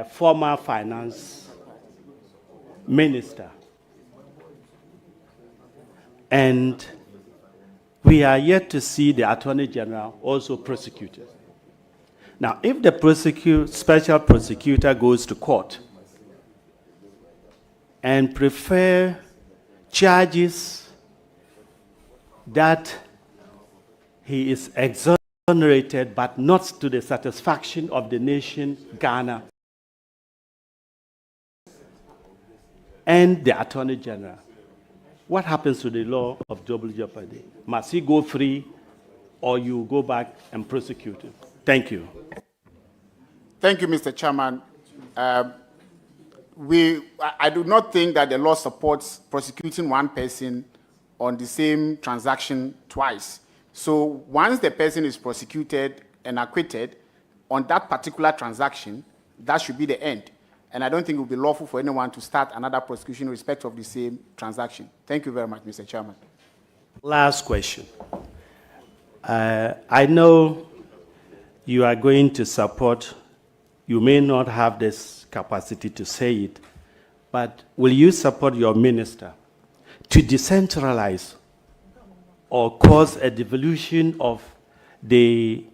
former finance minister. And we are yet to see the Attorney General also prosecuted. Now, if the special prosecutor goes to court and prefer charges that he is exonerated but not to the satisfaction of the nation, Ghana, and the Attorney General, what happens to the law of double jeopardy? Must he go free, or you go back and prosecute him? Thank you. Thank you, Mr. Chairman. I do not think that the law supports prosecuting one person on the same transaction twice. So once the person is prosecuted and acquitted on that particular transaction, that should be the end. And I don't think it would be lawful for anyone to start another prosecution in respect of the same transaction. Thank you very much, Mr. Chairman. Last question. I know you are going to support, you may not have this capacity to say it, but will you support your minister to decentralize or cause a devolution of the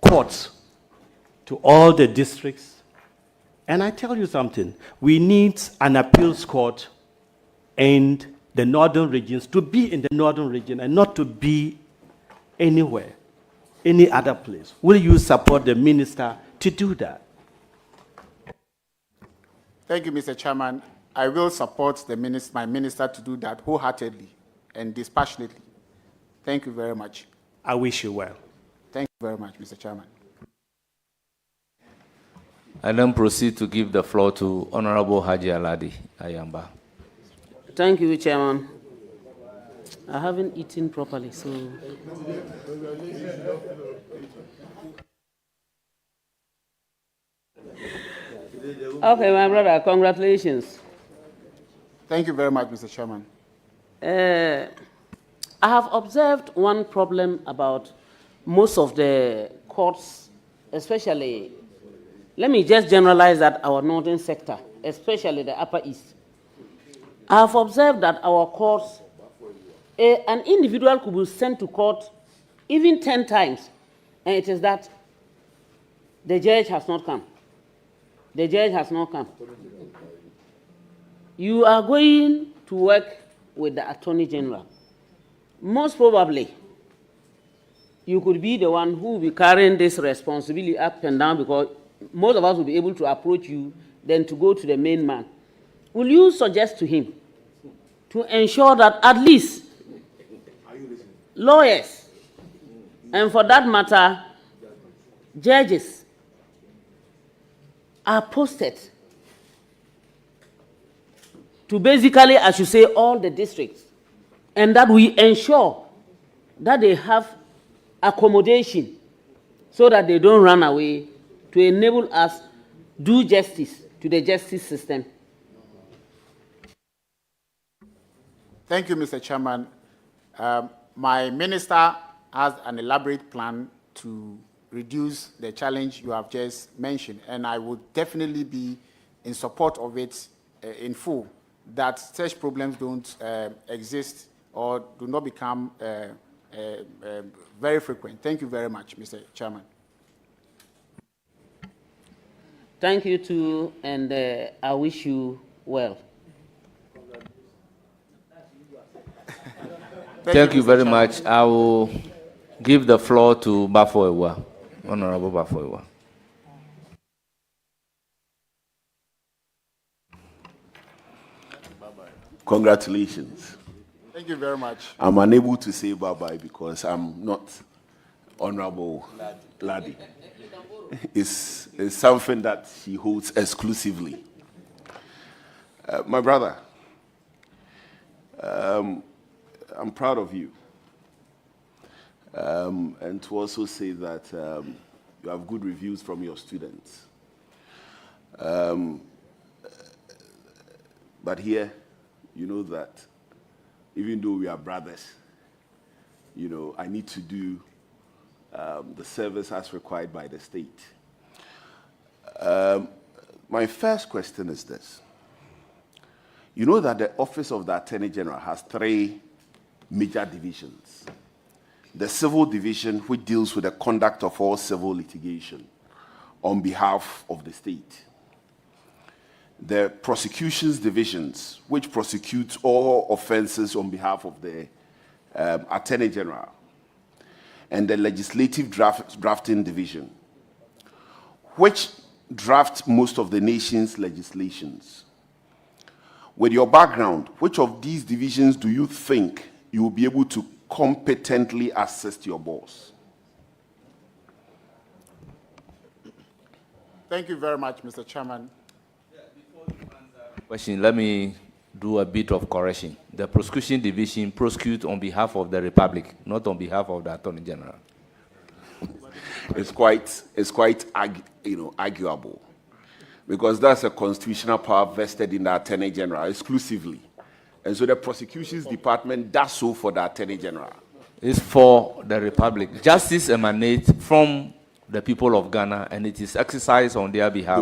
courts to all the districts? And I tell you something, we need an appeals court and the northern regions to be in the northern region and not to be anywhere, any other place. Will you support the minister to do that? Thank you, Mr. Chairman. I will support my minister to do that wholeheartedly and dispassionately. Thank you very much. I wish you well. Thank you very much, Mr. Chairman. I then proceed to give the floor to Honorable Haji Aladi Ayamba. Thank you, Chairman. I haven't eaten properly, so. Okay, my brother, congratulations. Thank you very much, Mr. Chairman. I have observed one problem about most of the courts, especially, let me just generalize that our northern sector, especially the Upper East. I have observed that our courts, an individual could be sent to court even 10 times, and it is that the judge has not come. The judge has not come. You are going to work with the Attorney General. Most probably, you could be the one who will be carrying this responsibility up and down, because most of us will be able to approach you than to go to the main man. Will you suggest to him to ensure that at least lawyers, and for that matter, judges, are posted to basically, as you say, all the districts, and that we ensure that they have accommodation so that they don't run away, to enable us do justice to the justice system? Thank you, Mr. Chairman. My minister has an elaborate plan to reduce the challenge you have just mentioned, and I would definitely be in support of it in full, that such problems don't exist or do not become very frequent. Thank you very much, Mr. Chairman. Thank you too, and I wish you well. Thank you very much. I will give the floor to Bafo-Ewa, Honorable Bafo-Ewa. Congratulations. Thank you very much. I'm unable to say bye-bye because I'm not Honorable Ladi. It's something that he holds exclusively. My brother, I'm proud of you. And to also say that you have good reviews from your students. But here, you know that even though we are brothers, you know, I need to do the service as required by the state. My first question is this. You know that the Office of the Attorney General has 3 major divisions. The Civil Division, which deals with the conduct of all civil litigation on behalf of the state. The Prosecutions Divisions, which prosecutes all offenses on behalf of the Attorney General. And the Legislative Drafting Division, which drafts most of the nation's legislations. With your background, which of these divisions do you think you will be able to competently assist your boss? Thank you very much, Mr. Chairman. Question, let me do a bit of correction. The Prosecution Division prosecutes on behalf of the Republic, not on behalf of the Attorney General. It's quite arguable, because that's a constitutional power vested in the Attorney General exclusively. And so the Prosecutions Department does so for the Attorney General. It's for the Republic. Justice emanates from the people of Ghana, and it is exercised on their behalf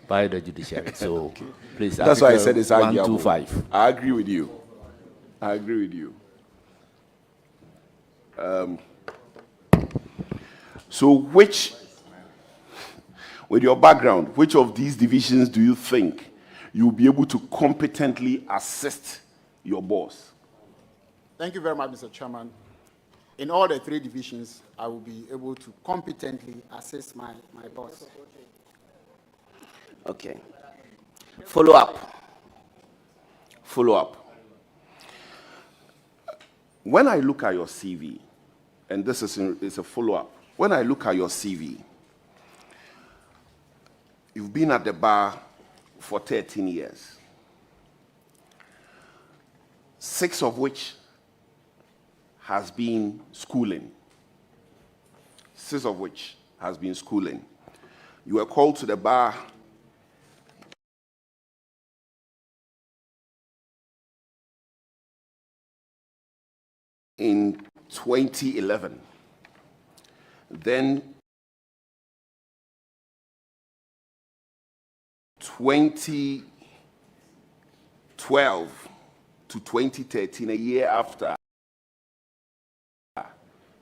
by the judiciary. So, okay. Please, that's why I said it's arguable. 125. I agree with you. I agree with you. So with your background, which of these divisions do you think you'll be able to competently assist your boss? Thank you very much, Mr. Chairman. In all the 3 divisions, I will be able to competently assist my boss. Okay. Follow up. Follow up. When I look at your CV, and this is a follow up, when I look at your CV, you've been at the bar for 13 years, 6 of which has been schooling. 6 of which has been schooling. You were called to the bar in 2011. Then 2012 to 2013, a year after,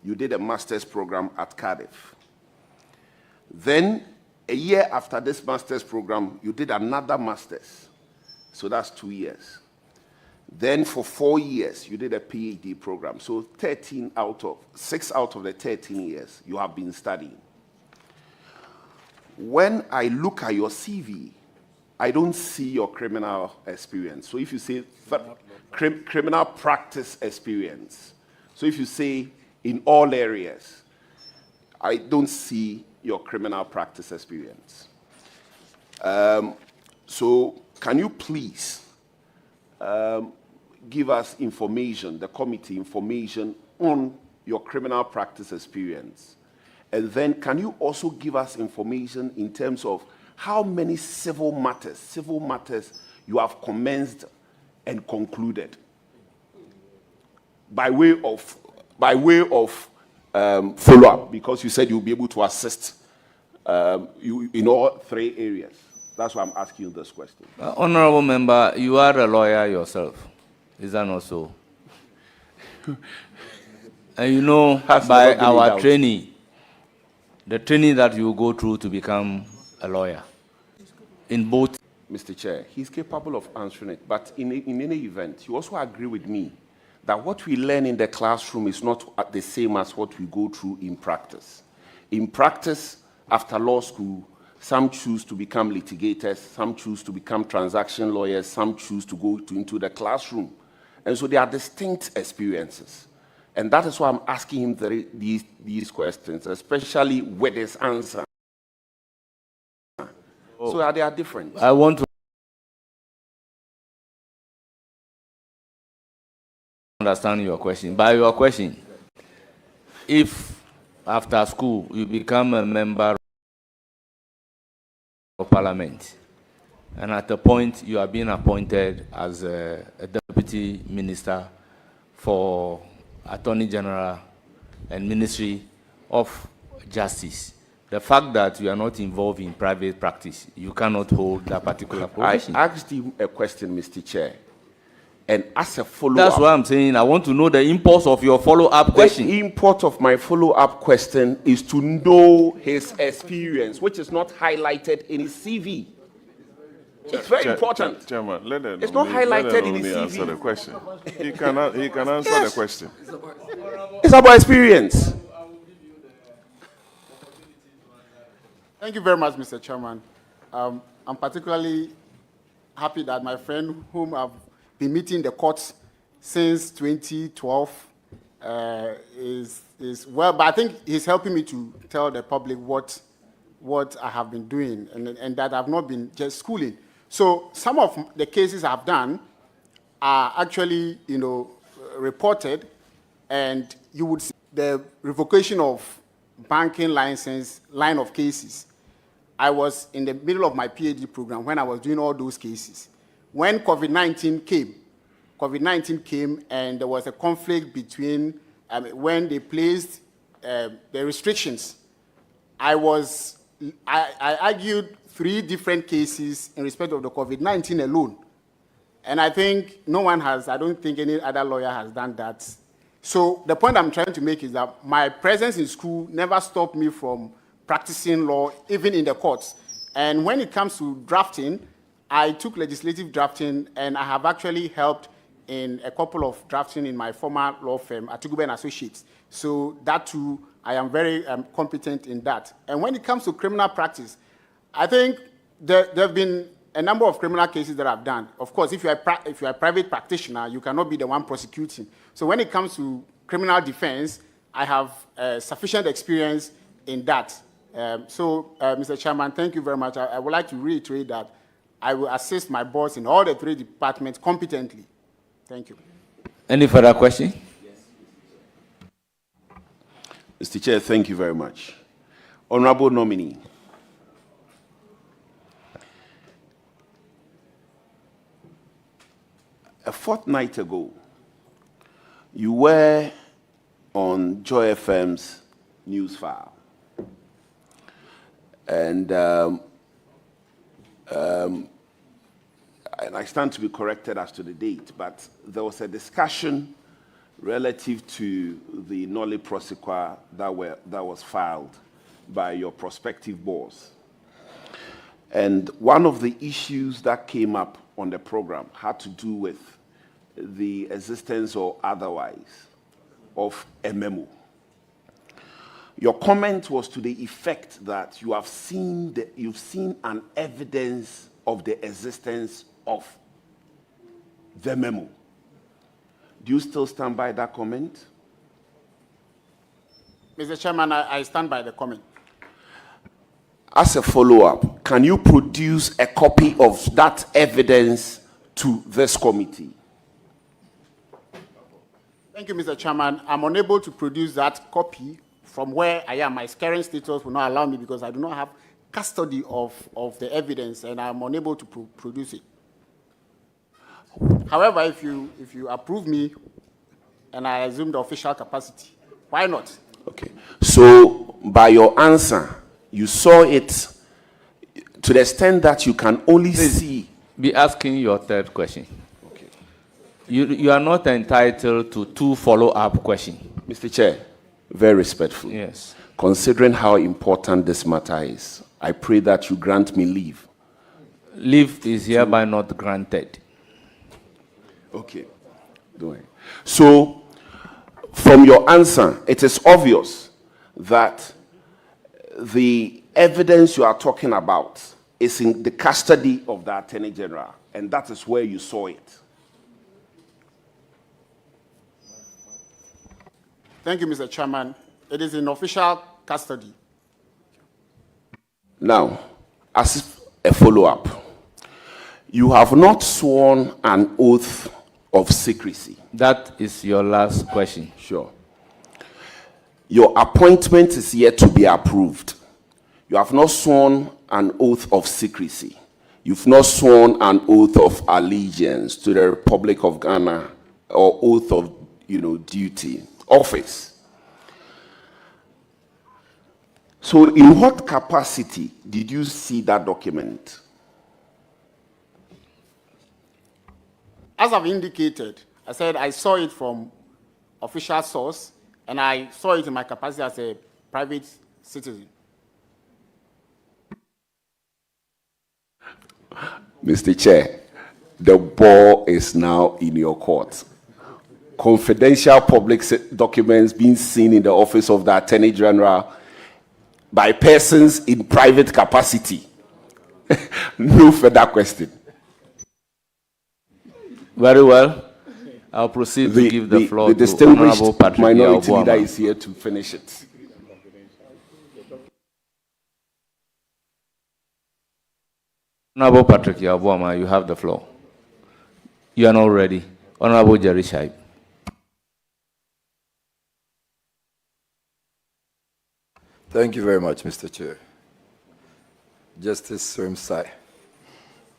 you did a master's program at Cardiff. Then, a year after this master's program, you did another master's. So that's 2 years. Then for 4 years, you did a PhD program. So 6 out of the 13 years, you have been studying. When I look at your CV, I don't see your criminal experience. So if you say criminal practice experience, so if you say in all areas, I don't see your criminal practice experience. So can you please give us information, the committee information on your criminal practice experience? And then can you also give us information in terms of how many civil matters you have commenced and concluded by way of follow-up, because you said you'll be able to assist you in all 3 areas. That's why I'm asking you this question. Honorable member, you are a lawyer yourself. Is that not so? And you know, by our training, the training that you go through to become a lawyer, in both. Mr. Chair, he's capable of answering it, but in any event, you also agree with me that what we learn in the classroom is not the same as what we go through in practice. In practice, after law school, some choose to become litigators, some choose to become transaction lawyers, some choose to go into the classroom. And so they are distinct experiences. And that is why I'm asking him these questions, especially with his answer. So they are different. I want to understand your question. By your question, if after school you become a member of Parliament, and at the point you are being appointed as a deputy minister for Attorney General and Ministry of Justice, the fact that you are not involved in private practice, you cannot hold that particular profession. I asked you a question, Mr. Chair, and as a follow-up... That's why I'm saying I want to know the import of your follow-up question. The import of my follow-up question is to know his experience, which is not highlighted in his CV. It's very important. Chairman, let the It's not highlighted in nominee his answer CV. the question. He can answer the question. It's about experience. Thank you very much, Mr. Chairman. I'm particularly happy that my friend, whom I've been meeting the courts since 2012, is well, but I think he's helping me to tell the public what I have been doing and that I've not been just schooling. So some of the cases I've done are actually, reported, and you would see the revocation of banking license line of cases. I was in the middle of my PhD program when I was doing all those cases. When COVID-19 came and there was a conflict between, when they placed the restrictions, I argued 3 different cases in respect of the COVID-19 alone. And I think I don't think any other lawyer has done that. So the point I'm trying to make is that my presence in school never stopped me from practicing law, even in the courts. And when it comes to drafting, I took legislative drafting, and I have actually helped in a couple of drafting in my former law firm, Atugube & Associates. So that too, I am very competent in that. And when it comes to criminal practice, I think there have been a number of criminal cases that I've done. Of course, if you are a private practitioner, you cannot be the one prosecuting. So when it comes to criminal defense, I have sufficient experience in that. Mr. Chairman, thank you very much. I would like to reiterate that I will assist my boss in all the 3 departments competently. Thank you. Any further question? Mr. Chair, thank you very much. Honorable Nominee. A fortnight ago, you were on Joy FM's news file. And I stand to be corrected as to the date, but there was a discussion relative to the nolle prosequa that was filed by your prospective boss. And one of the issues that came up on the program had to do with the existence or otherwise of a memo. Your comment was to the effect that you've seen an evidence of the existence of the memo. Do you still stand by that comment? Mr. Chairman, I stand by the comment. As a follow-up, can you produce a copy of that evidence to this committee? Thank you, Mr. Chairman. I'm unable to produce that copy from where I am. My current status will not allow me because I do not have custody of the evidence, and I'm unable to produce it. However, if you approve me and I assume the official capacity, why not? Okay. So, by your answer, you saw it to the extent that you can only see. Be asking your 3rd question. Okay. You are not entitled to 2 follow-up questions. Mr. Chair, very respectfully. Yes. Considering how important this matter is, I pray that you grant me leave. Leave is hereby not granted. Okay. Don't worry. So, from your answer, it is obvious that the evidence you are talking about is in the custody of the Attorney General, and that is where you saw it. Thank you, Mr. Chairman. It is in official custody. Now, as a follow-up, you have not sworn an oath of secrecy. That is your last question. Sure. Your appointment is yet to be approved. You have not sworn an oath of secrecy. You've not sworn an oath of allegiance to the Republic of Ghana or oath of, duty, office. So in what capacity did you see that document? As I've indicated, I said I saw it from official source, and I saw it in my capacity as a private citizen. Mr. Chair, the ball is now in your court. Confidential public documents being seen in the office of the Attorney General by persons in private capacity. No further question. Very well. I'll proceed to give the floor the to distinguished Honorable Patrick minority leader Yabuama. is here to finish it. Honorable Patrick Yabuama, you have the floor. You are not ready. Honorable Jerry Shaib. Thank you very much, Mr. Chair. Justice Srem-Sai,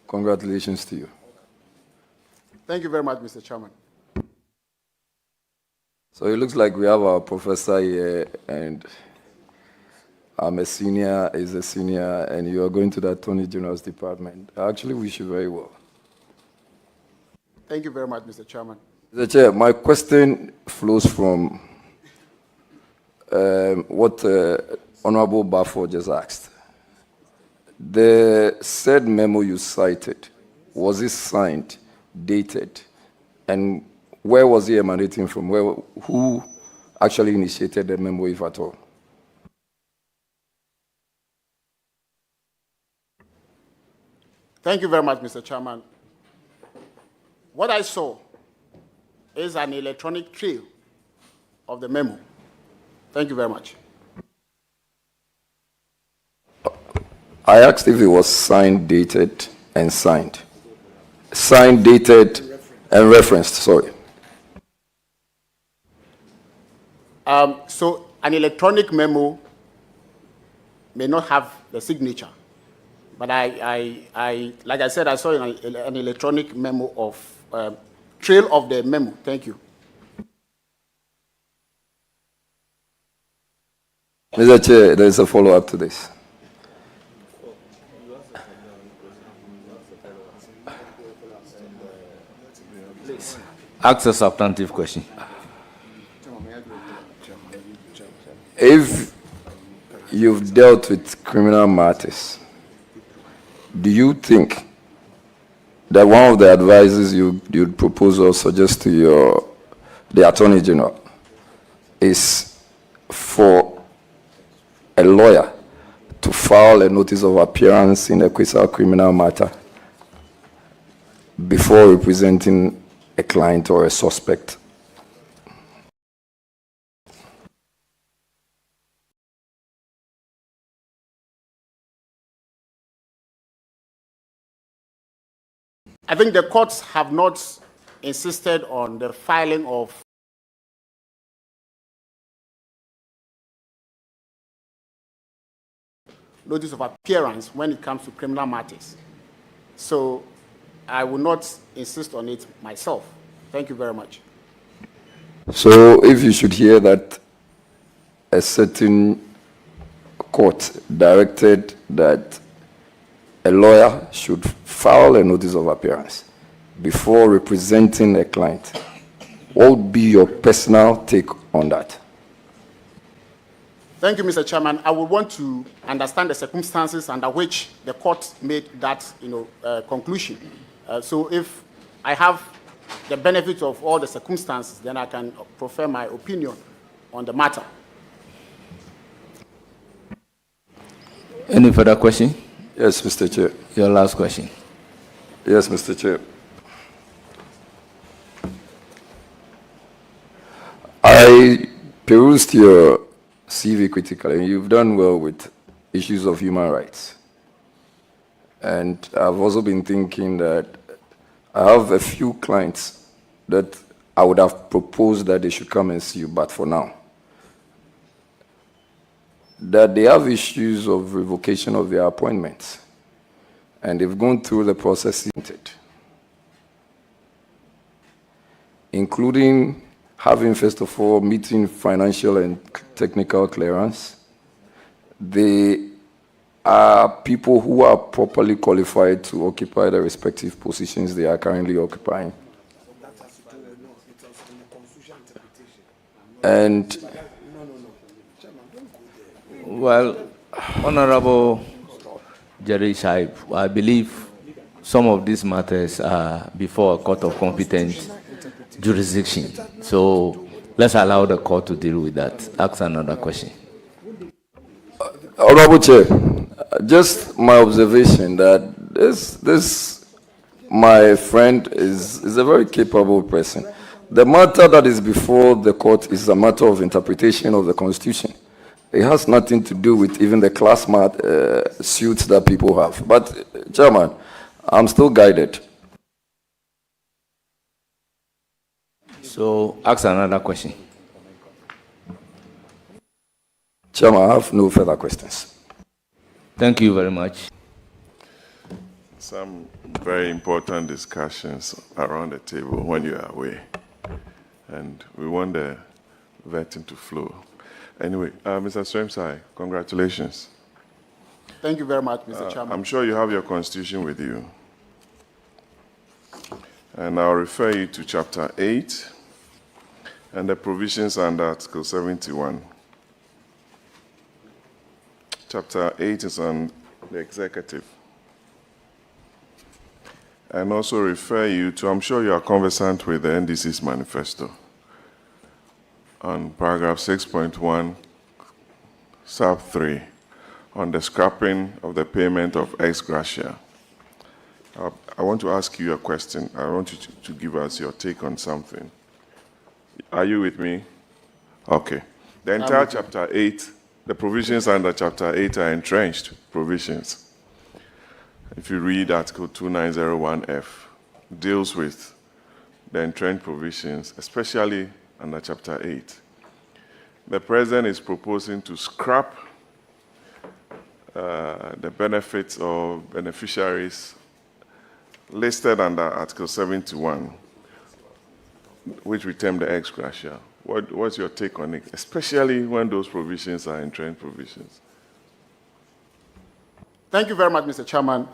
congratulations to you. Thank you very much, Mr. Chairman. So it looks like we have our professor here, and I'm a senior, he's a senior, and you are going to the Attorney General's department. I actually wish you very well. Thank you very much, Mr. Chairman. Mr. Chair, my question flows from what Honorable Bafo just asked. The said memo you cited, was it signed, dated, and where was it emanating from? Who actually initiated the memo, if at all? Thank you very much, Mr. Chairman. What I saw is an electronic trail of the memo. Thank you very much. I asked if it was signed, dated, and signed. Signed, dated, and referenced, sorry. So an electronic memo may not have the signature, but like I said, I saw an electronic memo of trail of the memo. Thank you. Mr. Chair, there is a follow-up to this. Ask a substantive question. If you've dealt with criminal matters, do you think that one of the advices you'd propose or suggest to the Attorney General is for a lawyer to file a notice of appearance in a criminal matter before representing a client or a suspect? I think the courts have not insisted on the filing of notice of appearance when it comes to criminal matters. So I will not insist on it myself. Thank you very much. So if you should hear that a certain court directed that a lawyer should file a notice of appearance before representing a client, what would be your personal take on that? Thank you, Mr. Chairman. I would want to understand the circumstances under which the court made that conclusion. So if I have the benefit of all the circumstances, then I can proffer my opinion on the matter. Any further question? Yes, Mr. Chair. Your last question. Yes, Mr. Chair. I perused your CV critically, and you've done well with issues of human rights. And I've also been thinking that I have a few clients that I would have proposed that they should come and see you, but for now, that they have issues of revocation of their appointments, and they've gone through the process, including having, first of all, meeting financial and technical clearance, they are people who are properly qualified to occupy the respective positions they are currently occupying. And Well, Honorable Srem-Sai, I believe some of these matters are before a court of competent jurisdiction. So let's allow the court to deal with that. Ask another question. Honorable Chair, just my observation that this my friend is a very capable person. The matter that is before the court is a matter of interpretation of the Constitution. It has nothing to do with even the class suits that people have. But, Chairman, I'm still guided. So ask another question. Chairman, I have no further questions. Thank you very much. Some very important discussions around the table when you are away. And we want the vetting to flow. Anyway, Mr. Srem-Sai, congratulations. Thank you very much, Mr. Chairman. I'm sure you have your constitution with you. And I'll refer you to Chapter 8 and the provisions under Article 71. Chapter 8 is on the executive. And also refer you to, I'm sure you are conversant with the NDC's manifesto, on paragraph 6.1, sub 3, on the scrapping of the payment of ex gratia. I want to ask you a question. I want you to give us your take on something. Are you with me? Okay. The entire Chapter 8, the provisions under Chapter 8 are entrenched provisions. If you read Article 2901F, deals with the entrenched provisions, especially under Chapter 8. The President is proposing to scrap the benefits of beneficiaries listed under Article 71, which we term the ex gratia. What's your take on it, especially when those provisions are entrenched provisions? Thank you very much, Mr. Chairman.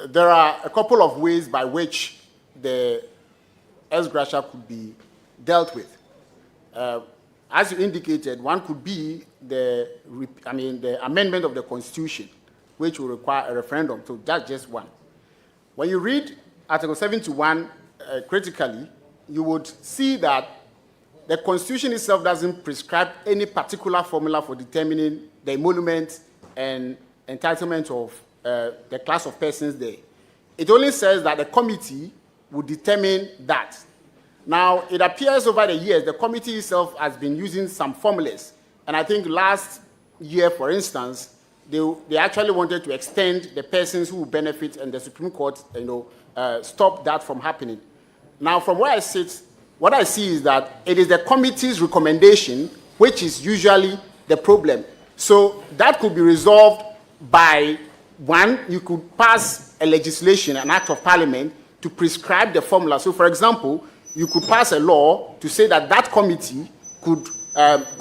There are a couple of ways by which the ex gratia could be dealt with. As you indicated, one could be the amendment of the Constitution, which will require a referendum. So that's just one. When you read Article 71 critically, you would see that the Constitution itself doesn't prescribe any particular formula for determining the emolument and entitlement of the class of persons there. It only says that the committee will determine that. Now, it appears over the years, the committee itself has been using some formulas. And I think last year, for instance, they actually wanted to extend the persons who will benefit, and the Supreme Court, stopped that from happening. Now, from where I sit, what I see is that it is the committee's recommendation, which is usually the problem. So that could be resolved by, one, you could pass a legislation, an act of parliament, to prescribe the formula. So, for example, you could pass a law to say that that committee could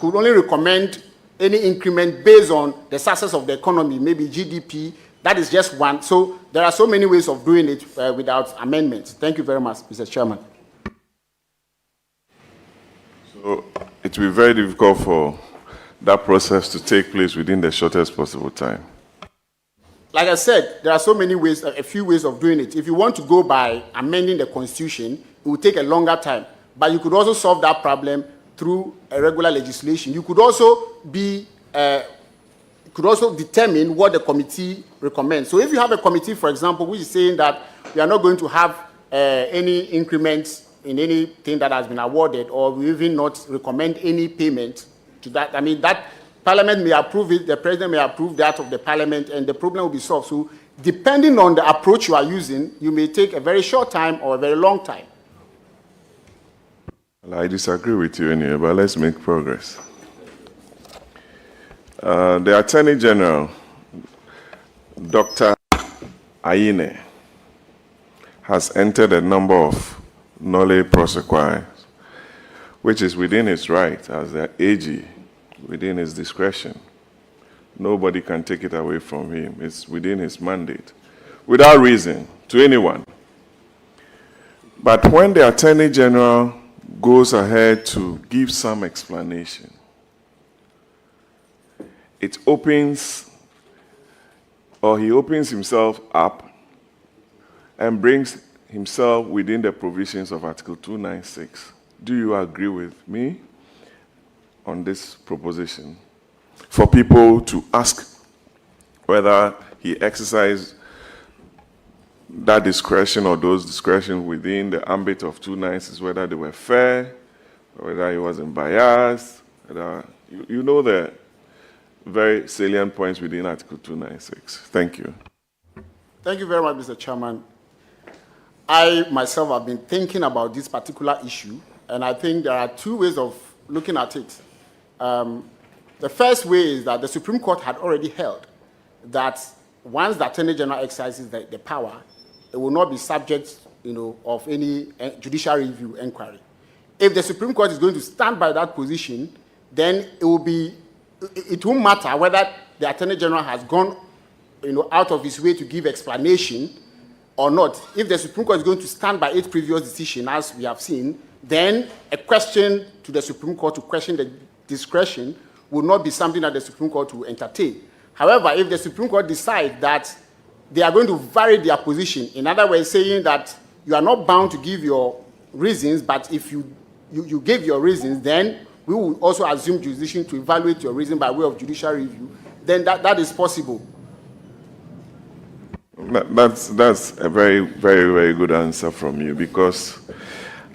only recommend any increment based on the success of the economy, maybe GDP. That is just one. So there are so many ways of doing it without amendments. Thank you very much, Mr. Chairman. So it will be very difficult for that process to take place within the shortest possible time. Like I said, there are so many ways, a few ways of doing it. If you want to go by amending the Constitution, it will take a longer time. But you could also solve that problem through a regular legislation. You could also determine what the committee recommends. So if you have a committee, for example, which is saying that we are not going to have any increments in anything that has been awarded, or we even not recommend any payment to that, I mean, that Parliament may approve it, the President may approve that of the Parliament, and the problem will be solved. So depending on the approach you are using, you may take a very short time or a very long time. Well, I disagree with you anyway, but let's make progress. The Attorney General, Dr. Ayine, has entered a number of nolle prosequi, which is within his right as the AG, within his discretion. Nobody can take it away from him. It's within his mandate, without reason, to anyone. But when the Attorney General goes ahead to give some explanation, it opens, or he opens himself up and brings himself within the provisions of Article 296. Do you agree with me on this proposition? For people to ask whether he exercised that discretion or those discretion within the ambit of 296, whether they were fair, or whether he wasn't biased, whether, you know the very salient points within Article 296. Thank you. Thank you very much, Mr. Chairman. I myself have been thinking about this particular issue, and I think there are two ways of looking at it. The first way is that the Supreme Court had already held that once the Attorney General exercises the power, it will not be subject, of any judicial review inquiry. If the Supreme Court is going to stand by that position, then it won't matter whether the Attorney General has gone, out of his way to give explanation or not. If the Supreme Court is going to stand by its previous decision, as we have seen, then a question to the Supreme Court to question the discretion will not be something that the Supreme Court will entertain. However, if the Supreme Court decides that they are going to vary their position, in other words, saying that you are not bound to give your reasons, but if you give your reasons, then we will also assume jurisdiction to evaluate your reason by way of judicial review, then that is possible. That's a very, very, very good answer from you, because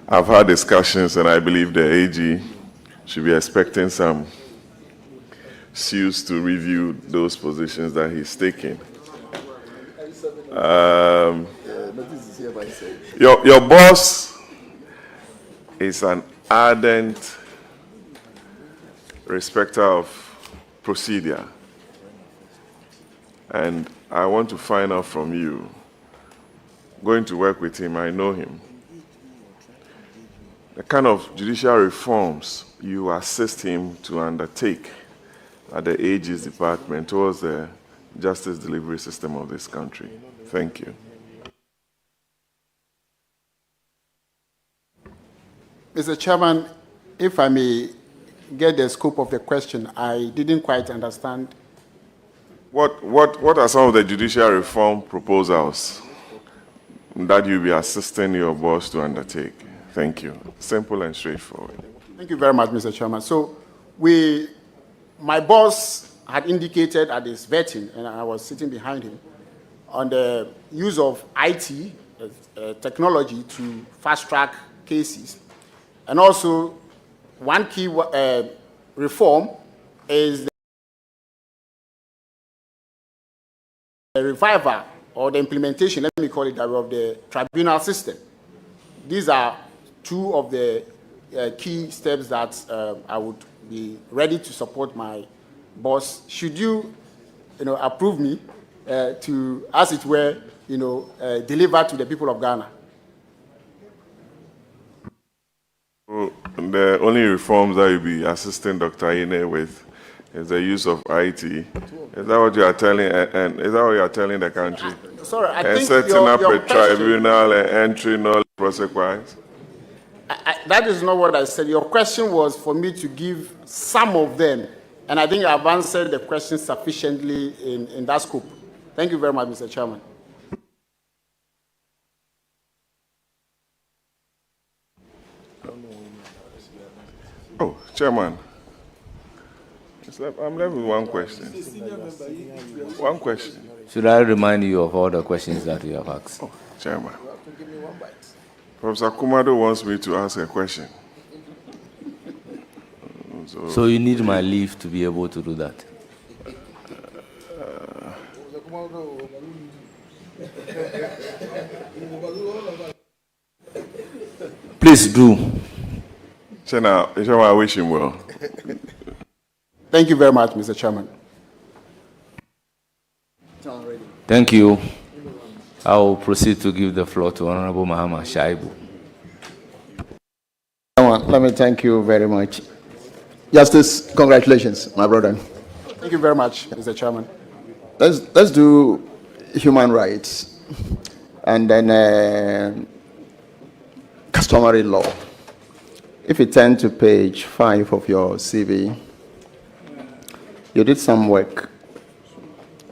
I've had discussions and I believe the AG should be expecting some suits to review those positions that he's taking. Your boss is an ardent respecter of procedure, and I want to find out from you, going to work with him, I know him, the kind of judicial reforms you assist him to undertake at the AG's department towards the justice delivery system of this country. Thank you. Mr. Chairman, if I may get the scope of the question, I didn't quite understand. What are some of the judicial reform proposals that you'll be assisting your boss to undertake? Thank you. Simple and straightforward. Thank you very much, Mr. Chairman. So my boss had indicated at his vetting, and I was sitting behind him, on the use of IT technology to fast-track cases. And also, one key reform is the revival or the implementation, let me call it that, of the tribunal system. These are two of the key steps that I would be ready to support my boss. Should you, approve me to, as it were, deliver to the people of Ghana? Well, the only reforms that you'll be assisting Dr. Ine with is the use of IT. Is that what you are telling? And is that what you are telling the country? Sorry, I and think setting your up a question, tribunal and entering all prosecutions? that is not what I said. Your question was for me to give some of them, and I think I've answered the question sufficiently in that scope. Thank you very much, Mr. Chairman. Oh, Chairman. I'm left with one question. One question. Should I remind you of all the questions that you have asked? Oh, Chairman. Professor Kumado wants me to ask a question. So you need my leave to be able to do that? Please do. Chairman, I wish him well. Thank you very much, Mr. Chairman. Thank you. I will proceed to give the floor to Honorable Mahama Shaibu. Let me thank you very much. Justice, congratulations, my brother. Thank you very much, Mr. Chairman. Let's do human rights and then customary law. If you turn to page 5 of your CV, you did some work.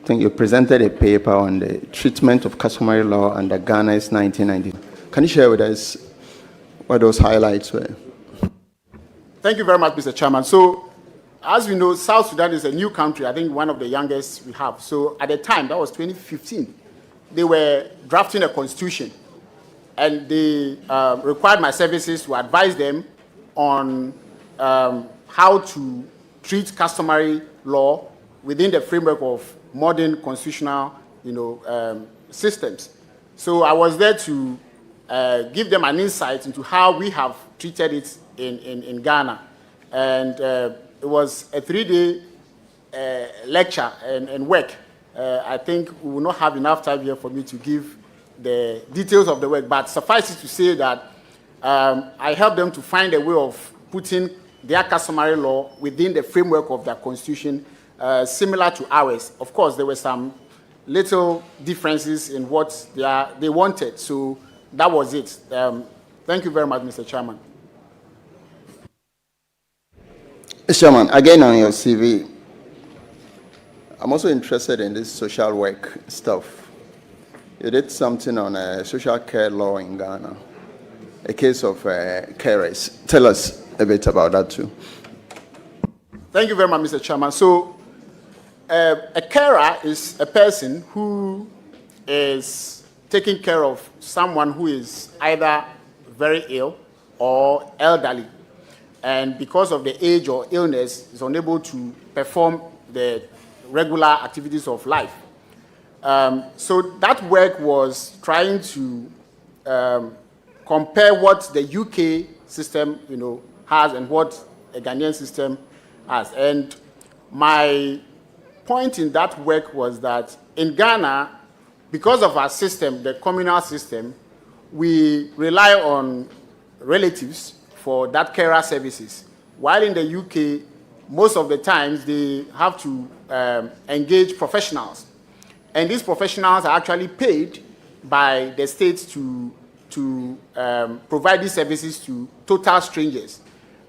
I think you presented a paper on the treatment of customary law under Ghana's 1990. Can you share with us what those highlights were? Thank you very much, Mr. Chairman. So, as we know, South Sudan is a new country, I think one of the youngest we have. So, at the time, that was 2015, they were drafting a constitution, and they required my services to advise them on how to treat customary law within the framework of modern constitutional, systems. So I was there to give them an insight into how we have treated it in Ghana. And it was a 3-day lecture and work. I think we will not have enough time here for me to give the details of the work, but suffice it to say that I helped them to find a way of putting their customary law within the framework of their constitution, similar to ours. Of course, there were some little differences in what they wanted, so that was it. Thank you very much, Mr. Chairman. Mr. Chairman, again on your CV, I'm also interested in this social work stuff. You did something on social care law in Ghana, a case of carers. Tell us a bit about that too. Thank you very much, Mr. Chairman. So, a carer is a person who is taking care of someone who is either very ill or elderly, and because of the age or illness, is unable to perform the regular activities of life. So that work was trying to compare what the UK system, has and what a Ghanaian system has. And my point in that work was that in Ghana, because of our system, the communal system, we rely on relatives for that carer services. While in the UK, most of the times they have to engage professionals. And these professionals are actually paid by the states to provide these services to total strangers.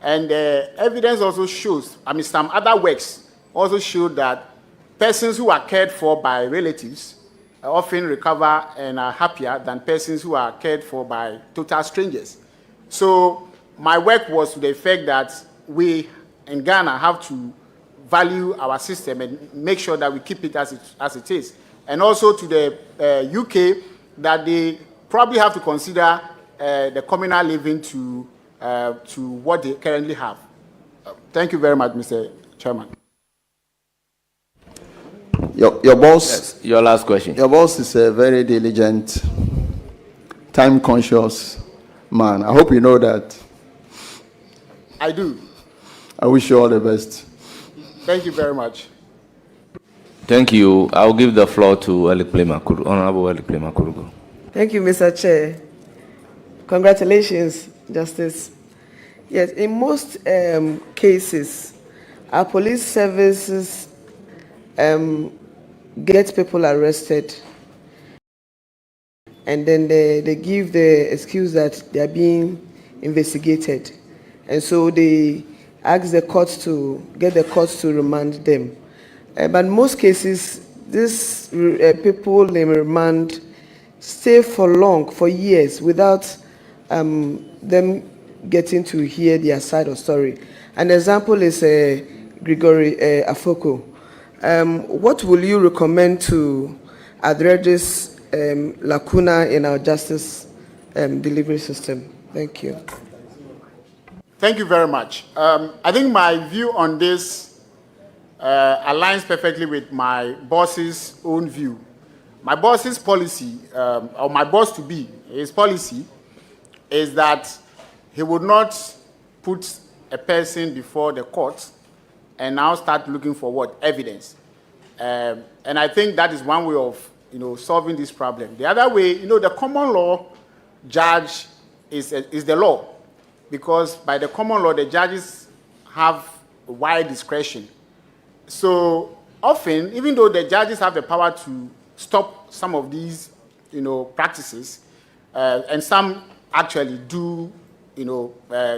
And evidence also shows, some other works also show that persons who are cared for by relatives often recover and are happier than persons who are cared for by total strangers. So my work was to the effect that we in Ghana have to value our system and make sure that we keep it as it is. And also to the UK, that they probably have to consider the communal living to what they currently have. Thank you very much, Mr. Chairman. Your boss. Yes, your last question. Your boss is a very diligent, time-conscious man. I hope you know that. I do. I wish you all the best. Thank you very much. Thank you. I'll give the floor to Honorable Elikple Makurugo. Thank you, Mr. Chair. Congratulations, Justice. Yes, in most cases, our police services get people arrested, and then they give the excuse that they are being investigated. And so they ask the courts to get the courts to remand them. But in most cases, these people in remand stay for long, for years, without them getting to hear their side of story. An example is Gregory Afoko. What will you recommend to address this lacuna in our justice delivery system? Thank you. Thank you very much. I think my view on this aligns perfectly with my boss's own view. My boss's policy, or my boss-to-be, his policy, is that he would not put a person before the court and now start looking for what? Evidence. And I think that is one way of solving this problem. The other way, the common law judge is the law, because by the common law, the judges have wide discretion. So often, even though the judges have the power to stop some of these, practices, and some actually do,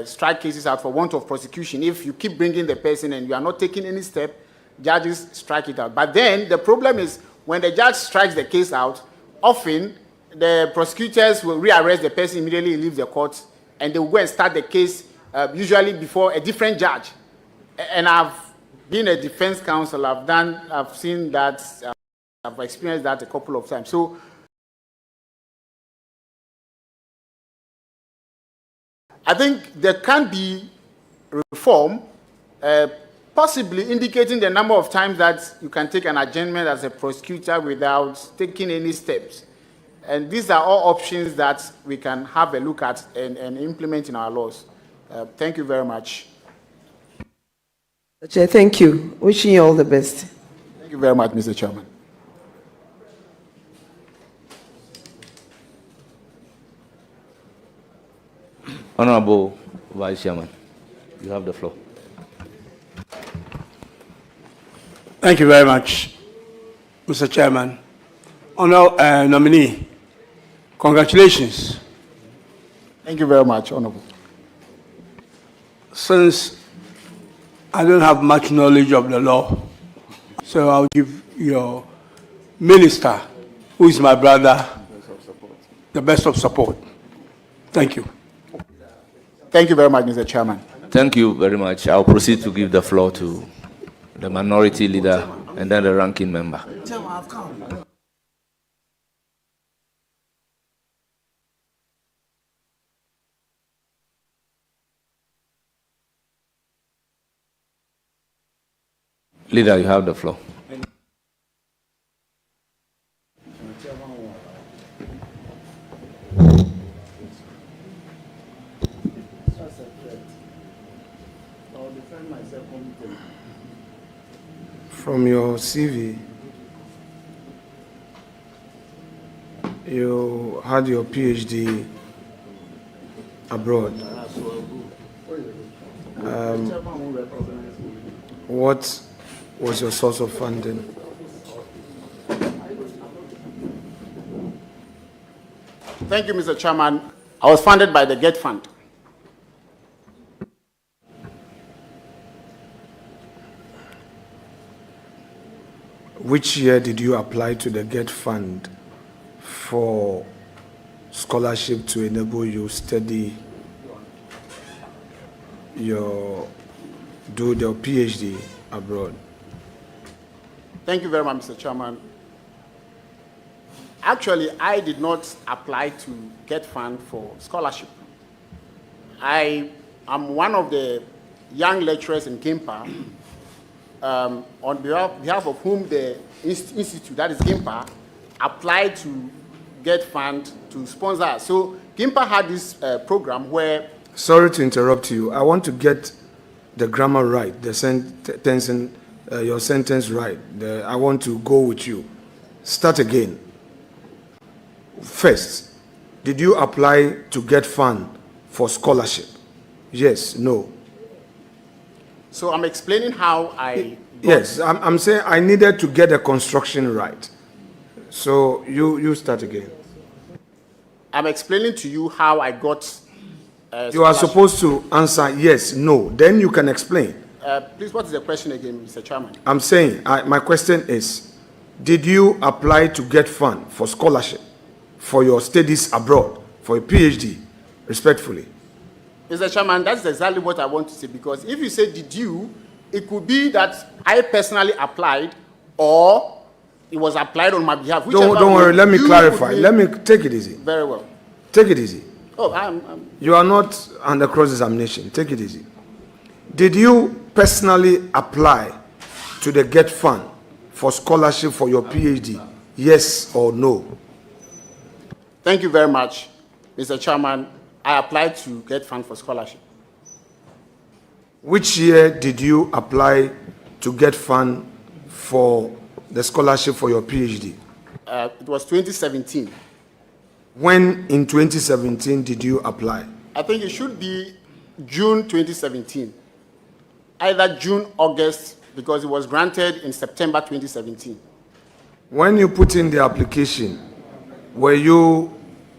strike cases out for want of prosecution. If you keep bringing the person and you are not taking any step, judges strike it out. But then the problem is when the judge strikes the case out, often the prosecutors will rearrest the person, immediately leave the court, and they will go and start the case, usually before a different judge. And I've been a defense counsel, I've seen that, I've experienced that a couple of times. So I think there can be reform, possibly indicating the number of times that you can take an adjournment as a prosecutor without taking any steps. And these are all options that we can have a look at and implement in our laws. Thank you very much. Chair, thank you. Wishing you all the best. Thank you very much, Mr. Chairman. Honorable Vice Chairman, you have the floor. Thank you very much, Mr. Chairman. Honorable nominee, congratulations. Thank you very much, Honorable. Since I don't have much knowledge of the law, so I'll give your minister, who is my brother, the best of support. Thank you. Thank you very much, Mr. Chairman. Thank you very much. I'll proceed to give the floor to the minority leader and then the ranking member. Leader, you have the floor. From your CV, you had your PhD abroad. What was your source of funding? Thank you, Mr. Chairman. I was funded by the GET Fund. Which year did you apply to the GET Fund for scholarship to enable you study do your PhD abroad? Thank you very much, Mr. Chairman. Actually, I did not apply to GET Fund for scholarship. I am one of the young lecturers in GIMPA, on behalf of whom the institute, that is GIMPA, applied to GET Fund to sponsor us. So GIMPA had this program where... Sorry to interrupt you. I want to get the grammar right, the sentence, your sentence right. I want to go with you. Start again. First, did you apply to GET Fund for scholarship? Yes, no. So I'm explaining how I... Yes, I'm saying I needed to get the construction right. So you start again. I'm explaining to you how I got... you are supposed to answer yes, no. Then you can explain. Please, what is the question again, Mr. Chairman? I'm saying, my question is, did you apply to GET Fund for scholarship for your studies abroad, for a PhD, respectfully? Mr. Chairman, that's exactly what I want to say, because if you say did you, it could be that I personally applied or it was applied on my behalf. Don't worry, let me clarify. Let me take it easy. Very well. Take it easy. Oh, You are not under cross-examination. Take it easy. Did you personally apply to the GET Fund for scholarship for your PhD? Yes or no? Thank you very much, Mr. Chairman. I applied to GET Fund for scholarship. Which year did you apply to GET Fund for the scholarship for your PhD? It was 2017. When in 2017 did you apply? I think it should be June 2017. Either June, August because it was granted in September 2017. When you put in the application, were you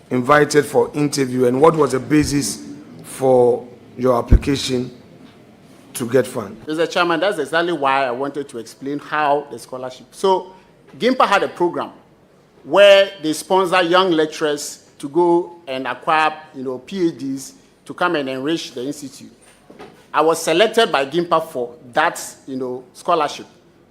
invited for interview, and what was the basis for your application to get fund? Mr. Chairman, that's exactly why I wanted to explain how the scholarship. So, GIMPA had a program where they sponsor young lecturers to go and acquire, PhDs to come and enrich the institute. I was selected by GIMPA for that, scholarship.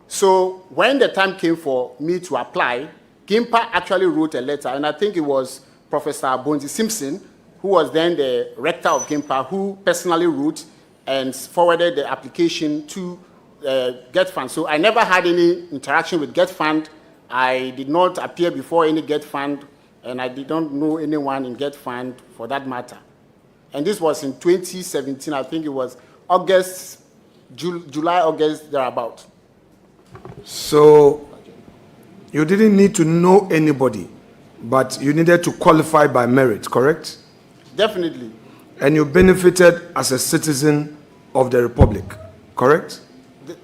So when the time came for me to apply, GIMPA actually wrote a letter, and I think it was Professor Bonzi Simpson, who was then the rector of GIMPA, who personally wrote and forwarded the application to Get Fund. So I never had any interaction with Get Fund. I did not appear before any Get Fund, and I did not know anyone in Get Fund for that matter. And this was in 2017. I think it was August, July, August, thereabout. So you didn't need to know anybody, but you needed to qualify by merit, correct? Definitely. And you benefited as a citizen of the Republic, correct?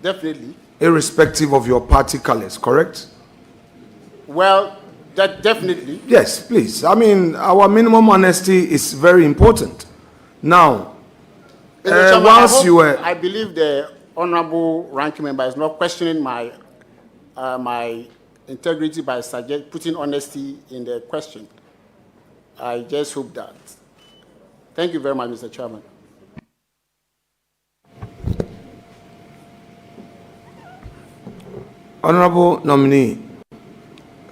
Definitely. Irrespective of your party colors, correct? Well, definitely. Yes, please. I mean, our minimum honesty is very important. Now, Chairman, once you were... I believe the honorable ranking member is not questioning my my integrity by putting honesty in the question. I just hope that. Thank you very much, Mr. Chairman. Honorable nominee,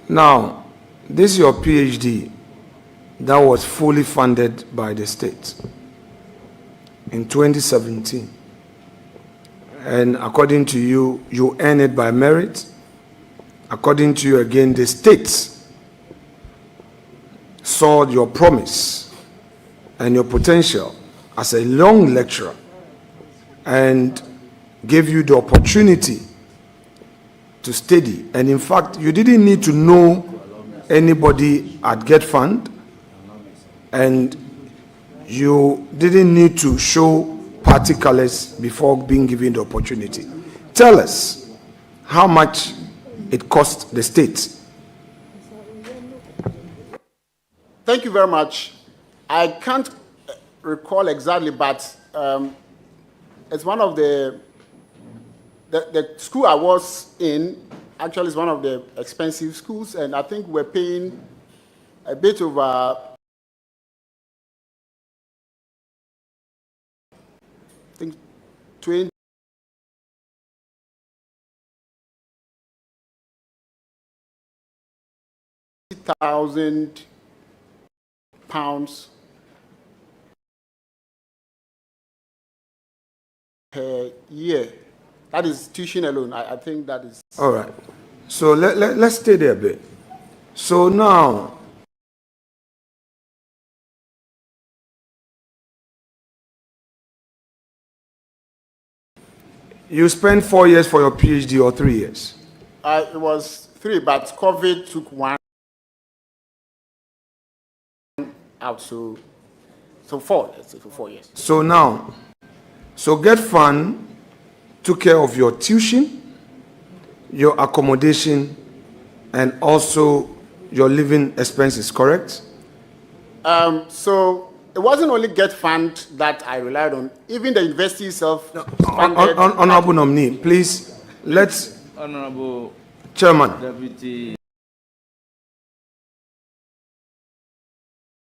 now, this is your PhD that was fully funded by the state in 2017. And according to you, you earn it by merit. According to you, again, the states saw your promise and your potential as a young lecturer and gave you the opportunity to study. And in fact, you didn't need to know anybody at Get Fund, and you didn't need to show party colors before being given the opportunity. Tell us how much it cost the state. Thank you very much. I can't recall exactly, but it's one of the school I was in actually is one of the expensive schools, and I think we're paying a bit over, I think, 20,000 pounds per year. That is tuition alone. I think that is... All right. So let's stay there a bit. So now, you spent 4 years for your PhD or 3 years? It was 3, but COVID took 1 out, so 4. Let's say for 4 years. So now, Get Fund took care of your tuition, your accommodation, and also your living expenses, correct? So it wasn't only Get Fund that I relied on. Even the university itself funded... Honorable nominee, please, let's... Honorable Chairman. Deputy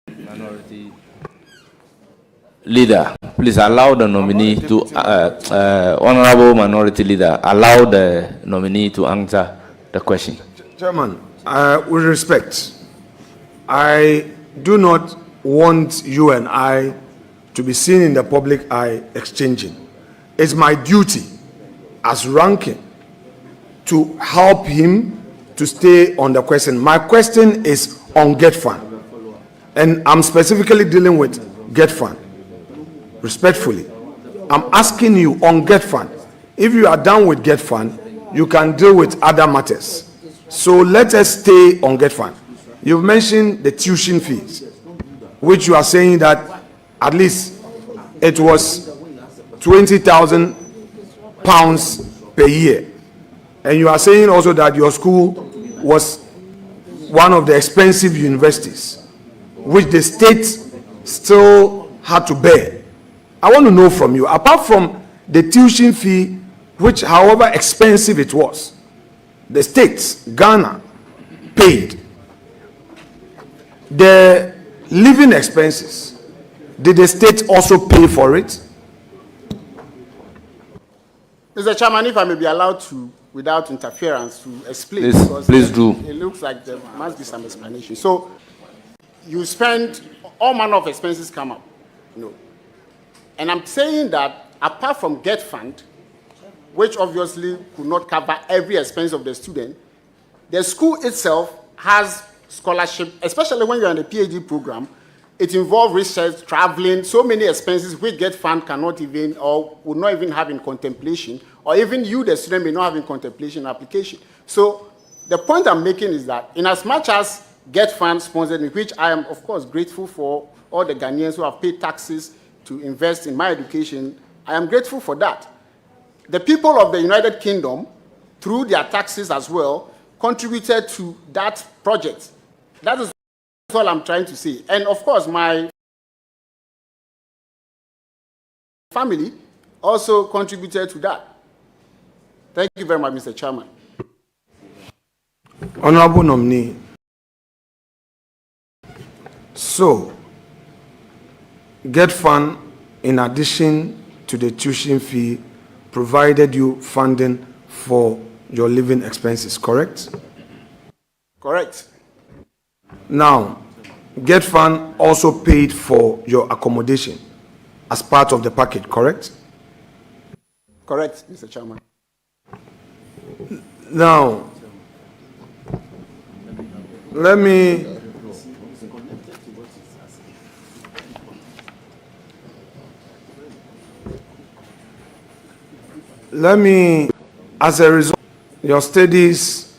Minority Leader, please allow the nominee to, Honorable Minority Leader, allow the nominee to answer the question. Chairman, with respect, I do not want you and I to be seen in the public eye exchanging. It's my duty as ranking to help him to stay on the question. My question is on Get Fund, and I'm specifically dealing with Get Fund. Respectfully, I'm asking you on Get Fund. If you are done with Get Fund, you can deal with other matters. So let us stay on Get Fund. You've mentioned the tuition fees, which you are saying that at least it was 20,000 pounds per year. And you are saying also that your school was one of the expensive universities, which the state still had to bear. I want to know from you, apart from the tuition fee, which however expensive it was, the state, Ghana, paid, the living expenses, did the state also pay for it? Mr. Chairman, if I may be allowed to, without interference, to explain. Please, because please do. It looks like there must be some explanation. So, you spend, all manner of expenses come up. No. And I'm saying that apart from Get Fund, which obviously could not cover every expense of the student, the school itself has scholarship, especially when you're in the PhD program. It involves research, traveling, so many expenses which Get Fund cannot even, or would not even have in contemplation, or even you, the student, may not have in contemplation application. So the point I'm making is that in as much as Get Fund sponsored me, which I am, of course, grateful for all the Ghanaians who have paid taxes to invest in my education, I am grateful for that. The people of the United Kingdom, through their taxes as well, contributed to that project. That is all I'm trying to say. And of course, my family also contributed to that. Thank you very much, Mr. Chairman. Honorable Nominee, so Get Fund, in addition to the tuition fee, provided you funding for your living expenses, correct? Correct. Now, Get Fund also paid for your accommodation as part of the package, correct? Correct, Mr. Chairman. Now, let me as a result, your studies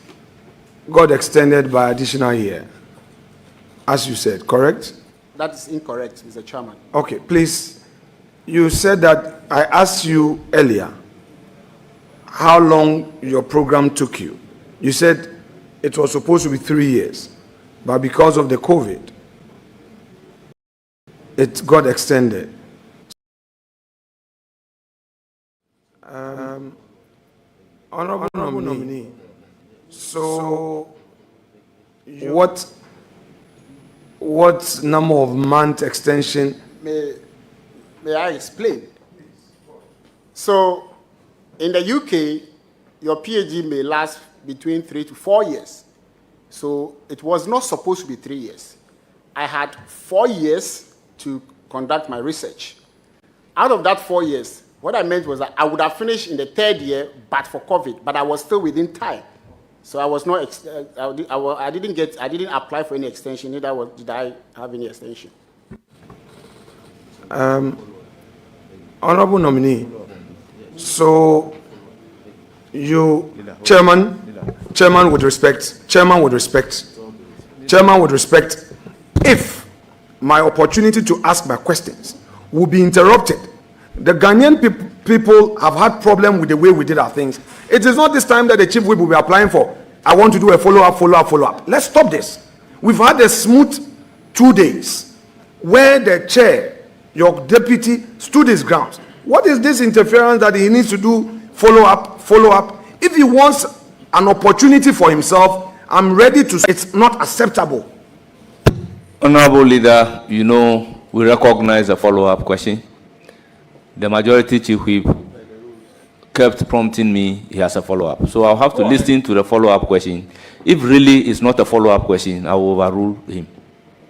got extended by additional year, as you said, correct? That is incorrect, Mr. Chairman. Okay, please, you said that I asked you earlier how long your program took you. You said it was supposed to be 3 years, but because of the COVID, it got extended. Honorable Nominee, so what number of month extension? May I explain? So, in the UK, your PhD may last between 3 to 4 years. So, it was not supposed to be 3 years. I had 4 years to conduct my research. Out of that 4 years, what I meant was that I would have finished in the 3rd year, but for COVID, but I was still within time. So I was not, I didn't apply for any extension, neither did I have any extension. Honorable Nominee, so you, Chairman with respect, if my opportunity to ask my questions will be interrupted. The Ghanaian people have had problem with the way we did our things. It is not this time that the chief whip will be applying for, I want to do a follow-up. Let's stop this. We've had a smooth 2 days where the chair, your deputy, stood his ground. What is this interference that he needs to do follow-up? If he wants an opportunity for himself, I'm ready to say it's not acceptable. Honorable Leader, you know, we recognize a follow-up question. The majority chief whip kept prompting me, he has a follow-up. So I'll have to listen to the follow-up question. If really it's not a follow-up question, I will overrule him.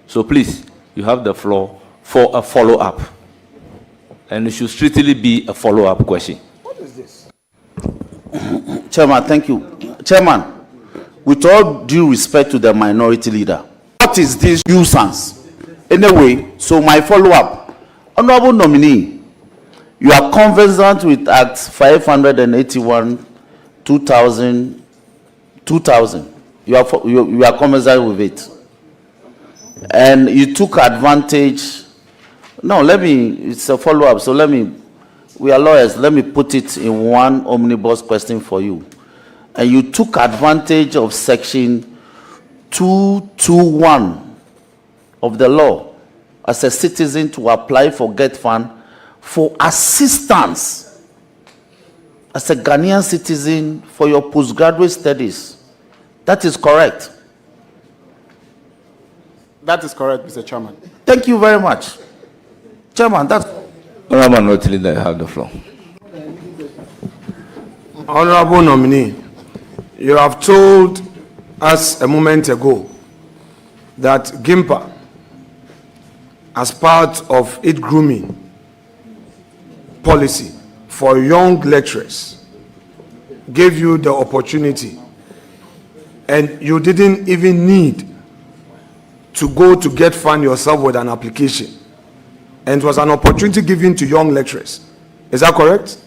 So please, you have the floor for a follow-up. And it should strictly be a follow-up question. What is this? Chairman, thank you. Chairman, with all due respect to the minority leader, what is this nuisance? Anyway, so my follow-up. Honorable Nominee, you are conversant with Act 581, 2000. You are conversant with it. And you took advantage. No, it's a follow-up, so we are lawyers. Let me put it in one omnibus question for you. And you took advantage of section 221 of the law as a citizen to apply for Get Fund for assistance as a Ghanaian citizen for your postgraduate studies. That is correct. That is correct, Mr. Chairman. Thank you very much. Chairman, that's... Honorable Minority Leader, you have the floor. Honorable Nominee, you have told us a moment ago that GIMPA, as part of its grooming policy for young lecturers, gave you the opportunity, and you didn't even need to go to Get Fund yourself with an application. And it was an opportunity given to young lecturers. Is that correct?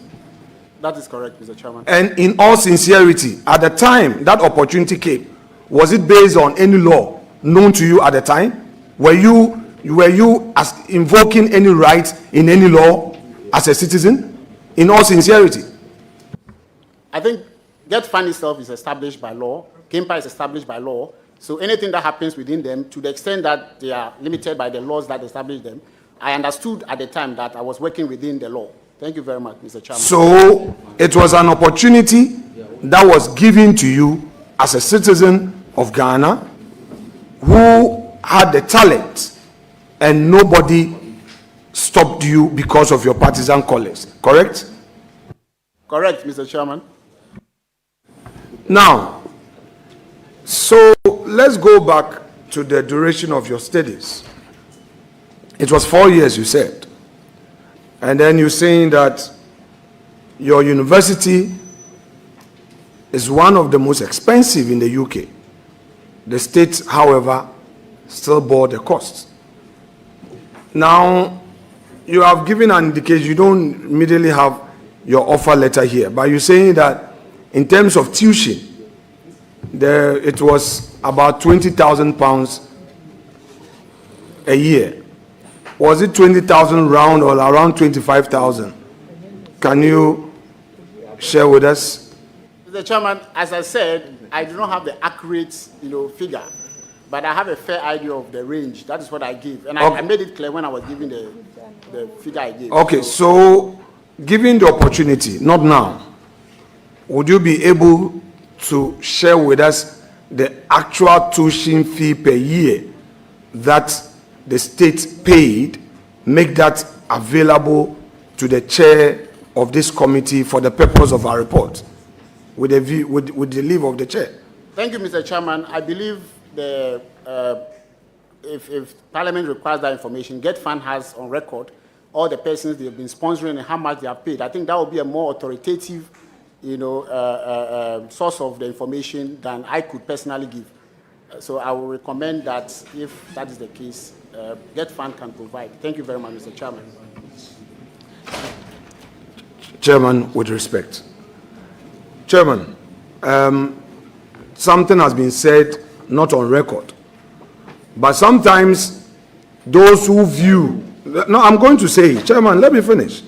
That is correct, Mr. Chairman. And in all sincerity, at the time that opportunity came, was it based on any law known to you at the time? Were you as invoking any right in any law as a citizen? In all sincerity. I think Get Fund itself is established by law. GIMPA is established by law. So anything that happens within them, to the extent that they are limited by the laws that establish them, I understood at the time that I was working within the law. Thank you very much, Mr. Chairman. So it was an opportunity that was given to you as a citizen of Ghana who had the talent, and nobody stopped you because of your partisan colors, correct? Correct, Mr. Chairman. Now, so let's go back to the duration of your studies. It was 4 years, you said. And then you're saying that your university is one of the most expensive in the UK. The state, however, still bore the cost. Now, you have given an indication, you don't immediately have your offer letter here, but you're saying that in terms of tuition, it was about £20,000 a year. Was it 20,000 round or around 25,000? Can you share with us? Mr. Chairman, as I said, I do not have the accurate, figure, but I have a fair idea of the range. That is what I give, and I made it clear when I was giving the figure I gave. Okay, so given the opportunity, not now, would you be able to share with us the actual tuition fee per year that the state paid, make that available to the chair of this committee for the purpose of our report, with the leave of the chair? Thank you, Mr. Chairman. I believe if Parliament requires that information, Get Fund has on record all the persons they have been sponsoring and how much they have paid. I think that will be a more authoritative, source of the information than I could personally give. So I will recommend that if that is the case, Get Fund can provide. Thank you very much, Mr. Chairman. Chairman, with respect. Chairman, something has been said, not on record, but sometimes those who view, no, I'm going to say, Chairman, let me finish.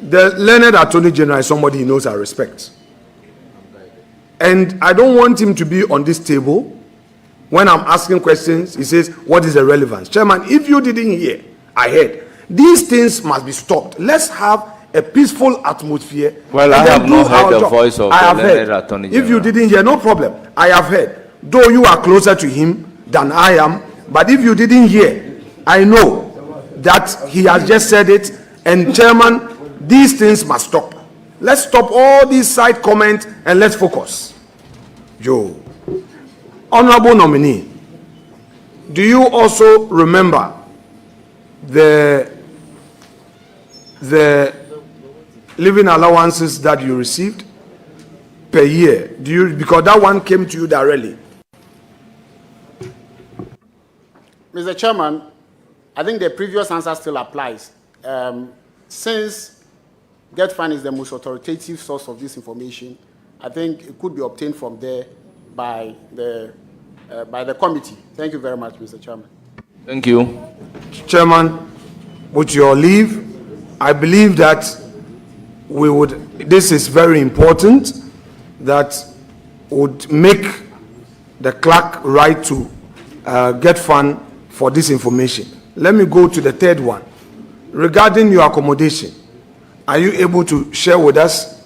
The learned Attorney General is somebody he knows I respect. And I don't want him to be on this table. When I'm asking questions, he says, what is the relevance? Chairman, if you didn't hear, I heard. These things must be stopped. Let's have a peaceful atmosphere. Well, I have not heard the voice of the learned Attorney General. If you didn't hear, no problem. I have heard. Though you are closer to him than I am, but if you didn't hear, I know that he has just said it. And Chairman, these things must stop. Let's stop all these side comments and let's focus. Joe. Honorable Nominee, do you also remember the living allowances that you received per year? Because that one came to you directly. Mr. Chairman, I think the previous answer still applies. Since Get Fund is the most authoritative source of this information, I think it could be obtained from there by the committee. Thank you very much, Mr. Chairman. Thank you. Chairman, with your leave, I believe that this is very important, that would make the clerk right to get fund for this information. Let me go to the third one. Regarding your accommodation, are you able to share with us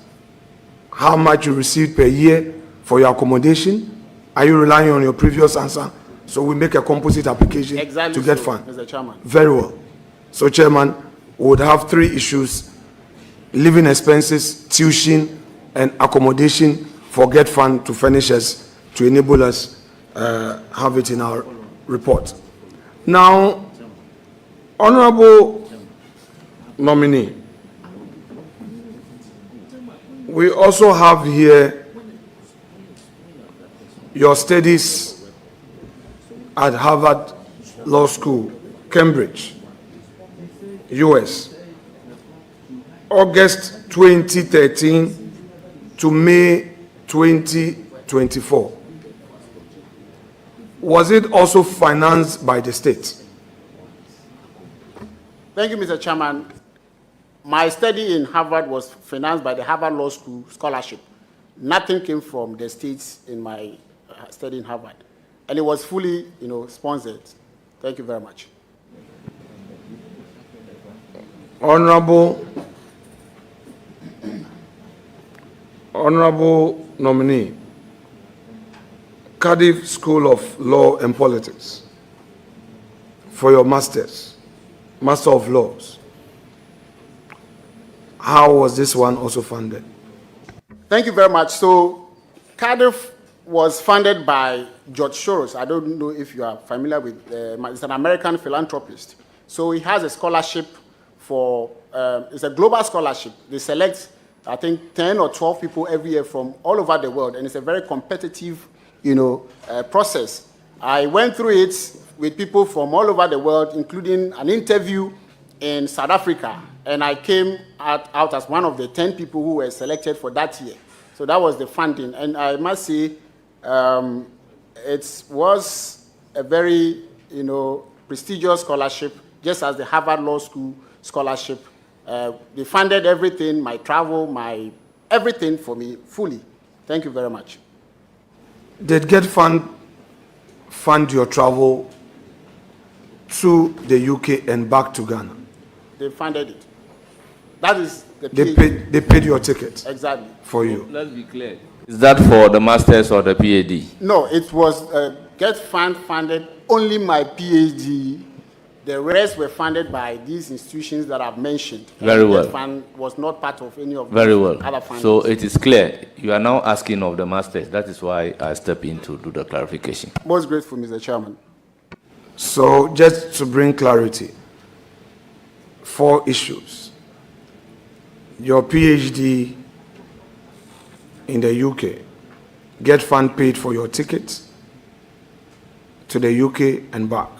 how much you received per year for your accommodation? Are you relying on your previous answer? So we make a composite application Exactly to get so, fund. Mr. Chairman. Very well. So, Chairman, we would have 3 issues: living expenses, tuition, and accommodation for get fund to furnish us, to enable us have it in our report. Now, Honorable Nominee, we also have here your studies at Harvard Law School, Cambridge, US, August 2013 to May 2024. Was it also financed by the state? Thank you, Mr. Chairman. My study in Harvard was financed by the Harvard Law School scholarship. Nothing came from the states in my study in Harvard. And it was fully, sponsored. Thank you very much. Honorable Nominee, Cardiff School of Law and Politics, for your Master of Laws. How was this one also funded? Thank you very much. So, Cardiff was funded by George Soros. I don't know if you are familiar with it's an American philanthropist. So he has a scholarship for, it's a global scholarship. They select, I think, 10 or 12 people every year from all over the world, and it's a very competitive, process. I went through it with people from all over the world, including an interview in South Africa, and I came out as one of the 10 people who were selected for that year. So that was the funding, and I must say, it was a very, prestigious scholarship, just as the Harvard Law School scholarship. They funded everything, my travel, everything for me fully. Thank you very much. Did Get Fund fund your travel to the UK and back to Ghana? They funded it. That is the they paid your ticket. Exactly. For you. Let's be clear. Is that for the masters or the PhD? No, it was Get Fund funded only my PhD. The rest were funded by these institutions that I've mentioned. Very well. Get Fund was not part of any of Very the well. other funding. So it is clear. You are now asking of the masters. That is why I step in to do the clarification. Most grateful, Mr. Chairman. So just to bring clarity, 4 issues. Your PhD in the UK, Get Fund paid for your tickets to the UK and back.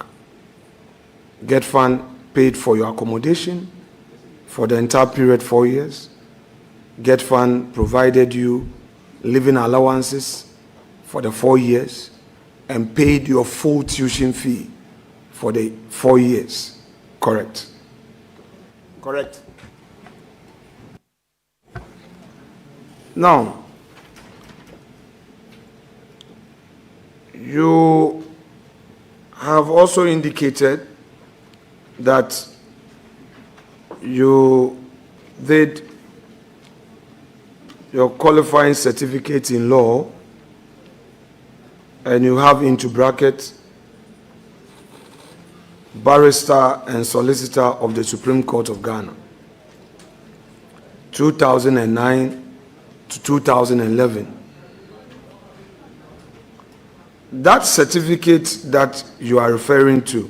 Get Fund paid for your accommodation for the entire period, 4 years. Get Fund provided you living allowances for the 4 years and paid your full tuition fee for the 4 years. Correct? Correct. Now, you have also indicated that you did your qualifying certificate in law and you have into brackets barrister and solicitor of the Supreme Court of Ghana, 2009 to 2011. That certificate that you are referring to,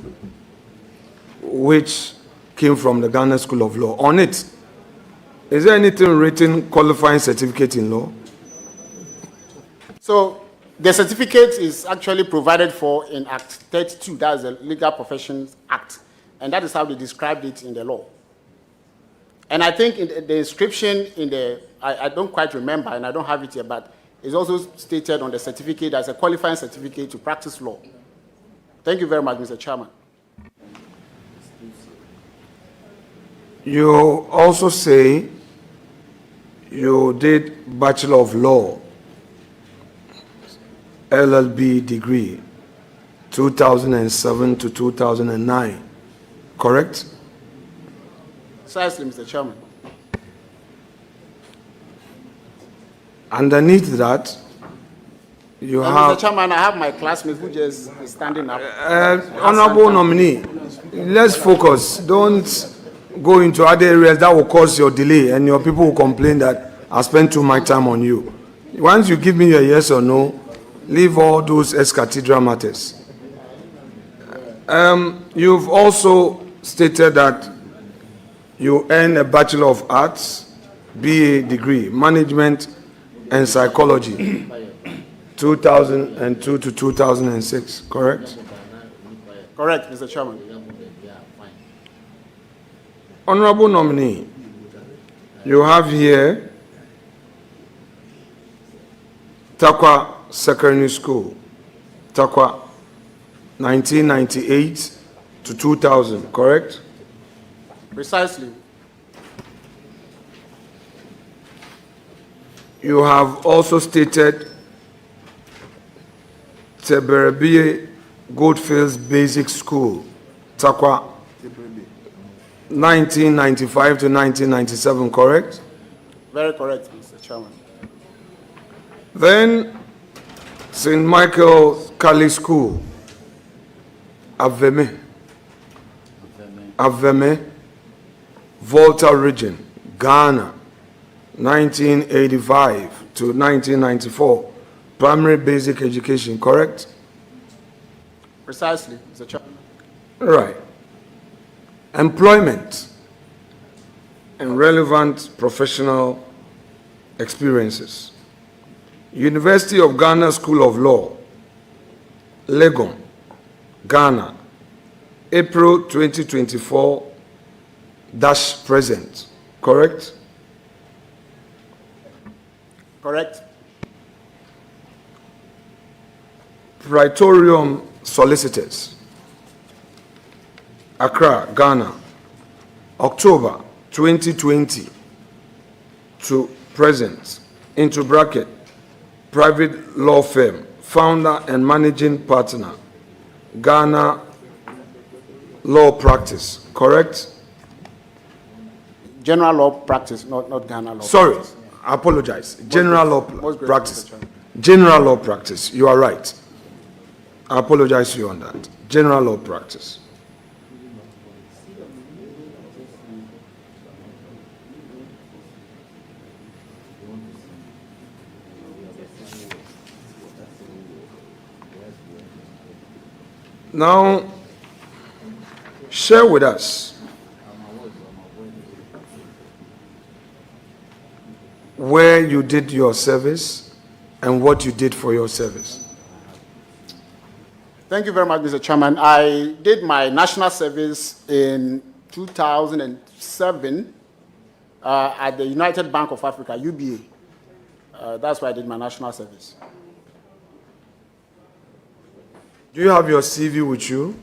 which came from the Ghana School of Law, on it, is there anything written qualifying certificate in law? So the certificate is actually provided for in Act 32, that's the Legal Professions Act, and that is how they described it in the law. And I think in the description in the, I don't quite remember, and I don't have it here, but it's also stated on the certificate as a qualifying certificate to practice law. Thank you very much, Mr. Chairman. You also say you did Bachelor of Law, LLB degree, 2007 to 2009, correct? Precisely, Mr. Chairman. Underneath that, you And have... Mr. Chairman, I have my classmate who just is standing up. Honorable nominee, let's focus. Don't go into other areas that will cause your delay and your people will complain that I spent too much time on you. Once you give me your yes or no, leave all those ex-cathedral matters. You've also stated that you earn a Bachelor of Arts, BA degree, Management and Psychology, 2002 to 2006, correct? Correct, Mr. Chairman. Honorable nominee, you have here Takwa Secondary School, Takwa, 1998 to 2000, correct? Precisely. You have also stated Teberebie Goldfields Basic School, Takwa, 1995 to 1997, correct? Very correct, Mr. Chairman. Then St. Michael Catholic School, Aveme, Volta Region, Ghana, 1985 to 1994, primary basic education, correct? Precisely, Mr. Chairman. Right. Employment and relevant professional experiences. University of Ghana School of Law, Legon, Ghana, April 2024 present, correct? Correct. Praetorium Solicitors, Accra, Ghana, October 2020 to present, into bracket, private law firm, founder and managing partner, Ghana Law Practice, correct? General law practice, not Ghana law. Sorry, practice. I apologize. General law Most grateful, practice. Mr. Chairman. General law practice, you are right. I apologize to you on that. General law practice. Now, share with us where you did your service and what you did for your service. Thank you very much, Mr. Chairman. I did my national service in 2007 at the United Bank of Africa, UBA. That's where I did my national service. Do you have your CV with you?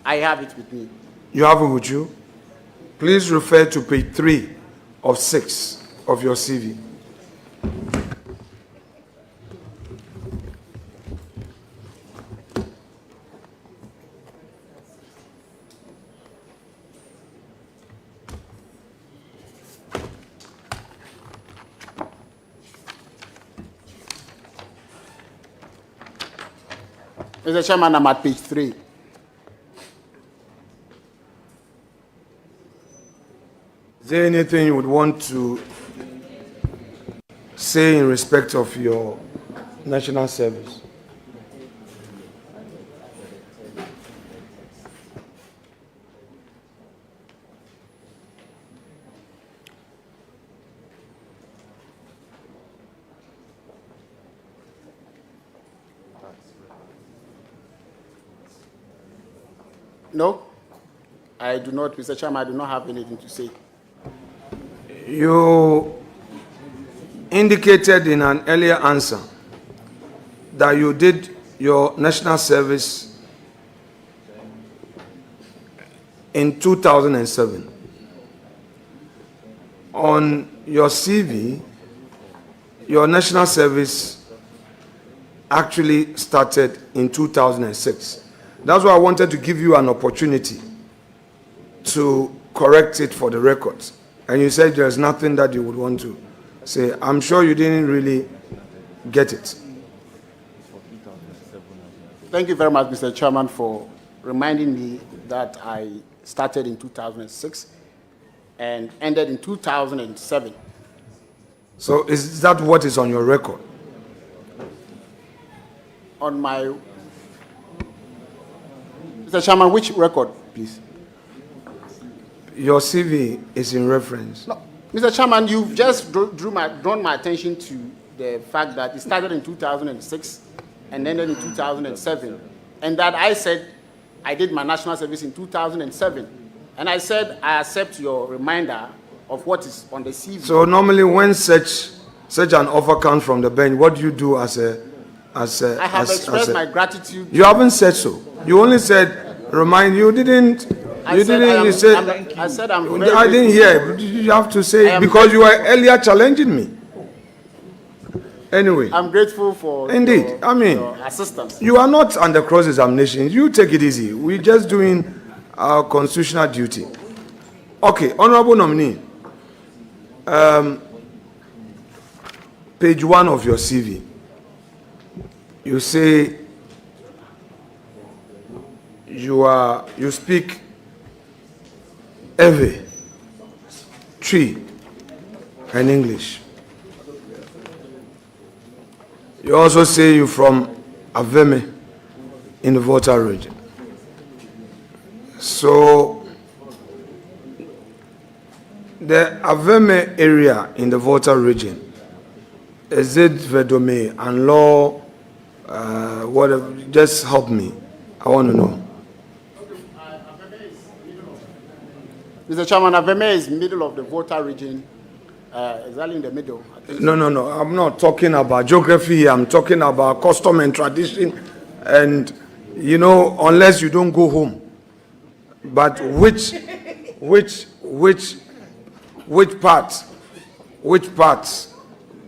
I have it with me. You have it with you? Please refer to page 3 of 6 of your CV. Mr. Chairman, I'm at page 3. Is there anything you would want to say in respect of your national service? No, I do not, Mr. Chairman, I do not have anything to say. You indicated in an earlier answer that you did your national service in 2007. on your CV, your national service actually started in 2006. That's why I wanted to give you an opportunity to correct it for the records. And you said there's nothing that you would want to say. I'm sure you didn't really get it. Thank you very much, Mr. Chairman, for reminding me that I started in 2006 and ended in 2007. So is that what is on your record? On my... Mr. Chairman, which record, please? Your CV is in reference. No, Mr. Chairman, you've just drawn my attention to the fact that it started in 2006 and ended in 2007, and that I said I did my national service in 2007, and I said I accept your reminder of what is on the CV. So normally, when such an offer comes from the bench, what do you do as a? I have expressed my gratitude. You haven't said so. You only said remind. You didn't. I said I'm very I didn't hear. You have to say because you were earlier challenging me. Anyway, I'm grateful for indeed. your assistance. You are not under cross-examination. You take it easy. We're just doing our constitutional duty. Okay, Honorable Nominee. Page 1 of your CV. You say you speak Ewe, Twi, and English. You also say you're from Aveme in the Volta region. So the Aveme area in the Volta region, is it Vedome and law? Whatever, just help me. I want to know. Mr. Chairman, Aveme is middle of the Volta region, exactly in the middle. No. I'm not talking about geography here. I'm talking about custom and tradition. And, unless you don't go home. But which parts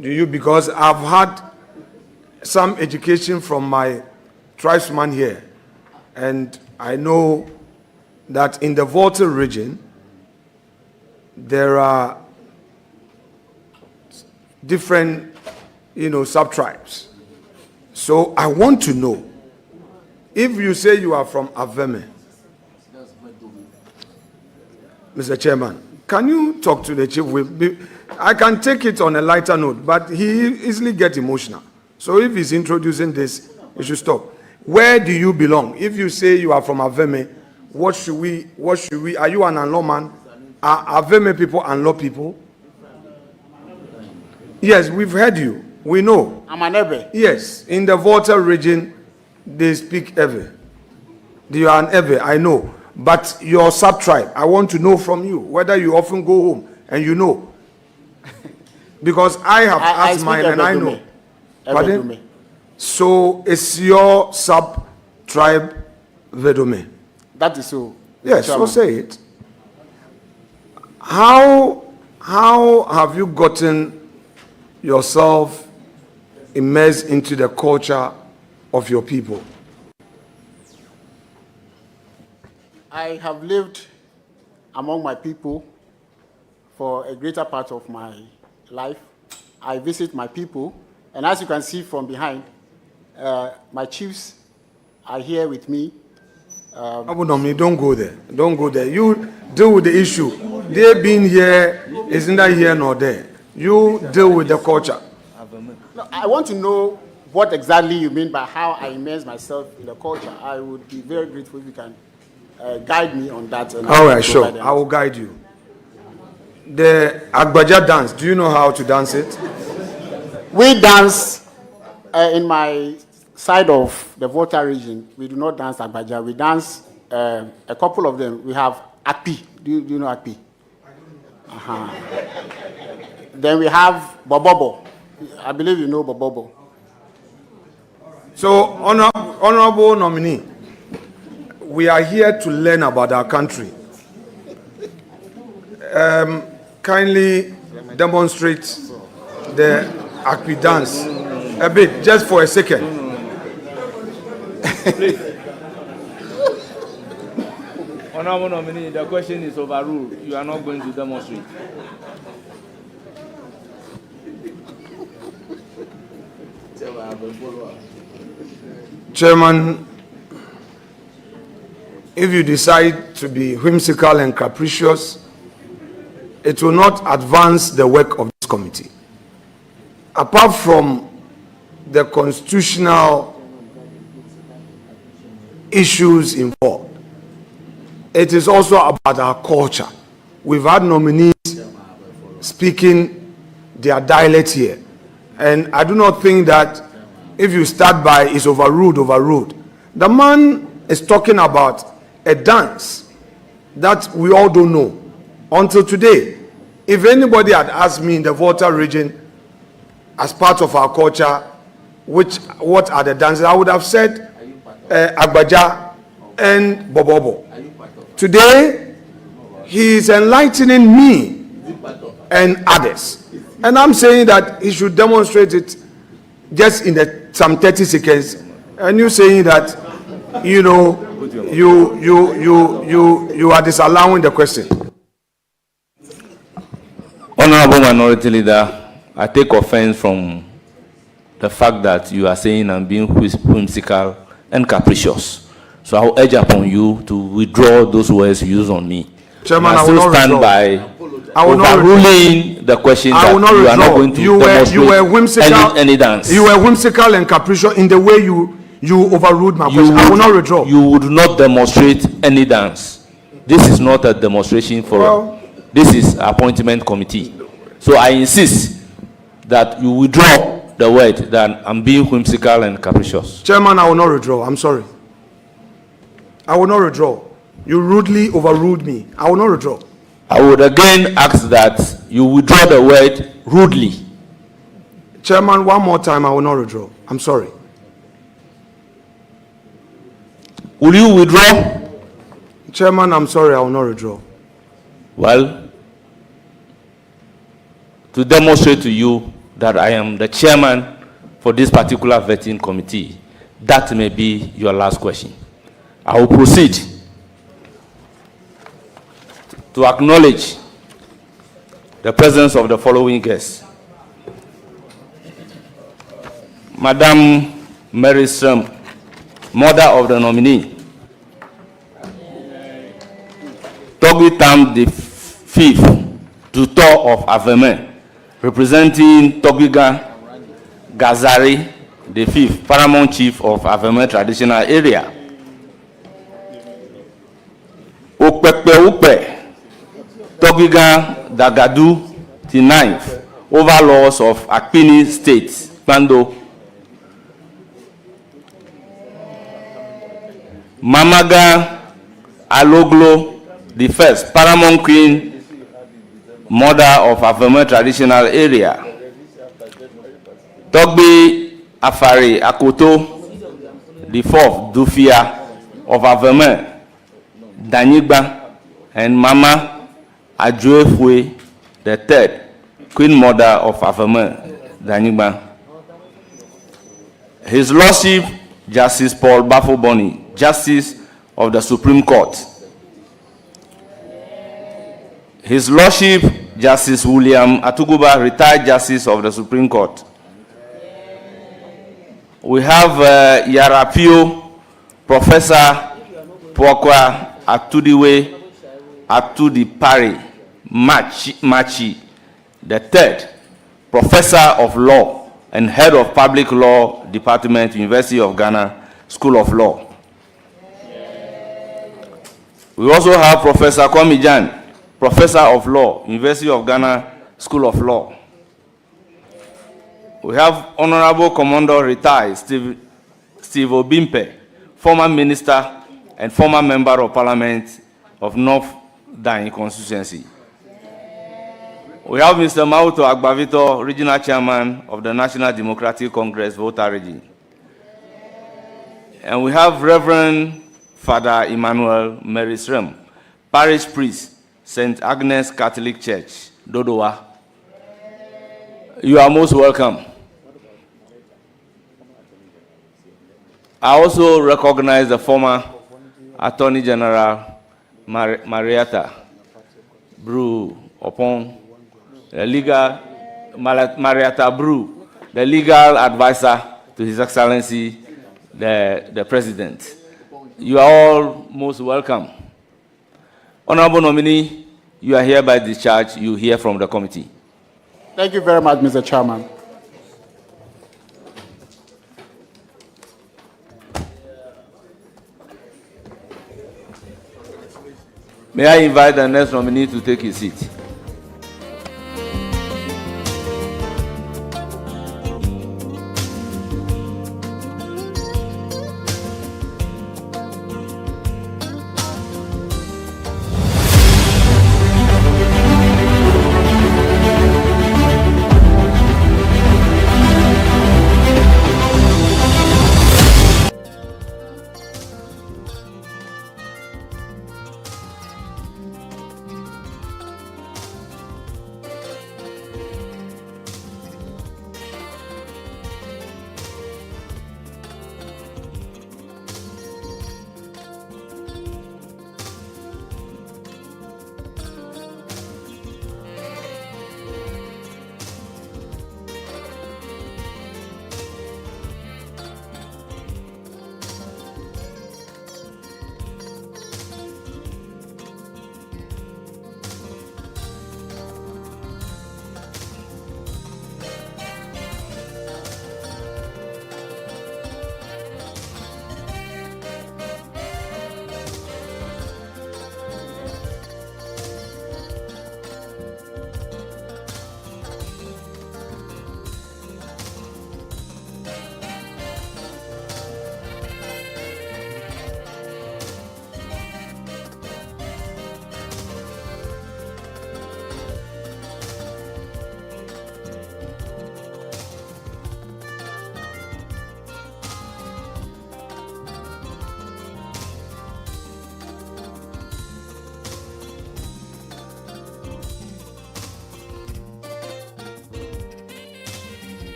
do you, because I've had some education from my tribesman here. And I know that in the Volta region, there are different, sub-tribes. So I want to know, if you say you are from Aveme, Mr. Chairman, can you talk to the chief whip? I can take it on a lighter note, but he easily gets emotional. So if he's introducing this, you should stop. Where do you belong? If you say you are from Aveme, what should we, are you an Anlo man? Are Aveme people Anlo people? Yes, we've heard you. We know. I'm an Ebe. Yes, in the Volta region, they speak Ebe. You are an Ebe, I know. But your sub-tribe, I want to know from you whether you often go home and you know. Because I have asked mine and I know. Pardon? So it's your sub-tribe Vedome. That is so. Yes, so say it. How have you gotten yourself immersed into the culture of your people? I have lived among my people for a greater part of my life. I visit my people, and as you can see from behind, my chiefs are here with me. Don't go there. Don't go there. You deal with the issue. They being here is neither here nor there. You deal with the culture. No, I want to know what exactly you mean by how I immerse myself in the culture. I would be very grateful if you can guide me on that. All right, sure. I will guide you. The Agbaja dance, do you know how to dance it? We dance in my side of the Volta region. We do not dance Agbaja. We dance a couple of them. We have Akpi. Do you know Akpi? Then we have Bobobo. I believe you know Bobobo. So, honorable nominee, we are here to learn about our country. Kindly demonstrate the Akpi dance a bit, just for a second. Honorable nominee, the question is overruled. You are not going to demonstrate. Chairman, if you decide to be whimsical and capricious, it will not advance the work of this committee. Apart from the constitutional issues involved, it is also about our culture. We've had nominees speaking their dialect here. And I do not think that if you start by is overruled. The man is talking about a dance that we all don't know until today. If anybody had asked me in the Volta region, as part of our culture, what are the dances, I would have said Agbaja and Bobobo. Today, he is enlightening me and others. And I'm saying that he should demonstrate it just in some 30 seconds. And you saying that, you know, you are disallowing the question. Honorable Minority Leader, I take offense from the fact that you are saying I'm being whimsical and capricious. So I will urge upon you to withdraw those words used on me. Chairman, I will stand by overruling the question that you are not going to demonstrate any dance. You were whimsical and capricious in the way you overruled my question. I will not withdraw. You would not demonstrate any dance. This is not a demonstration forum. This is appointment committee. So I insist that you withdraw the word that I'm being whimsical and capricious. Chairman, I will not withdraw. I'm sorry. I will not withdraw. You rudely overruled me. I will not withdraw. I would again ask that you withdraw the word rudely. Chairman, one more time, I will not withdraw. I'm sorry. Will you withdraw? Chairman, I'm sorry, I will not withdraw. Well, to demonstrate to you that I am the chairman for this particular vetting committee, that may be your last question. I will proceed to acknowledge the presence of the following guests. Madam Mary Srem, mother of the nominee. Togui Tam the fifth, tutor of Afenyo, representing Togiga Gazari the fifth, paramount chief of Afenyo traditional area. Upe, Togiga Dagadu the ninth, overlords of Akpini State, Bando. Mamaga Aloglo the first, paramount queen, mother of Afenyo traditional area. Togbi Afari Akoto the fourth, Dufia of Afenyo, Danigba, and Mama Ajuefwe the third, queen mother of Afenyo, Danigba. His Lordship Justice Paul Bafoboni, Justice of the Supreme Court. His Lordship Justice William Atuguba, retired Justice of the Supreme Court. We have Yarapio, Professor Pokwa Atudiwe Atudipari Machi, the third, Professor of Law and Head of Public Law Department, University of Ghana, School of Law. We also have Professor Kwamijan, Professor of Law, University of Ghana, School of Law. We have Honorable Commander retired Steve Obimpe, former Minister and former Member of Parliament of North Dani constituency. We have Mr. Mauto Agbavito, Regional Chairman of the National Democratic Congress, Volta Region. And we have Reverend Father Emmanuel Mary Srem, Parish Priest, St. Agnes Catholic Church, Dodowa. You are most welcome. I also recognize the former Attorney General Marietta Brew upon the legal Marietta Brew, the legal advisor to His Excellency the President. You are all most welcome. Honorable nominee, you are hereby discharged. You hear from the committee. Thank you very much, Mr. Chairman. May I invite the next nominee to take his seat?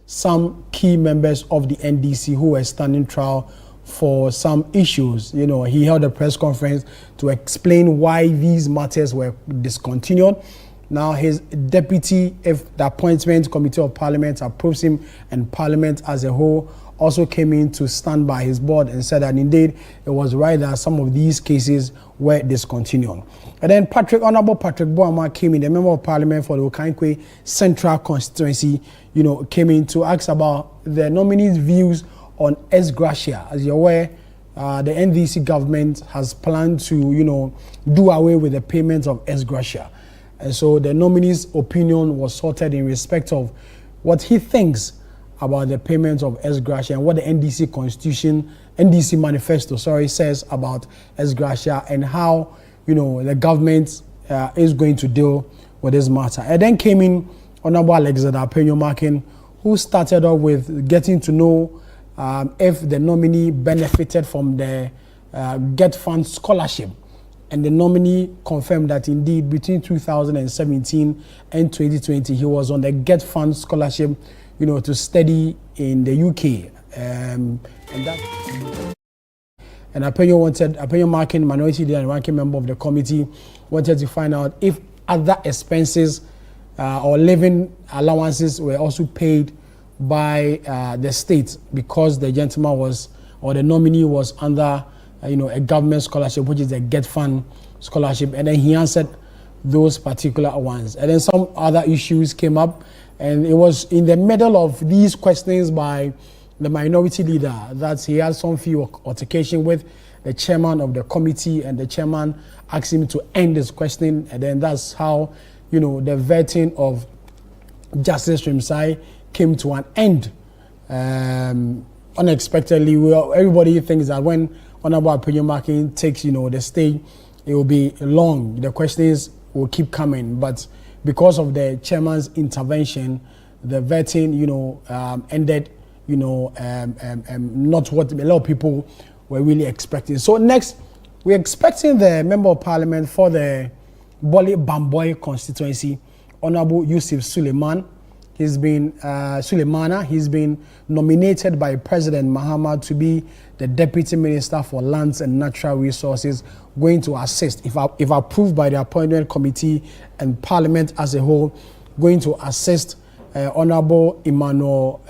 some key members of the NDC who were standing trial for some issues. You know, he held a press conference to explain why these matters were discontinued. Now his deputy, if the appointment committee of Parliament approves him, and Parliament as a whole also came in to stand by his board and said that indeed it was right that some of these cases were discontinued. And then Honorable Patrick Boama came in, the member of Parliament for the Okankwe Central Constituency, came in to ask about the nominees' views on ex gratia. As you're aware, the NDC government has planned to, do away with the payment of ex gratia. And so the nominee's opinion was sorted in respect of what he thinks about the payment of ex gratia and what the NDC manifesto, says about ex gratia and how, the government is going to deal with this matter. And then came in Honorable Afenyo-Markin, who started off with getting to know if the nominee benefited from the Get Fund scholarship. And the nominee confirmed that indeed between 2017 and 2020, he was on the Get Fund scholarship, to study in the UK. And Afenyo-Markin, minority leader and ranking member of the committee, wanted to find out if other expenses or living allowances were also paid by the state, because the gentleman was, or the nominee was under a government scholarship, which is a Get Fund scholarship. And then he answered those particular ones. And then some other issues came up, and it was in the middle of these questions by the minority leader that he had some few altercation with the chairman of the committee, and the chairman asked him to end his questioning. And then that's how, the vetting of Justice Srem-Sai came to an end unexpectedly. Everybody thinks that when Honorable Afenyo-Markin takes, the stage, it will be long. The questions will keep coming, but because of the chairman's intervention, the vetting, ended, not what a lot of people were really expecting. So next, we're expecting the Member of Parliament for the Bole Bamboy constituency, Honorable Yusuf Suleiman. He's been he's been nominated by President Mahama to be the Deputy Minister for Lands and Natural Resources, going to assist, if approved by the Appointment Committee and Parliament as a whole, going to assist Honorable Emmanuel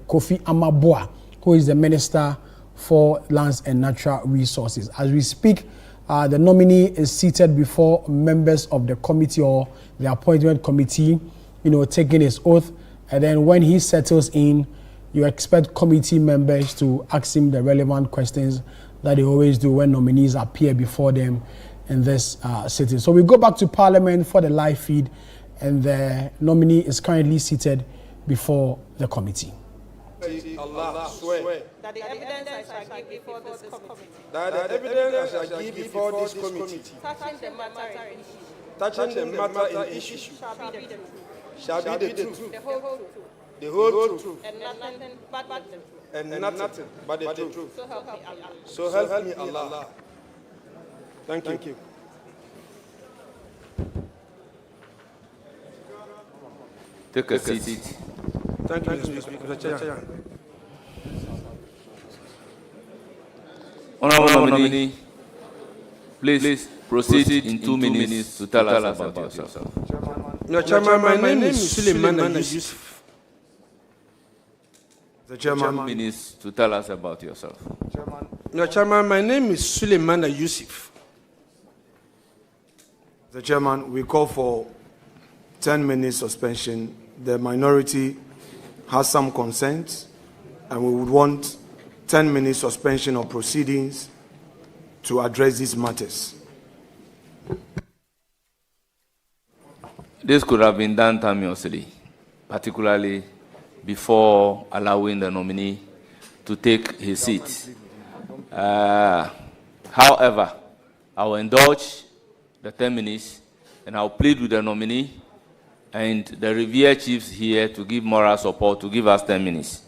Kofi Amaboa, who is the Minister for Lands and Natural Resources. As we speak, the nominee is seated before members of the committee or the Appointment Committee, taking his oath. And then when he settles in, you expect committee members to ask him the relevant questions that they always do when nominees appear before them in this sitting. So we go back to Parliament for the live feed, and the nominee is currently seated before the committee. Allah swear that the evidence I shall give before this committee, touching the matter in issue shall be the truth, the whole truth, and nothing but the truth. And nothing but the truth. So help me Allah. So help me Allah. Thank you. Take a seat. Thank you, Mr. Chair. Honorable nominee, please proceed in 2 minutes to tell us about yourself. Mr. Chairman, my name is Suleiman Yusuf. The Chairman. 2 minutes to tell us about yourself. Mr. Chairman, my name is Suleiman Yusuf. The Chairman, we call for 10 minutes suspension. The minority has some consent, and we would want 10 minutes suspension of proceedings to address these matters. This could have been done timeously, particularly before allowing the nominee to take his seat. However, I will indulge the 10 minutes, and I'll plead with the nominee and the revered chiefs here to give moral support to give us 10 minutes.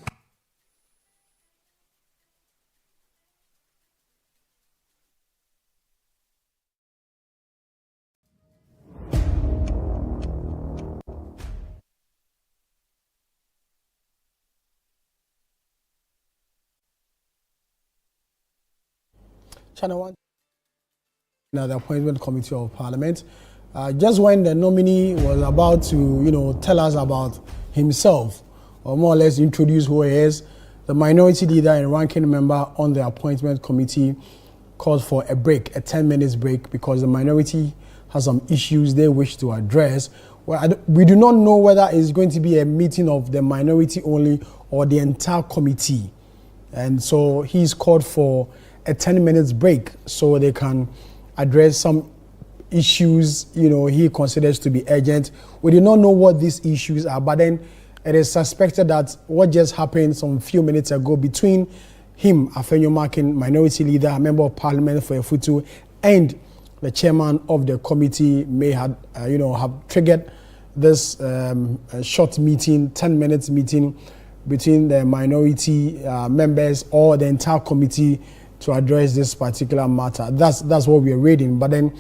Channel 1. Now, the Appointment Committee of Parliament, Just when the nominee was about to, tell us about himself, or more or less introduce who he is, the minority leader and ranking member on the appointment committee called for a break, a 10 minutes break, because the minority has some issues they wish to address. Well, we do not know whether it's going to be a meeting of the minority only or the entire committee. And so he's called for a 10 minutes break so they can address some issues, he considers to be urgent. We do not know what these issues are, but then it is suspected that what just happened some few minutes ago between him, Afenyo-Markin, minority leader, a member of parliament for Efutu, and the chairman of the committee may have, have triggered this short meeting, 10 minutes meeting between the minority members or the entire committee to address this particular matter. That's what we are reading. But then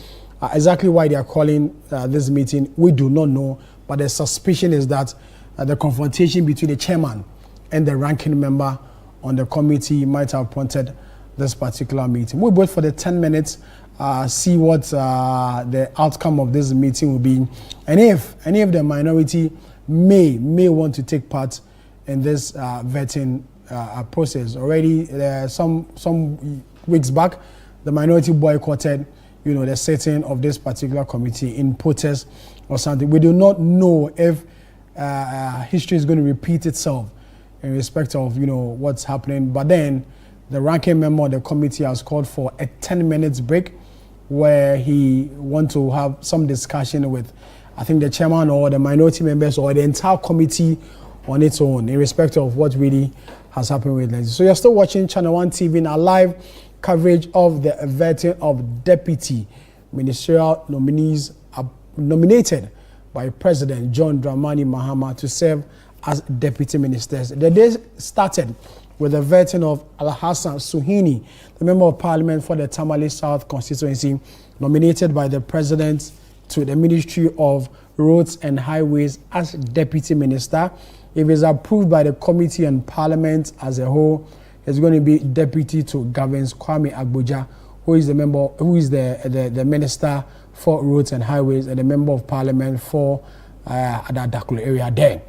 exactly why they are calling this meeting, we do not know. But the suspicion is that the confrontation between the chairman and the ranking member on the committee might have prompted this particular meeting. We'll wait for the 10 minutes, see what the outcome of this meeting will be. And if any of the minority may want to take part in this vetting process. Already some weeks back, the minority boycotted the setting of this particular committee in protest or something. We do not know if history is going to repeat itself in respect of what's happening. But then the ranking member of the committee has called for a 10 minutes break where he wants to have some discussion with, I think, the chairman or the minority members or the entire committee on its own in respect of what really has happened with Lindsay. So you're still watching Channel 1 TV in our live coverage of the vetting of deputy ministerial nominees nominated by President John Dramani Mahama to serve as deputy ministers. The day started with the vetting of Al-Hassan Suhini, the member of parliament for the Tamale South constituency, nominated by the president to the Ministry of Roads and Highways as deputy minister. If it's approved by the committee and parliament as a whole, it's going to be deputy to Governs Kwame Agboja, who is the minister for roads and highways and the member of parliament for the Adakulu area there.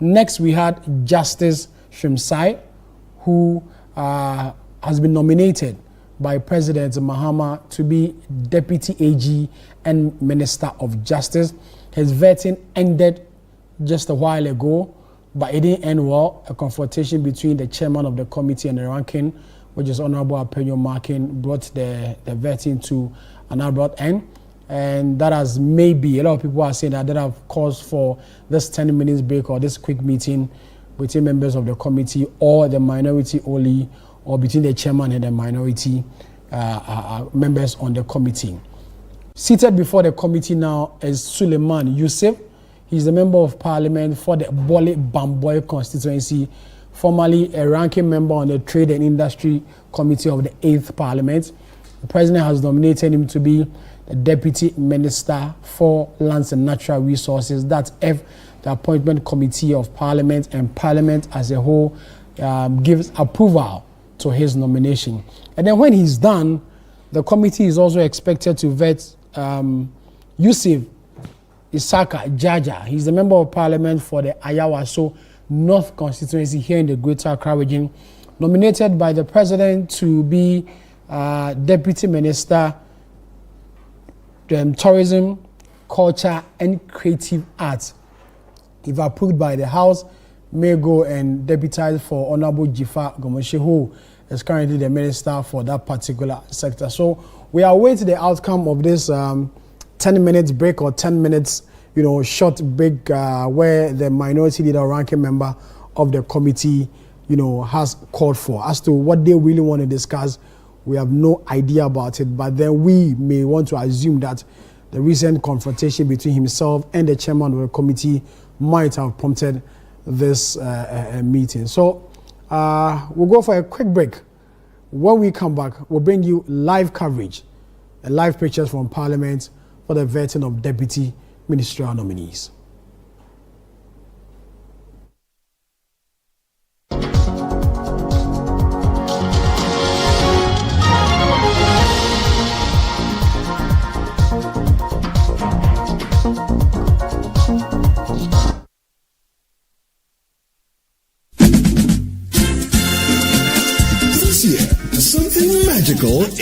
Next, we had Justice Srem-Sai, who has been nominated by President Mahama to be Deputy AG and Minister of Justice. His vetting ended just a while ago, but it didn't end well. A confrontation between the chairman of the committee and the ranking, which is Honorable Afenyo-Markin, brought the vetting to an abrupt end. And that has maybe, a lot of people are saying that have caused for this 10 minutes break or this quick meeting between members of the committee or the minority only, or between the chairman and the minority members on the committee. Seated before the committee now is Suleiman Yusuf. He's a member of parliament for the Bole Bamboy constituency, formerly a ranking member on the Trade and Industry Committee of the 8th Parliament. The president has nominated him to be the Deputy Minister for Lands and Natural Resources. That's if the appointment committee of Parliament and Parliament as a whole gives approval to his nomination. And then when he's done, the committee is also expected to vet Yusuf Isaka Jaja. He's a member of parliament for the Ayawaso North constituency here in the Greater Accra region, nominated by the president to be Deputy Minister Tourism, Culture and Creative Arts. If approved by the House, may go and deputize for Honorable Jifa Gomoshe, who is currently the minister for that particular sector. So we await the outcome of this 10 minutes break or 10 minutes, short break where the minority leader or ranking member of the committee, has called for. As to what they really want to discuss, we have no idea about it, but then we may want to assume that the recent confrontation between himself and the chairman of the committee might have prompted this meeting. So we'll go for a quick break. When we come back, we'll bring you live coverage and live pictures from Parliament for the vetting of deputy ministerial nominees.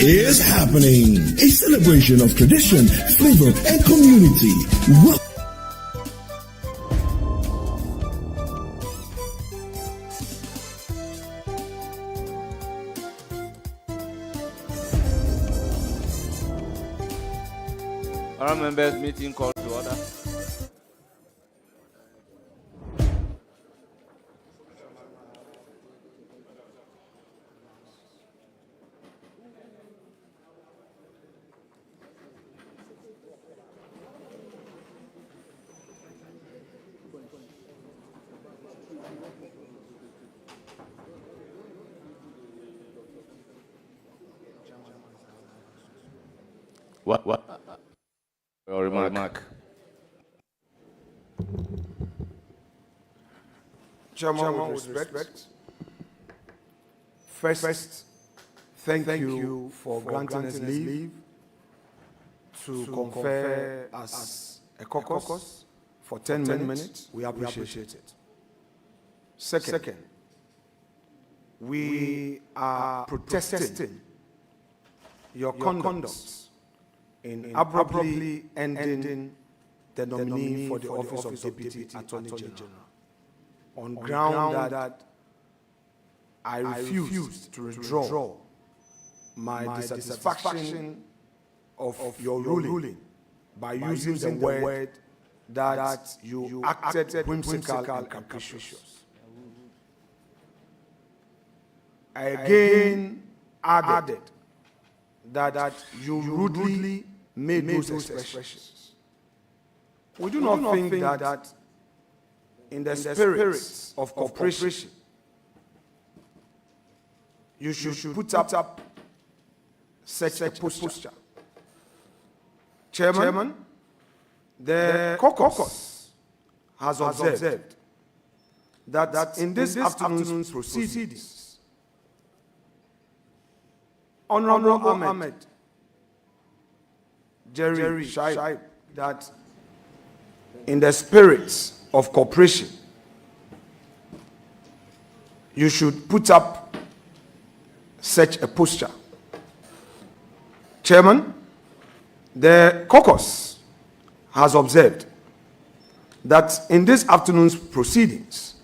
is happening. A celebration of tradition, flavor, and community. All members, meeting called to order. What? Your remark. Chairman, with respect, first, thank you for granting us leave to confer as a caucus for 10 minutes. We appreciate it. Second, we are protesting your conduct in abruptly ending the nominee for the office of Deputy Attorney General on ground that I refused to withdraw my dissatisfaction of your ruling by using the word that you acted whimsical and capricious. I again added that you rudely made those expressions. We do not think that in the spirit of cooperation, you should put up such a posture. Chairman, the caucus has observed that in this afternoon's proceedings, Honorable Ahmed Jerry Shaib, that in the spirit of cooperation, you should put up such a posture. Chairman, the caucus has observed that in this afternoon's proceedings,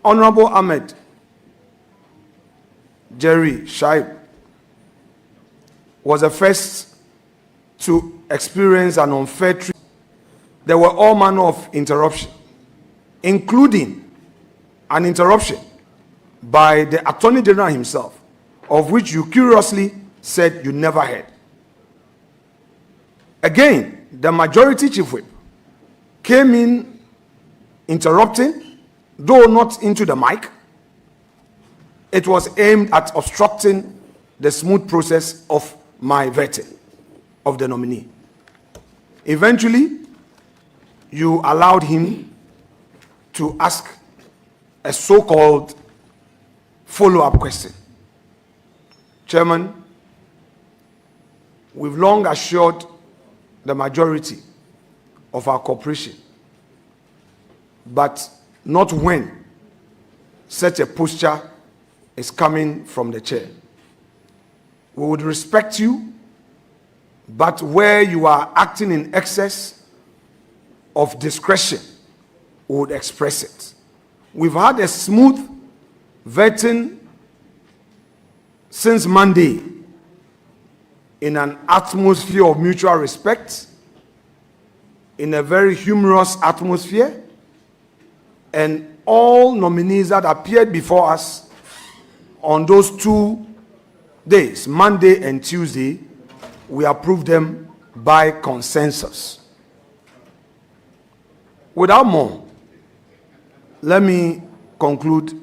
Honorable Ahmed Jerry Shaib was the first to experience an unfair treatment. There were all manner of interruption, including an interruption by the Attorney General himself, of which you curiously said you never heard. Again, the majority chief whip came in interrupting, though not into the mic. It was aimed at obstructing the smooth process of my vetting of the nominee. Eventually, you allowed him to ask a so-called follow-up question. Chairman, we've long assured the majority of our cooperation, but not when such a posture is coming from the chair. We would respect you, but where you are acting in excess of discretion, we would express it. We've had a smooth vetting since Monday in an atmosphere of mutual respect, in a very humorous atmosphere, and all nominees that appeared before us on those 2 days, Monday and Tuesday, we approved them by consensus. Without more, let me conclude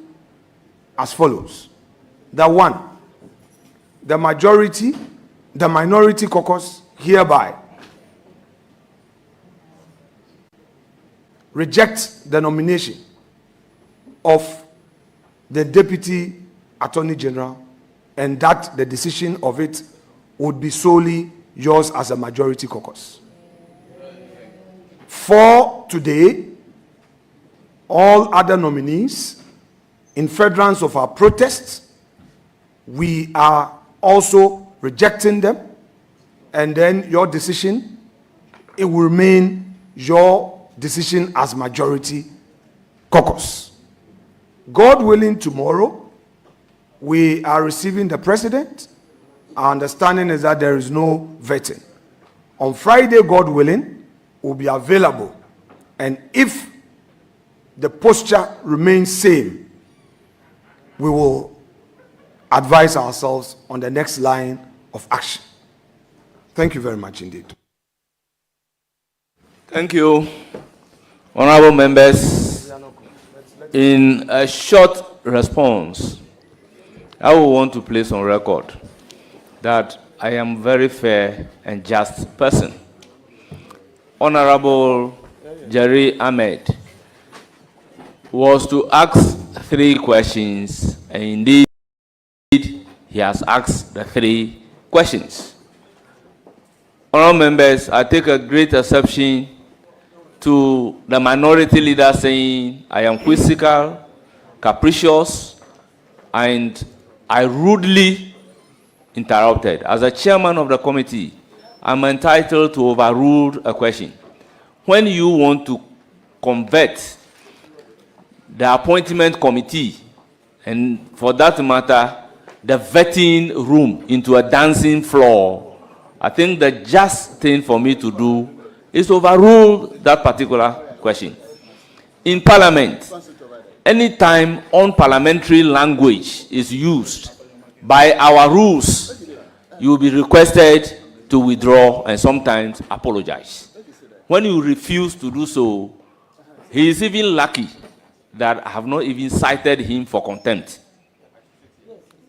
as follows. That one, the minority caucus hereby rejects the nomination of the Deputy Attorney General, and that the decision of it would be solely yours as a majority caucus. For today, all other nominees, in furtherance of our protests, we are also rejecting them, and then your decision, it will remain your decision as majority caucus. God willing, tomorrow, we are receiving the president. Our understanding is that there is no vetting. On Friday, God willing, we'll be available. And if the posture remains same, we will advise ourselves on the next line of action. Thank you very much indeed. Thank you, honorable members. In a short response, I will want to place on record that I am a very fair and just person. Honorable Jerry Ahmed was to ask 3 questions, and indeed, he has asked the 3 questions. Honorable members, I take a great exception to the minority leader saying I am quizzical, capricious, and I rudely interrupted. As a chairman of the committee, I'm entitled to overrule a question. When you want to convert the appointment committee, and for that matter, the vetting room into a dancing floor, I think the just thing for me to do is overrule that particular question. In Parliament, anytime unparliamentary language is used, by our rules, you will be requested to withdraw and sometimes apologize. When you refuse to do so, he is even lucky that I have not even cited him for contempt.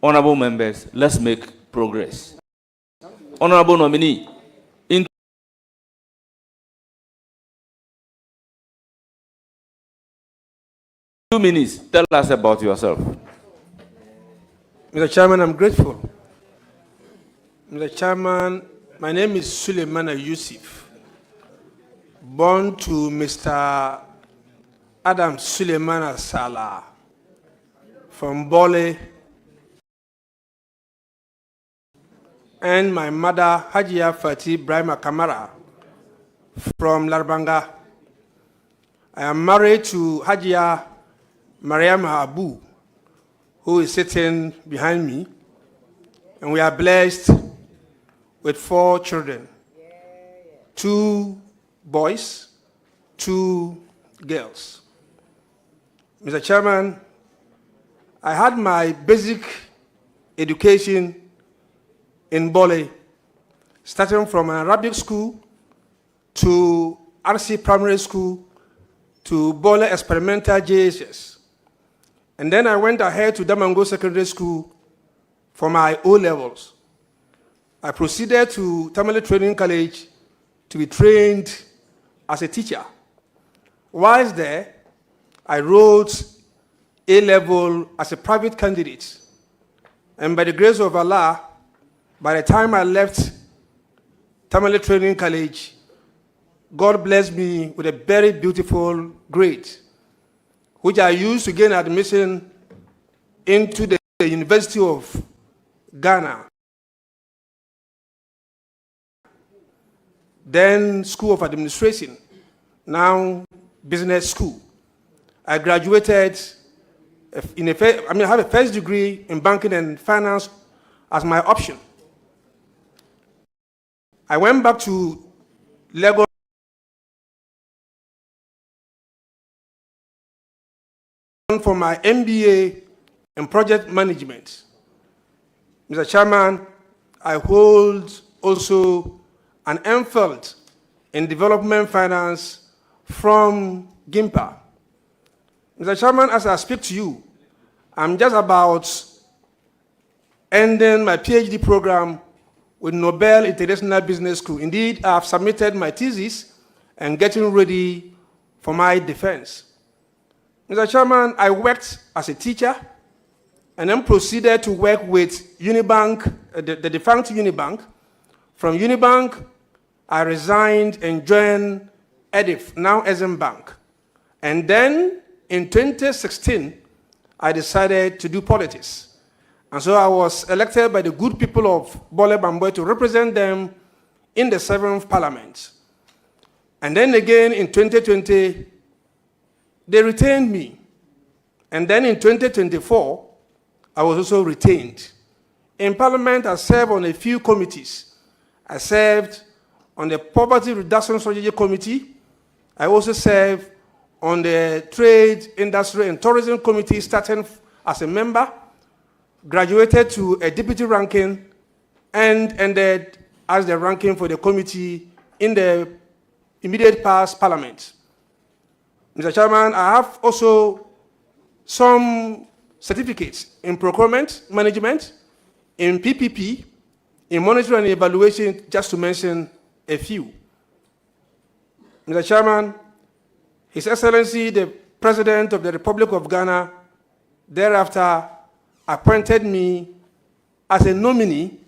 Honorable members, let's make progress. Honorable nominee, in 2 minutes, tell us about yourself. Mr. Chairman, I'm grateful. Mr. Chairman, my name is Suleimana Yusuf, born to Mr. Adam Suleimana Salah from Bole, and my mother, Hajia Fati Brahma Kamara, from Larbanga. I am married to Hajia Mariama Abu, who is sitting behind me, and we are blessed with 4 children, 2 boys, 2 girls. Mr. Chairman, I had my basic education in Bole, starting from an Arabic school to RC Primary School to Bole Experimental JSS. And then I went ahead to Damango Secondary School for my O-levels. I proceeded to Tamale Training College to be trained as a teacher. Whilst there, I wrote A-level as a private candidate. And by the grace of Allah, by the time I left Tamale Training College, God blessed me with a very beautiful grade, which I used to gain admission into the University of Ghana, then School of Administration, now Business School. I graduated I have a first degree in banking and finance as my option. I went back to Lagos for my MBA in project management. Mr. Chairman, I hold also an MPhil in development finance from GIMPA. Mr. Chairman, as I speak to you, I'm just about ending my PhD program with Nobel International Business School. Indeed, I have submitted my thesis and getting ready for my defense. Mr. Chairman, I worked as a teacher and then proceeded to work with Unibank, the defunct Unibank. From Unibank, I resigned and joined EDIF, now SM Bank. And then in 2016, I decided to do politics. And so I was elected by the good people of Bole Bamboy to represent them in the 7th Parliament. And then again in 2020, they retained me. And then in 2024, I was also retained. In Parliament, I served on a few committees. I served on the Poverty Reduction Strategy Committee. I also served on the Trade, Industry, and Tourism Committee, starting as a member, graduated to a deputy ranking, and ended as the ranking for the committee in the immediate past Parliament. Mr. Chairman, I have also some certificates in procurement management, in PPP, in monitoring and evaluation, just to mention a few. Mr. Chairman, His Excellency, the President of the Republic of Ghana, thereafter appointed me as a nominee,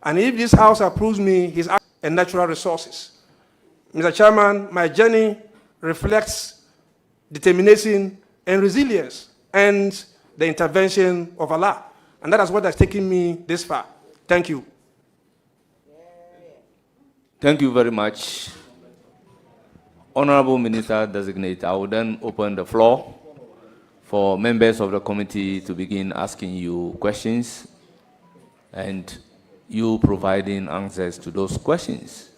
and if this House approves me, his and natural resources. Mr. Chairman, my journey reflects determination and resilience and the intervention of Allah. And that is what has taken me this far. Thank you. Thank you very much. Honorable Minister Designate, I will then open the floor for members of the committee to begin asking you questions and you providing answers to those questions.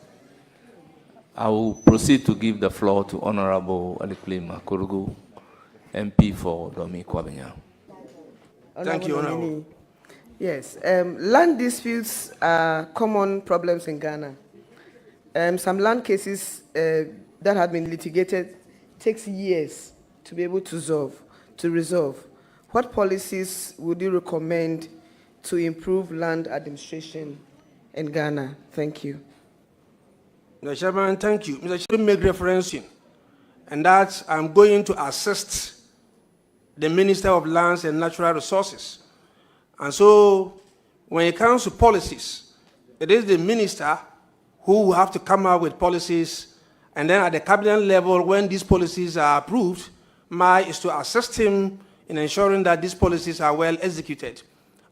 I will proceed to give the floor to Honorable Alikule Makurugu, MP for Domi Kwabenya. Thank you, Honorable. Yes, land disputes are common problems in Ghana. Some land cases that have been litigated takes years to be able to resolve. What policies would you recommend to improve land administration in Ghana? Thank you. Mr. Chairman, thank you. Mr. Chairman, make reference in, and that I'm going to assist the Minister of Lands and Natural Resources. And so, when it comes to policies, it is the minister who will have to come up with policies, and then at the cabinet level, when these policies are approved, mine is to assist him in ensuring that these policies are well executed.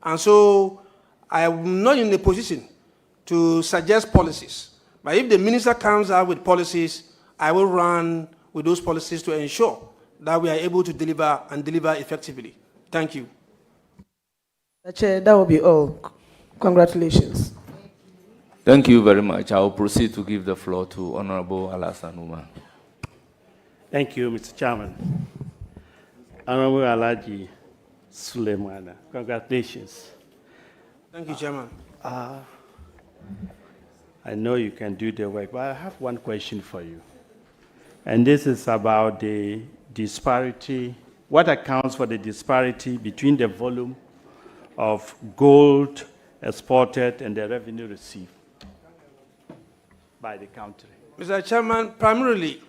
And so, I am not in a position to suggest policies. But if the minister comes out with policies, I will run with those policies to ensure that we are able to deliver and deliver effectively. Thank you. Chair, that will be all. Congratulations. Thank you very much. I will proceed to give the floor to Honorable Alassane Umar. Thank you, Mr. Chairman. Honorable Alhaji Suleimana, congratulations. Thank you, Chairman. I know you can do the work, but I have one question for you. And this is about the disparity, what accounts for the disparity between the volume of gold exported and the revenue received by the country? Mr. Chairman, primarily,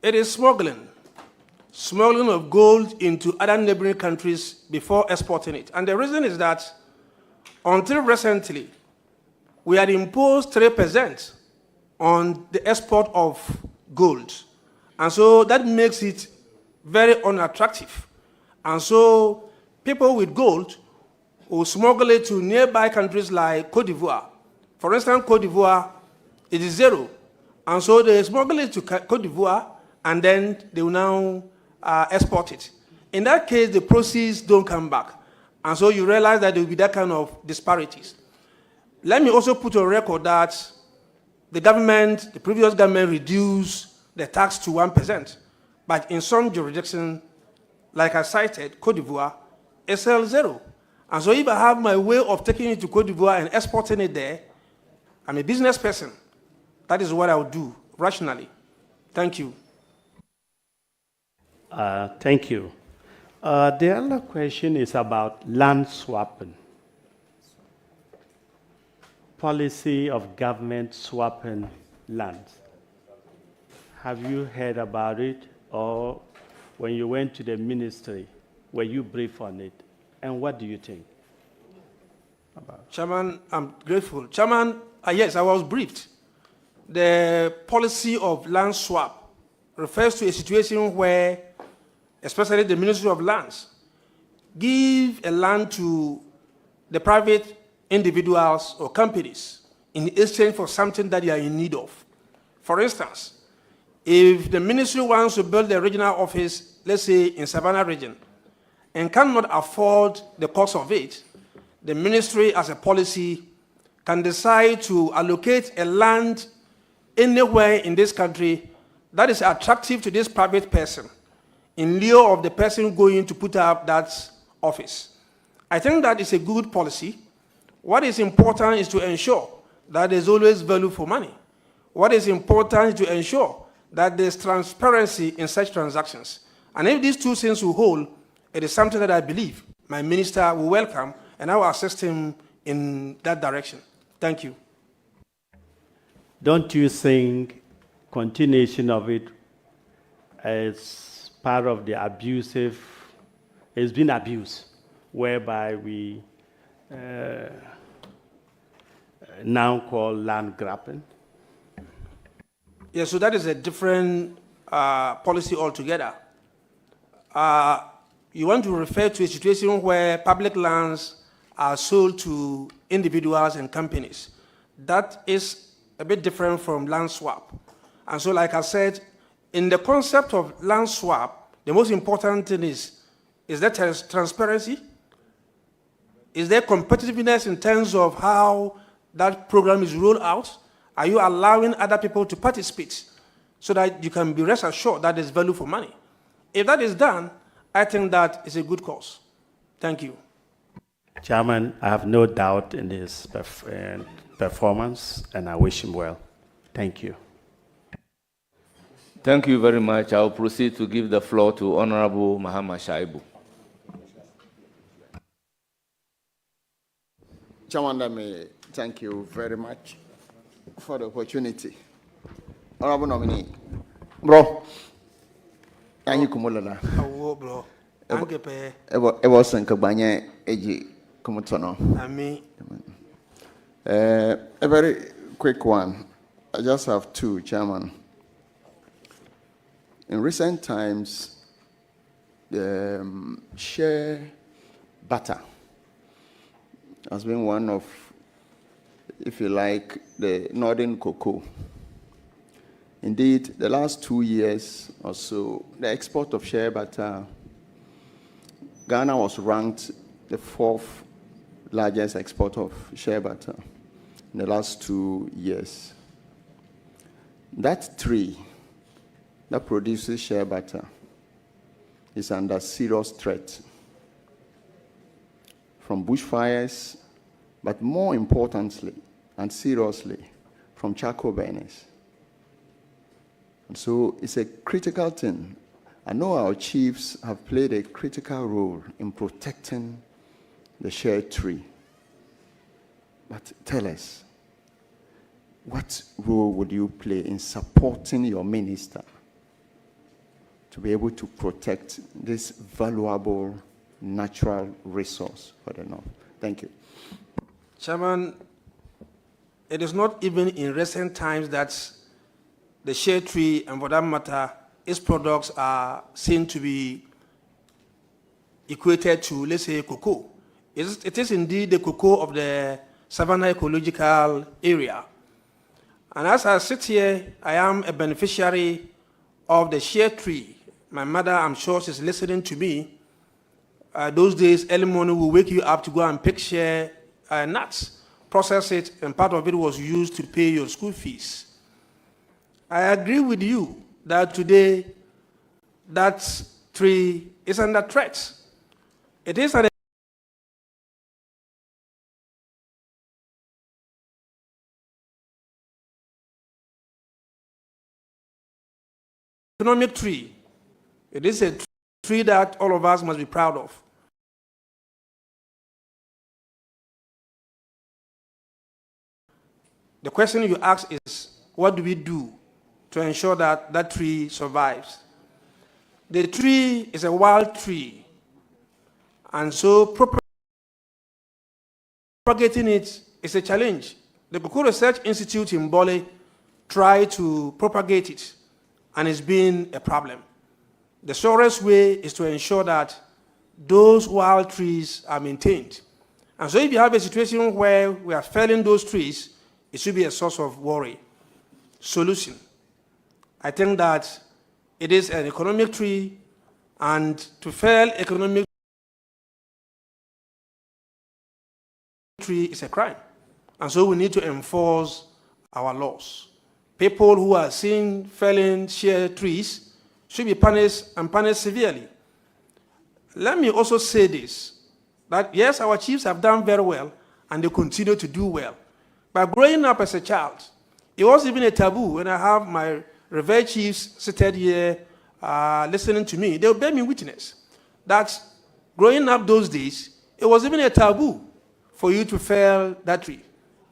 it is smuggling of gold into other neighboring countries before exporting it. And the reason is that until recently, we had imposed 3% on the export of gold. And so that makes it very unattractive. And so people with gold will smuggle it to nearby countries like Cote d'Ivoire. For instance, Cote d'Ivoire, it is 0. And so they smuggle it to Cote d'Ivoire, and then they will now export it. In that case, the proceeds don't come back. And so you realize that there will be that kind of disparities. Let me also put on record that the government, the previous government, reduced the tax to 1%. But in some jurisdictions, like I cited, Cote d'Ivoire, it's 0. And so if I have my way of taking it to Cote d'Ivoire and exporting it there, I'm a business person. That is what I would do, rationally. Thank you. Thank you. The other question is about land swapping. Policy of government swapping lands. Have you heard about it, or when you went to the ministry, were you briefed on it? And what do you think about it? Chairman, I'm grateful. Chairman, yes, I was briefed. The policy of land swap refers to a situation where, especially the Ministry of Lands, give a land to the private individuals or companies in exchange for something that they are in need of. For instance, if the ministry wants to build a regional office, let's say in Savannah region, and cannot afford the cost of it, the ministry as a policy can decide to allocate a land anywhere in this country that is attractive to this private person in lieu of the person going to put up that office. I think that is a good policy. What is important is to ensure that there's always value for money. What is important is to ensure that there's transparency in such transactions. And if these two things will hold, it is something that I believe my minister will welcome, and I will assist him in that direction. Thank you. Don't you think continuation of it is part of the abusive, it's been abused, whereby we now call land grabbing? Yeah, so that is a different policy altogether. You want to refer to a situation where public lands are sold to individuals and companies. That is a bit different from land swap. And so, like I said, in the concept of land swap, the most important thing is there transparency? Is there competitiveness in terms of how that program is rolled out? Are you allowing other people to participate so that you can be rest assured that there's value for money? If that is done, I think that is a good cause. Thank you. Chairman, I have no doubt in his performance, and I wish him well. Thank you. Thank you very much. I will proceed to give the floor to Honorable Mahama Shaibu. Chairman, let me thank you very much for the opportunity. Honorable Nominee. Bro. Thank you, Kumulana. Bro. It wasn't Kabanye Eji Kumutono. A very quick one. I just have two, Chairman. In recent times, the share butter has been one of, if you like, the northern cocoa. Indeed, the last 2 years or so, the export of shea butter, Ghana was ranked the 4th largest exporter of shea butter in the last 2 years. That tree that produces shea butter is under serious threat from bushfires, but more importantly and seriously, from charcoal burners. And so it's a critical thing. I know our chiefs have played a critical role in protecting the shea tree. But tell us, what role would you play in supporting your minister to be able to protect this valuable natural resource for the North? Thank you. Chairman, it is not even in recent times that the shea tree, and for that matter, its products are seen to be equated to, let's say, cocoa. It is indeed the cocoa of the Savannah ecological area. And as I sit here, I am a beneficiary of the shea tree. My mother, I'm sure she's listening to me. Those days, early morning, we wake you up to go and pick shea nuts, process it, and part of it was used to pay your school fees. I agree with you that today that tree is under threat. It is an economic tree. It is a tree that all of us must be proud of. The question you ask is, what do we do to ensure that that tree survives? The tree is a wild tree, and so propagating it is a challenge. The Cocoa Research Institute in Bole tried to propagate it, and it's been a problem. The surest way is to ensure that those wild trees are maintained. And so if you have a situation where we are felling those trees, it should be a source of worry. Solution. I think that it is an economic tree, and to fell economic tree is a crime. And so we need to enforce our laws. People who are seen felling share trees should be punished, and punished severely. Let me also say this, that yes, our chiefs have done very well, and they continue to do well. But growing up as a child, it was even a taboo when I have my revered chiefs seated here listening to me. They will bear me witness that growing up those days, it was even a taboo for you to fell that tree.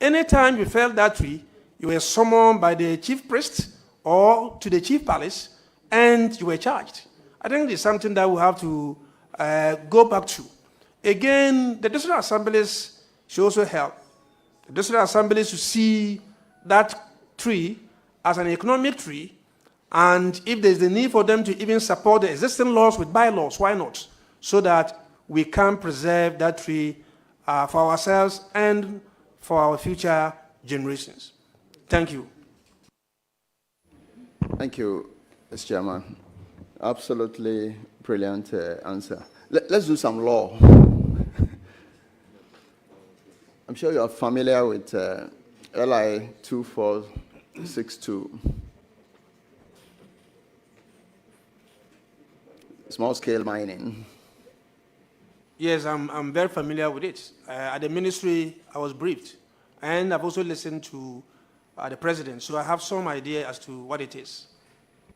Anytime you fell that tree, you were summoned by the chief priest or to the chief palace, and you were charged. I think it's something that we have to go back to. Again, the district assemblies should also help. The district assemblies should see that tree as an economic tree, and if there's the need for them to even support the existing laws with bylaws, why not? So that we can preserve that tree for ourselves and for our future generations. Thank you. Thank you, Mr. Chairman. Absolutely brilliant answer. Let's do some law. I'm sure you are familiar with LI 2462. Small-scale mining. Yes, I'm very familiar with it. At the ministry, I was briefed, and I've also listened to the president, so I have some idea as to what it is.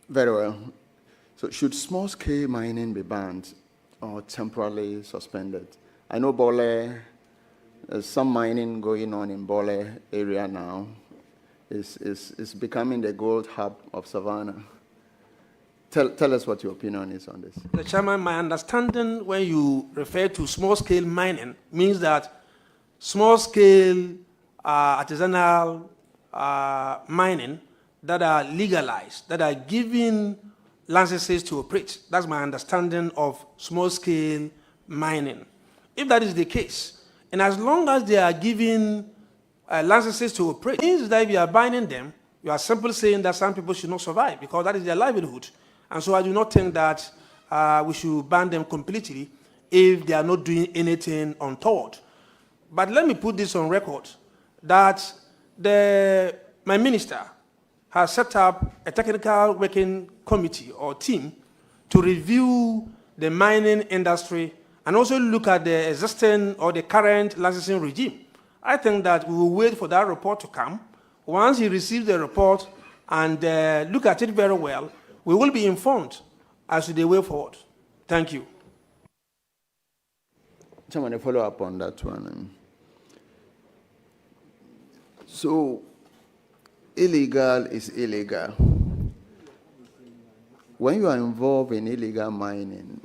Very well. So should small-scale mining be banned or temporarily suspended? I know Bole, there's some mining going on in Bole area now. It's becoming the gold hub of Savannah. Tell us what your opinion is on this. The Chairman, my understanding when you refer to small-scale mining means that small-scale artisanal mining that are legalized, that are given licenses to operate. That's my understanding of small-scale mining. If that is the case, and as long as they are given licenses to operate, it means that if you are banning them, you are simply saying that some people should not survive because that is their livelihood. And so I do not think that we should ban them completely if they are not doing anything untoward. But let me put this on record, that my minister has set up a technical working committee or team to review the mining industry and also look at the existing or the current licensing regime. I think that we will wait for that report to come. Once he receives the report and look at it very well, we will be informed as to the way forward. Thank you. Chairman, a follow-up on that one. So, illegal is illegal. When you are involved in illegal mining,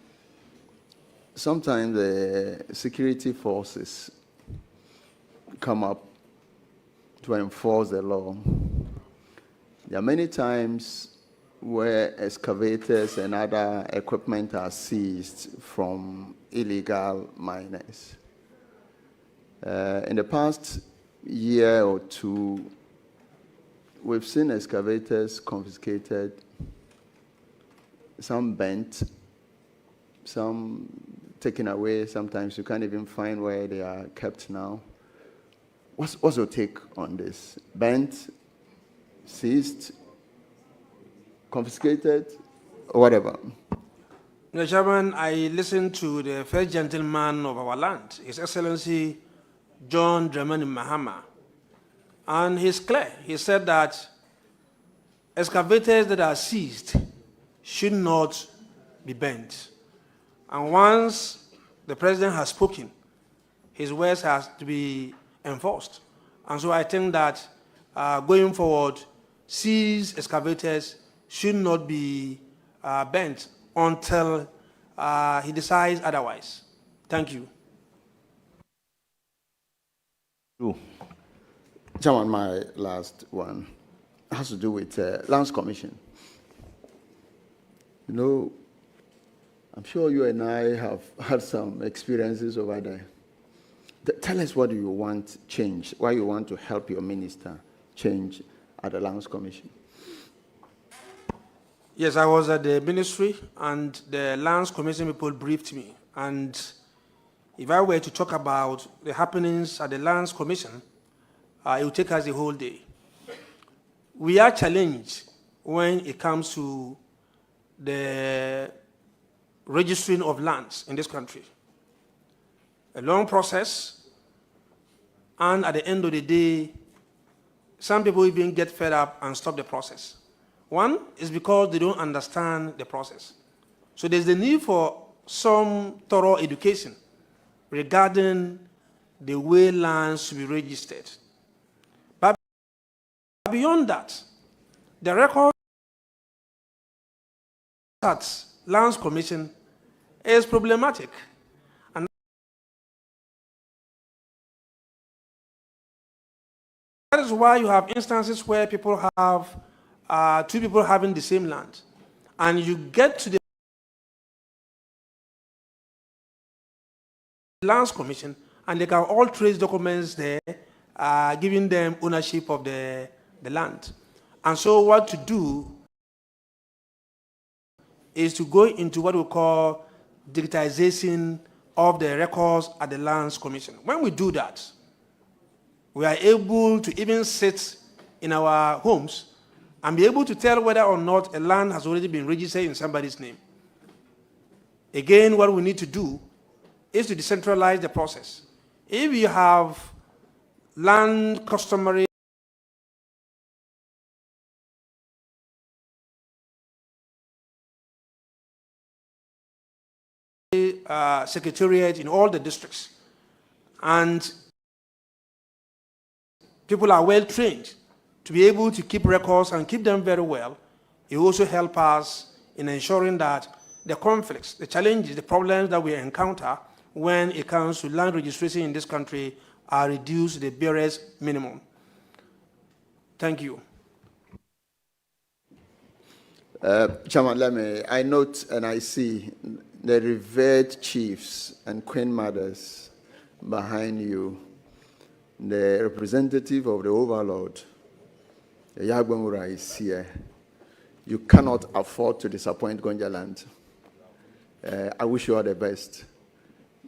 sometimes the security forces come up to enforce the law. There are many times where excavators and other equipment are seized from illegal miners. In the past year or two, we've seen excavators confiscated, some bent, some taken away. Sometimes you can't even find where they are kept now. What's your take on this? Bent, seized, confiscated, or whatever? Mr. Chairman, I listened to the first gentleman of our land, His Excellency John Dramani Mahama, and he's clear. He said that excavators that are seized should not be bent. And once the president has spoken, his words has to be enforced. And so I think that going forward, seized excavators should not be bent until he decides otherwise. Thank you. Chairman, my last one has to do with Lands Commission. You know, I'm sure you and I have had some experiences over there. Tell us what you want change, why you want to help your minister change at the Lands Commission. Yes, I was at the ministry, and the Lands Commission people briefed me. And if I were to talk about the happenings at the Lands Commission, it would take us a whole day. We are challenged when it comes to the registering of lands in this country. A long process, and at the end of the day, some people even get fed up and stop the process. One is because they don't understand the process. So there's the need for some thorough education regarding the way lands should be registered. But beyond that, the record at Lands Commission is problematic. And that is why you have instances where people have two people having the same land, and you get to the Lands Commission, and they can all trace documents there giving them ownership of the land. And so what to do is to go into what we call digitization of the records at the Lands Commission. When we do that, we are able to even sit in our homes and be able to tell whether or not a land has already been registered in somebody's name. Again, what we need to do is to decentralize the process. If you have land customary secretariat in all the districts, and people are well trained to be able to keep records and keep them very well, it will also help us in ensuring that the conflicts, the challenges, the problems that we encounter when it comes to land registration in this country are reduced to the barest minimum. Thank you. Chairman, I note and I see the revered chiefs and queen mothers behind you, the representative of the overlord, the Yagbamura is here. You cannot afford to disappoint Gonjaland. I wish you all the best.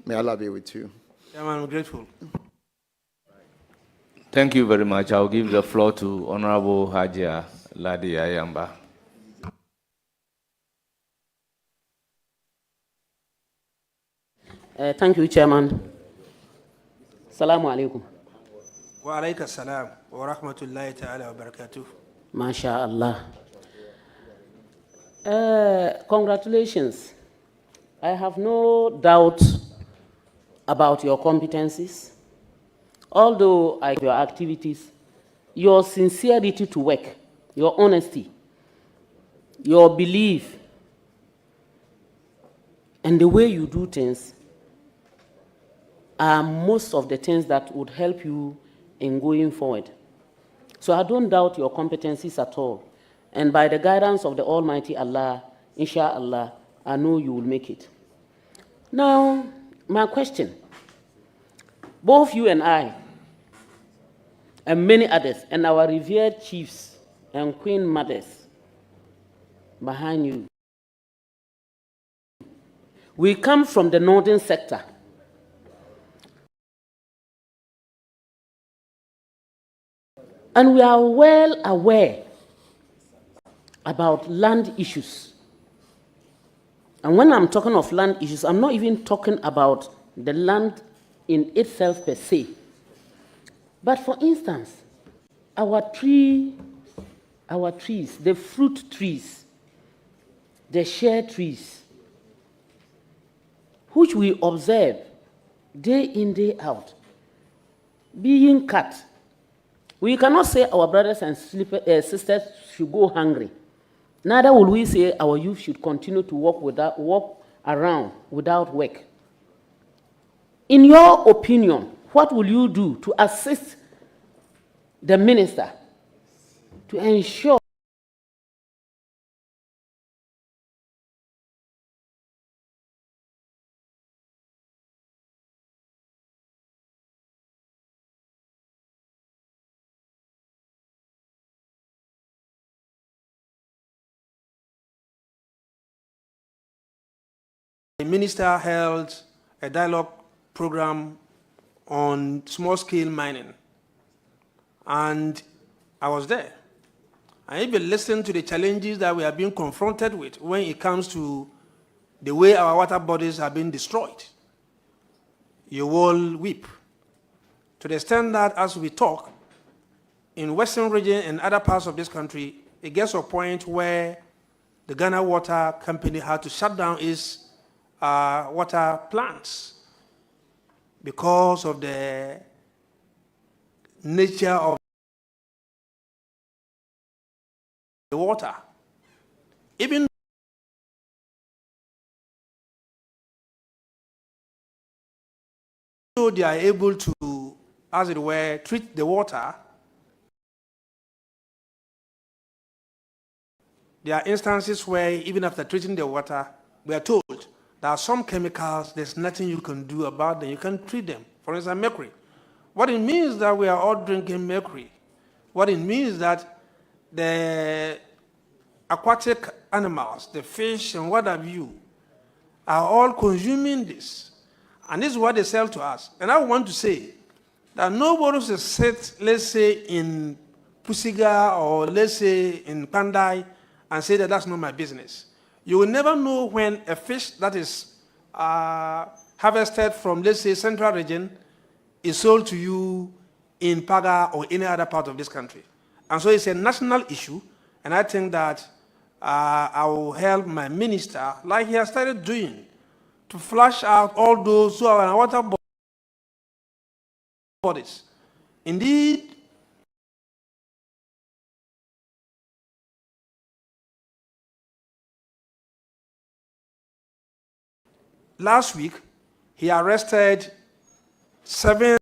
May Allah be with you. I'm grateful. Thank you very much. I'll give the floor to Honorable Hajia Ladi Ayamba. Thank you, Chairman. Assalamu alaikum. Wa alaikum assalam wa rahmatullahi ta'ala wa barakatuh. MashaAllah. Congratulations. I have no doubt about your competencies. Although your activities, your sincerity to work, your honesty, your belief, and the way you do things are most of the things that would help you in going forward. So I don't doubt your competencies at all. And by the guidance of the Almighty Allah, inshallah, I know you will make it. Now, my question, both you and I, and many others, and our revered chiefs and queen mothers behind you, we come from the northern sector. And we are well aware about land issues. And when I'm talking of land issues, I'm not even talking about the land in itself per se. But for instance, our trees, the fruit trees, the share trees, which we observe day in, day out, being cut. We cannot say our brothers and sisters should go hungry. Neither will we say our youth should continue to walk around without work. In your opinion, what will you do to assist the minister to ensure The minister held a dialogue program on small-scale mining, and I was there. I even listened to the challenges that we are being confronted with when it comes to the way our water bodies are being destroyed. You will weep. To the extent that as we talk, in Western region and other parts of this country, it gets to a point where the Ghana Water Company had to shut down its water plants because of the nature of the water. Even though they are able to, as it were, treat the water, there are instances where even after treating the water, we are told there are some chemicals, there's nothing you can do about them. You can't treat them. For instance, mercury. What it means is that we are all drinking mercury. What it means is that the aquatic animals, the fish and what have you, are all consuming this. And this is what they sell to us. And I want to say that nobody should sit, let's say, in Pusiga or let's say in Pandai and say that that's not my business. You will never know when a fish that is harvested from, let's say, Central region is sold to you in Paga or any other part of this country. And so it's a national issue, and I think that I will help my minister, like he has started doing, to flush out all those who are in our water bodies. Indeed, last week, he arrested 7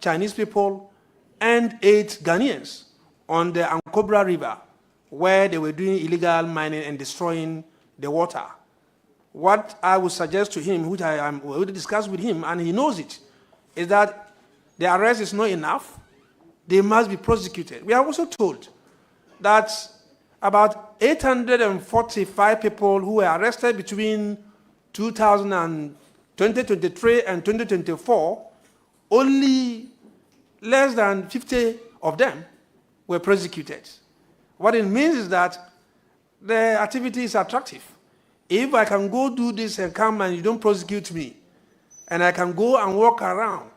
Chinese people and 8 Ghanaians on the Ankobra River, where they were doing illegal mining and destroying the water. What I would suggest to him, which I am already discussed with him, and he knows it, is that the arrest is not enough. They must be prosecuted. We are also told that about 845 people who were arrested between 2023 and 2024, only less than 50 of them were prosecuted. What it means is that the activity is attractive. If I can go do this and come and you don't prosecute me, and I can go and walk around,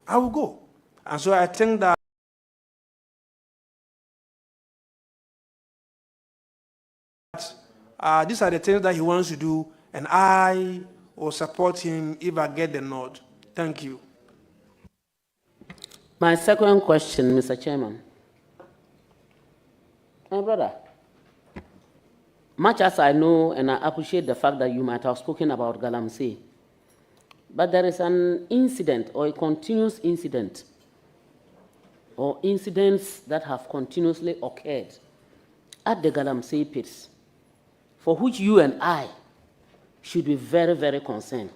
I will go. And so I think that these are the things that he wants to do, and I will support him if I get the nod. Thank you. My second question, Mr. Chairman. My brother, much as I know and I appreciate the fact that you might have spoken about Galamsey, but there is an incident or a continuous incident or incidents that have continuously occurred at the Galamsey pits, for which you and I should be very, very concerned.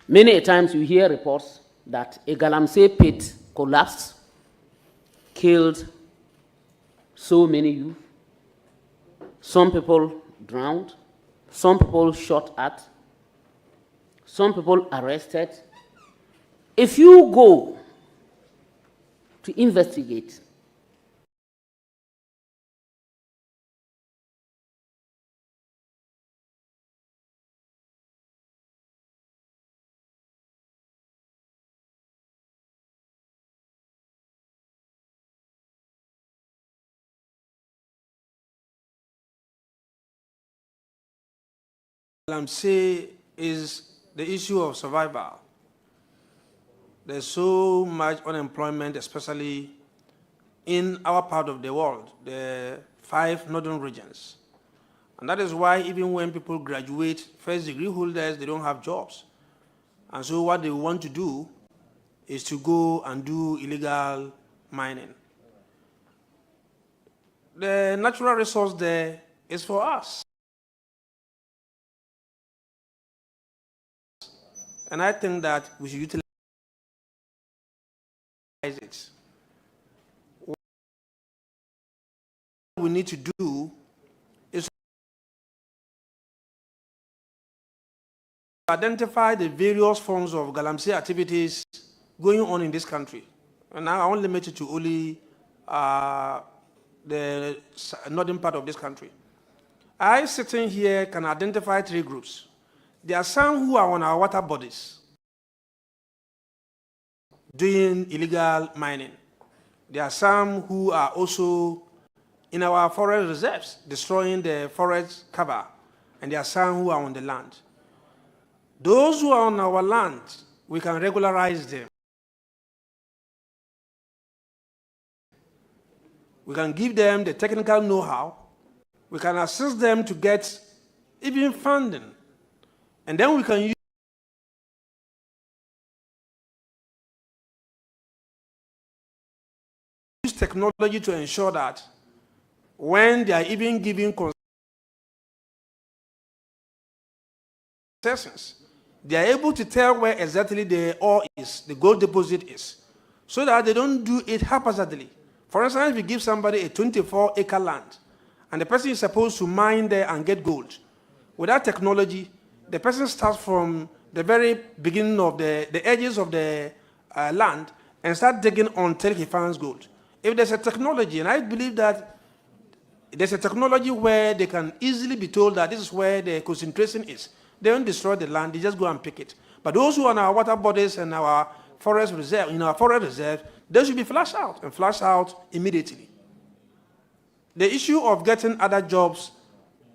Many times you hear reports that a Galamsey pit collapsed, killed so many youth, some people drowned, some people shot at, some people arrested. If you go to investigate, Galamsey is the issue of survival. There's so much unemployment, especially in our part of the world, the 5 northern regions. And that is why even when people graduate, first-degree holders, they don't have jobs. And so what they want to do is to go and do illegal mining. The natural resource there is for us. And I think that we should utilize it. we need to do is identify the various forms of galamsey activities going on in this country. And now I won't limit it to only the northern part of this country. I, sitting here, can identify 3 groups. There are some who are on our water bodies doing illegal mining. There are some who are also in our forest reserves, destroying the forest cover. And there are some who are on the land. Those who are on our land, we can regularize them. We can give them the technical know-how. We can assist them to get even funding. And then we can use technology to ensure that when they are even giving concessions, they are able to tell where exactly the ore is, the gold deposit is, so that they don't do it haphazardly. For instance, if you give somebody a 24-acre land, and the person is supposed to mine there and get gold, without technology, the person starts from the very beginning of the edges of the land and start digging until he finds gold. If there's a technology, and I believe that there's a technology where they can easily be told that this is where the concentration is, they don't destroy the land, they just go and pick it. But those who are on our water bodies and our forest reserve, in our forest reserve, they should be flushed out and flushed out immediately. The issue of getting other jobs,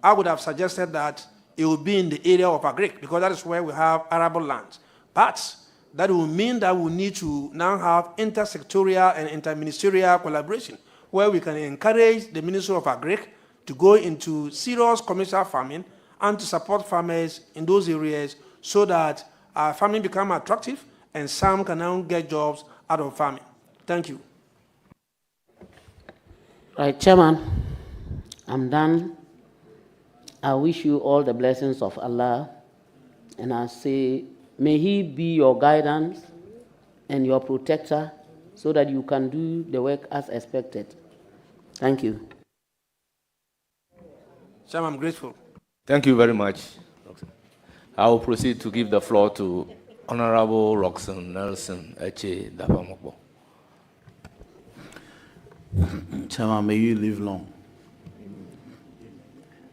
I would have suggested that it would be in the area of agric, because that is where we have arable lands. But that will mean that we need to now have intersectorial and interministerial collaboration, where we can encourage the Ministry of Agric to go into serious commercial farming and to support farmers in those areas so that farming becomes attractive and some can now get jobs out of farming. Thank you. Right, Chairman, I'm done. I wish you all the blessings of Allah, and I say, may He be your guidance and your protector so that you can do the work as expected. Thank you. Chairman, I'm grateful. Thank you very much. I will proceed to give the floor to Honorable Roxanne Nelson Eche Dapamokbo. Chairman, may you live long.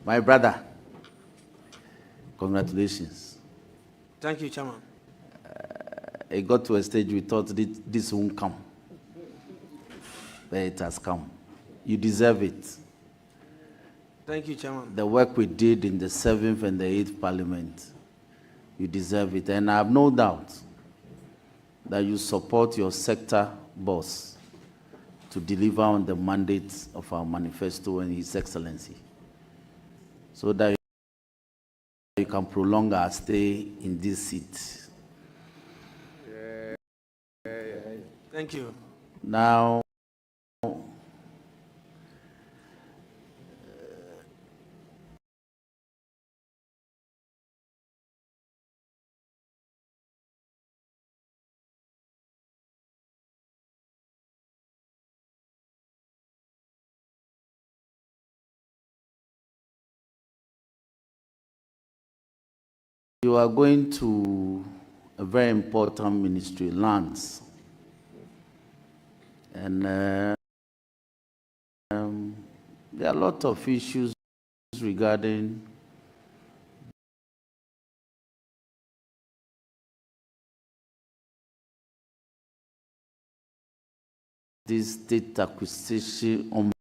My brother, congratulations. Thank you, Chairman. It got to a stage we thought this won't come, but it has come. You deserve it. Thank you, Chairman. The work we did in the 7th and the 8th Parliament, you deserve it. And I have no doubt that you support your sector boss to deliver on the mandates of our manifesto and His Excellency, so that you can prolong our stay in this seat. Thank you. Now, you are going to a very important ministry, lands. And there are a lot of issues regarding this state acquisition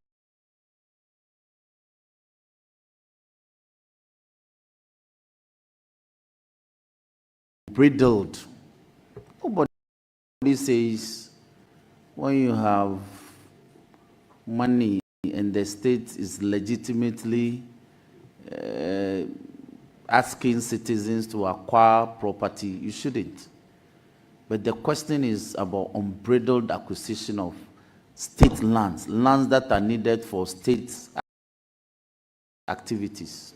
unbridled. Nobody says when you have money and the state is legitimately asking citizens to acquire property, you shouldn't. But the question is about unbridled acquisition of state lands, lands that are needed for state activities.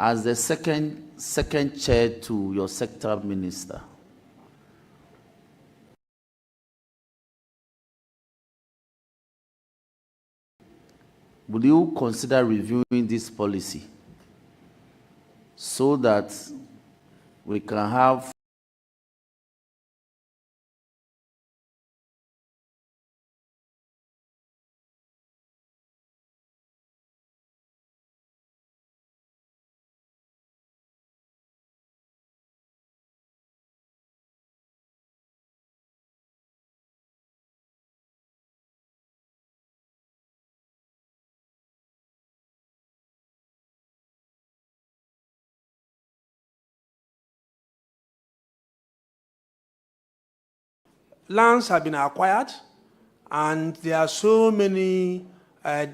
as the second chair to your sector minister, would you consider reviewing this policy so that we can have lands have been acquired, and there are so many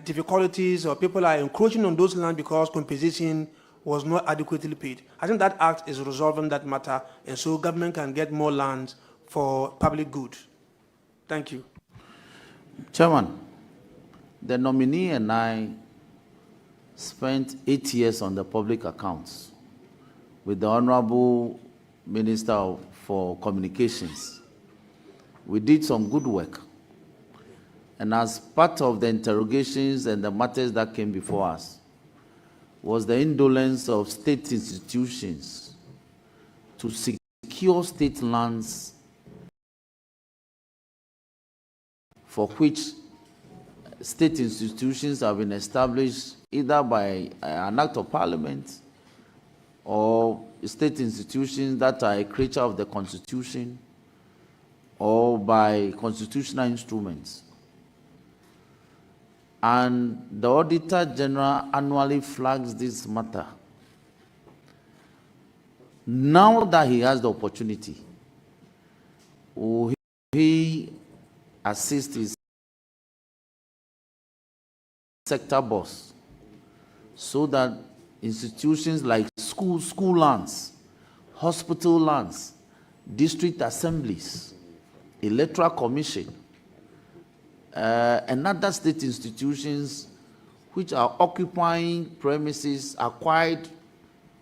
difficulties, or people are encroaching on those lands because compensation was not adequately paid. I think that act is resolving that matter, and so government can get more land for public good. Thank you. Chairman, the nominee and I spent 8 years on the public accounts with the Honorable Minister for Communications. We did some good work. And as part of the interrogations and the matters that came before us was the indolence of state institutions to secure state lands for which state institutions have been established either by an act of parliament or state institutions that are a creature of the Constitution or by constitutional instruments. And the Auditor General annually flags this matter. Now that he has the opportunity, will he assist his sector boss so that institutions like school lands, hospital lands, district assemblies, electoral commission, and other state institutions which are occupying premises acquired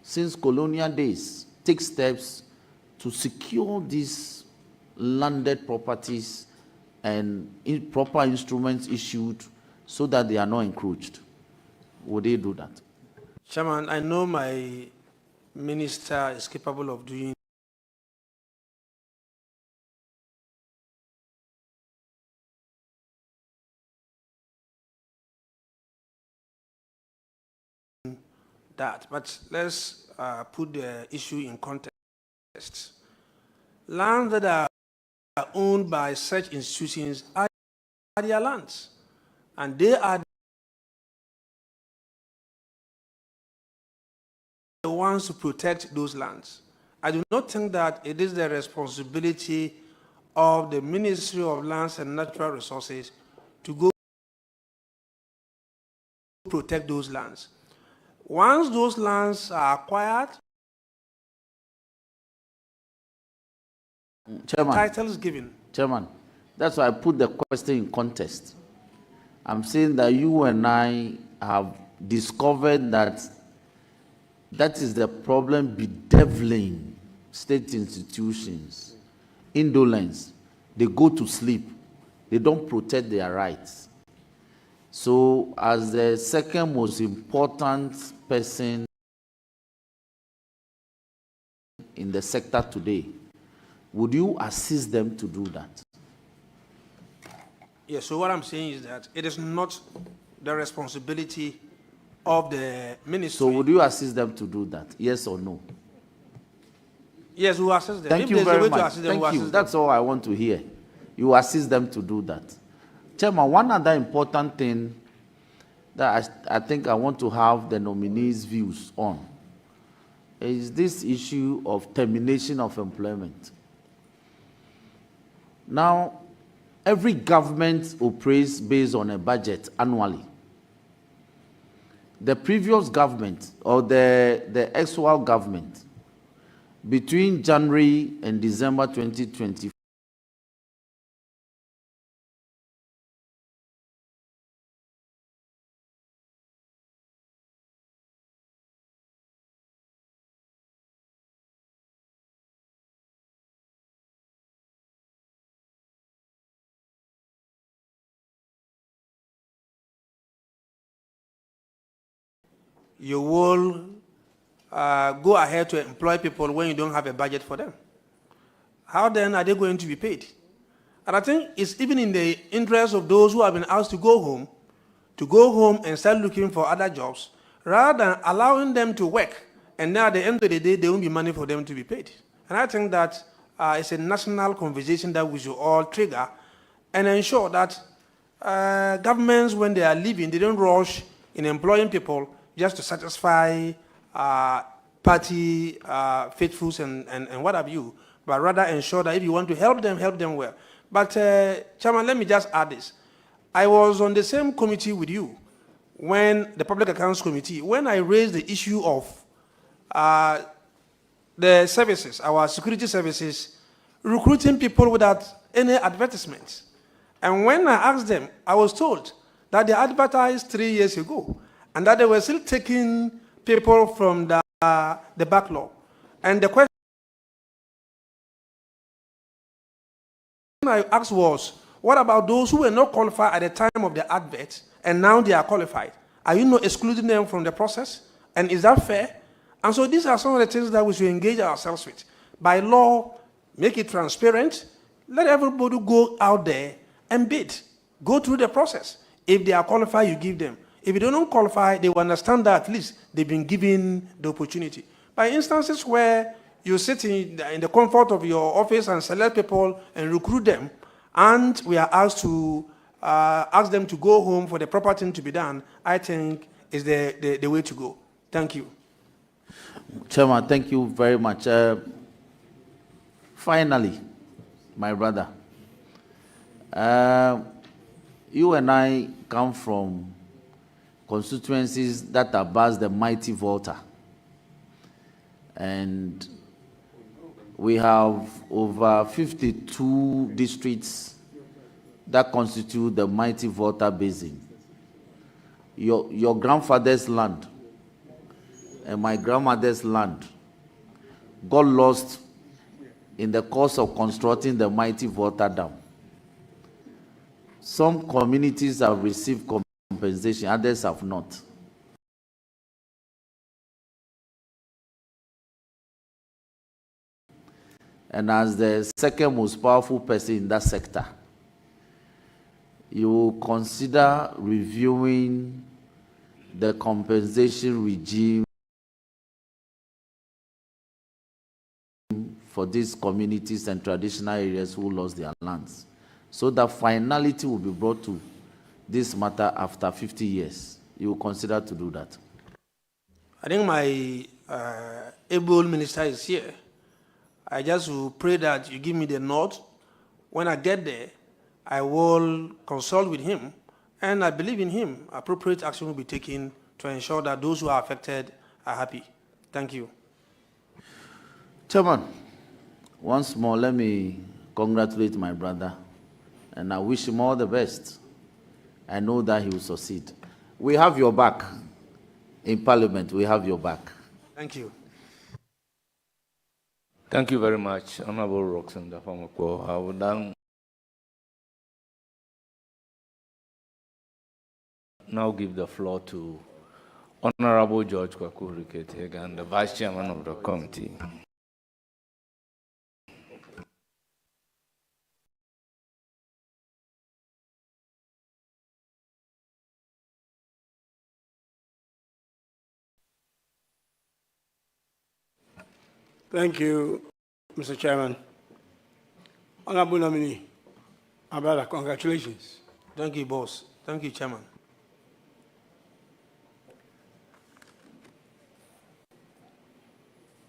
since colonial days take steps to secure these landed properties and proper instruments issued so that they are not encroached? Would they do that? Chairman, I know my minister is capable of doing that, but let's put the issue in context. Lands that are owned by such institutions are their lands, and they are the ones to protect those lands. I do not think that it is the responsibility of the Ministry of Lands and Natural Resources to go protect those lands. Once those lands are acquired, Chairman, titles given. Chairman, that's why I put the question in context. I'm saying that you and I have discovered that that is the problem bedeviling state institutions. Indolence. They go to sleep. They don't protect their rights. So as the second most important person in the sector today, would you assist them to do that? Yes, so what I'm saying is that it is not the responsibility of the ministry. So would you assist them to do that? Yes or no? Yes, we will assist them. Thank If you there's a very way to much. assist them, Thank we'll you. assist them. That's all I want to hear. You assist them to do that. Chairman, one other important thing that I think I want to have the nominees' views on is this issue of termination of employment. Now, every government operates based on a budget annually. The previous government, or the actual government, between January and December 2024, you will go ahead to employ people when you don't have a budget for them? How then are they going to be paid? And I think it's even in the interest of those who have been asked to go home and start looking for other jobs, rather than allowing them to work, and now at the end of the day, there won't be money for them to be paid. And I think that it's a national conversation that we should all trigger and ensure that governments, when they are leaving, they don't rush in employing people just to satisfy party faithfuls and what have you, but rather ensure that if you want to help them well. But Chairman, let me just add this. I was on the same committee with you when the Public Accounts Committee, when I raised the issue of the services, our security services, recruiting people without any advertisements. And when I asked them, I was told that they advertised 3 years ago and that they were still taking people from the backlog. And the question I asked was, what about those who were not qualified at the time of the advert and now they are qualified? Are you not excluding them from the process? And is that fair? And so these are some of the things that we should engage ourselves with. By law, make it transparent, let everybody go out there and bid. Go through the process. If they are qualified, you give them. If they don't qualify, they will understand that at least they've been given the opportunity. By instances where you sit in the comfort of your office and select people and recruit them, and we are asked to ask them to go home for the proper thing to be done, I think is the way to go. Thank you. Chairman, thank you very much. Finally, my brother, you and I come from constituencies that are past the mighty Volta. And we have over 52 districts that constitute the mighty Volta Basin. Your grandfather's land and my grandmother's land got lost in the course of constructing the mighty Volta Dam. Some communities have received compensation, others have not. And as the second most powerful person in that sector, you consider reviewing the compensation regime for these communities and traditional areas who lost their lands, so that finality will be brought to this matter after 50 years. You will consider to do that? I think my able minister is here. I just will pray that you give me the nod. When I get there, I will consult with him, and I believe in him. Appropriate action will be taken to ensure that those who are affected are happy. Thank you. Chairman, once more, let me congratulate my brother, and I wish him all the best. I know that he will succeed. We have your back. In Parliament, we have your back. Thank you. Thank you very much, Honorable Roxanne Dafamako. I would now give the floor to Honorable George Kwaku Rikete, the Vice Chairman of the committee. Thank you, Mr. Chairman. Honorable Nominee, my brother, congratulations. Thank you, boss. Thank you, Chairman.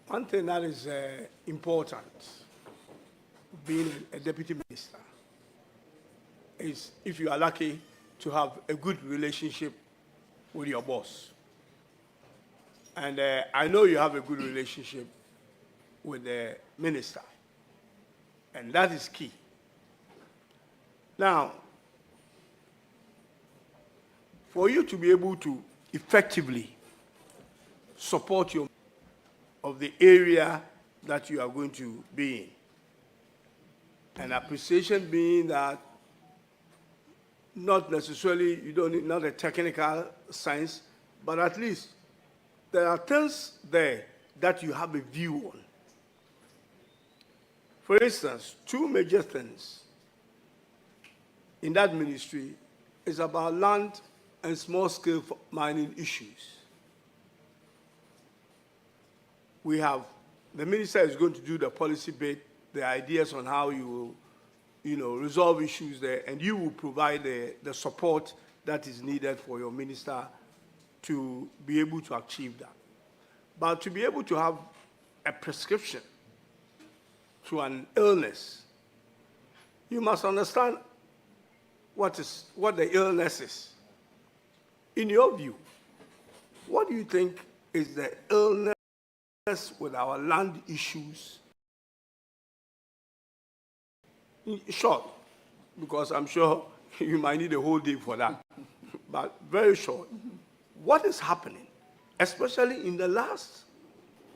One thing that is important, being a deputy minister, is if you are lucky to have a good relationship with your boss. And I know you have a good relationship with the minister, and that is key. Now, for you to be able to effectively support your of the area that you are going to be in, and appreciation being that not necessarily you don't need not a technical science, but at least there are things there that you have a view on. For instance, two major things in that ministry is about land and small-scale mining issues. We have, the minister is going to do the policy bit, the ideas on how you will, resolve issues there, and you will provide the support that is needed for your minister to be able to achieve that. But to be able to have a prescription to an illness, you must understand what the illness is. In your view, what do you think is the illness with our land issues? Short, because I'm sure you might need a whole day for that, but very short. What is happening, especially in the last,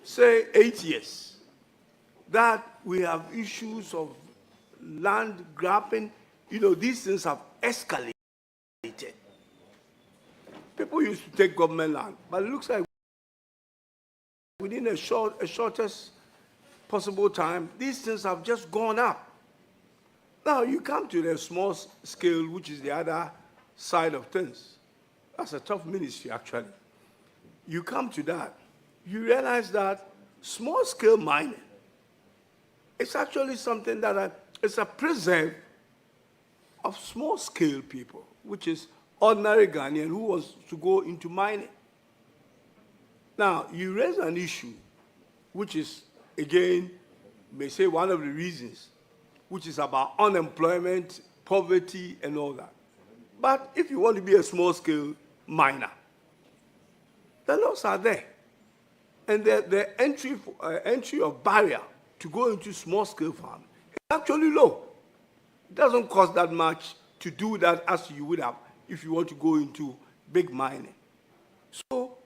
say, 8 years, that we have issues of land grabbing? These things have escalated. People used to take government land, but it looks like within a shortest possible time, these things have just gone up. Now, you come to the small scale, which is the other side of things. That's a tough ministry, actually. You come to that, you realize that small-scale mining is actually something that is a preserve of small-scale people, which is ordinary Ghanaian who wants to go into mining. Now, you raise an issue, which is, again, may say one of the reasons, which is about unemployment, poverty, and all that. But if you want to be a small-scale miner, the laws are there. And the entry of barrier to go into small-scale farming is actually low. It doesn't cost that much to do that as you would have if you want to go into big mining. So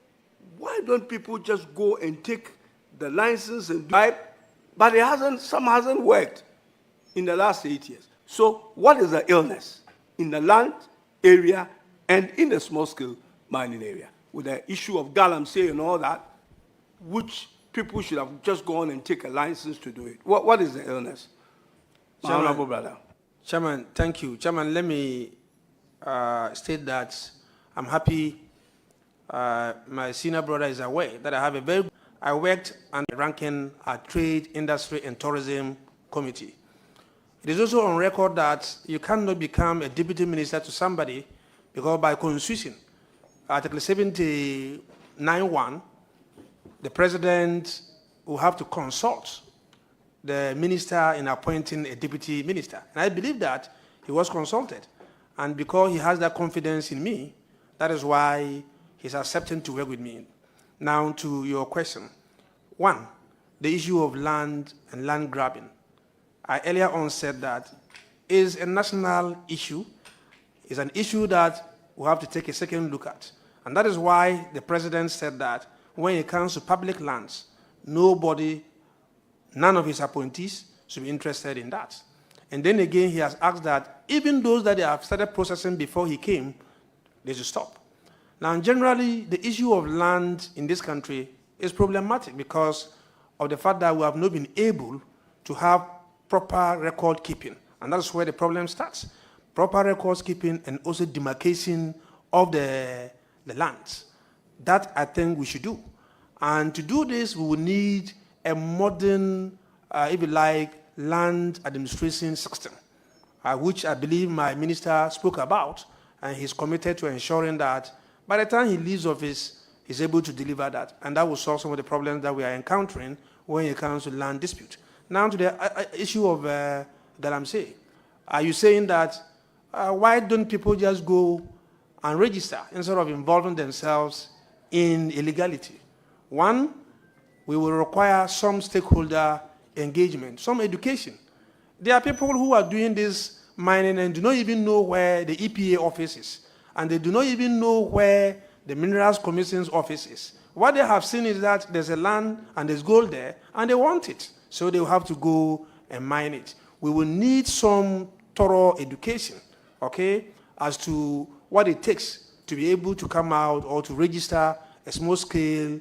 why don't people just go and take the license and do it? But some hasn't worked in the last 8 years. So what is the illness in the land area and in the small-scale mining area? With the issue of galamsey and all that, which people should have just gone and take a license to do it. What is the illness? My honorable brother. Chairman, thank you. Chairman, let me state that I'm happy my senior brother is aware that I worked and ranking at Trade, Industry, and Tourism Committee. It is also on record that you cannot become a deputy minister to somebody because by constitution, Article 79(1), the president will have to consult the minister in appointing a deputy minister. And I believe that he was consulted. And because he has that confidence in me, that is why he's accepting to work with me. Now to your question. One, the issue of land and land grabbing. I earlier on said that is a national issue. It's an issue that we have to take a second look at. And that is why the president said that when it comes to public lands, none of his appointees should be interested in that. And then again, he has asked that even those that they have started processing before he came, they should stop. Now, generally, the issue of land in this country is problematic because of the fact that we have not been able to have proper record keeping. And that's where the problem starts. Proper records keeping and also demarcation of the lands. That I think we should do. And to do this, we will need a modern, if you like, land administration system, which I believe my minister spoke about, and he's committed to ensuring that by the time he leaves office, he's able to deliver that. And that will solve some of the problems that we are encountering when it comes to land dispute. Now to the issue of galamsey. Are you saying that why don't people just go and register instead of involving themselves in illegality? One, we will require some stakeholder engagement, some education. There are people who are doing this mining and do not even know where the EPA office is, and they do not even know where the Minerals Commission's office is. What they have seen is that there's a land and there's gold there, and they want it, so they will have to go and mine it. We will need some thorough education, okay, as to what it takes to be able to come out or to register a small-scale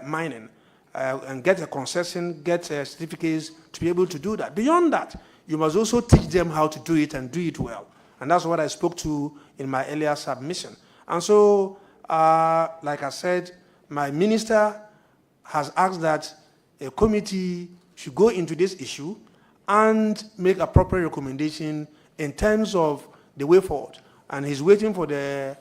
mining and get a concession, get certificates to be able to do that. Beyond that, you must also teach them how to do it and do it well. And that's what I spoke to in my earlier submission. And so, like I said, my minister has asked that a committee should go into this issue and make appropriate recommendation in terms of the way forward. And he's waiting for the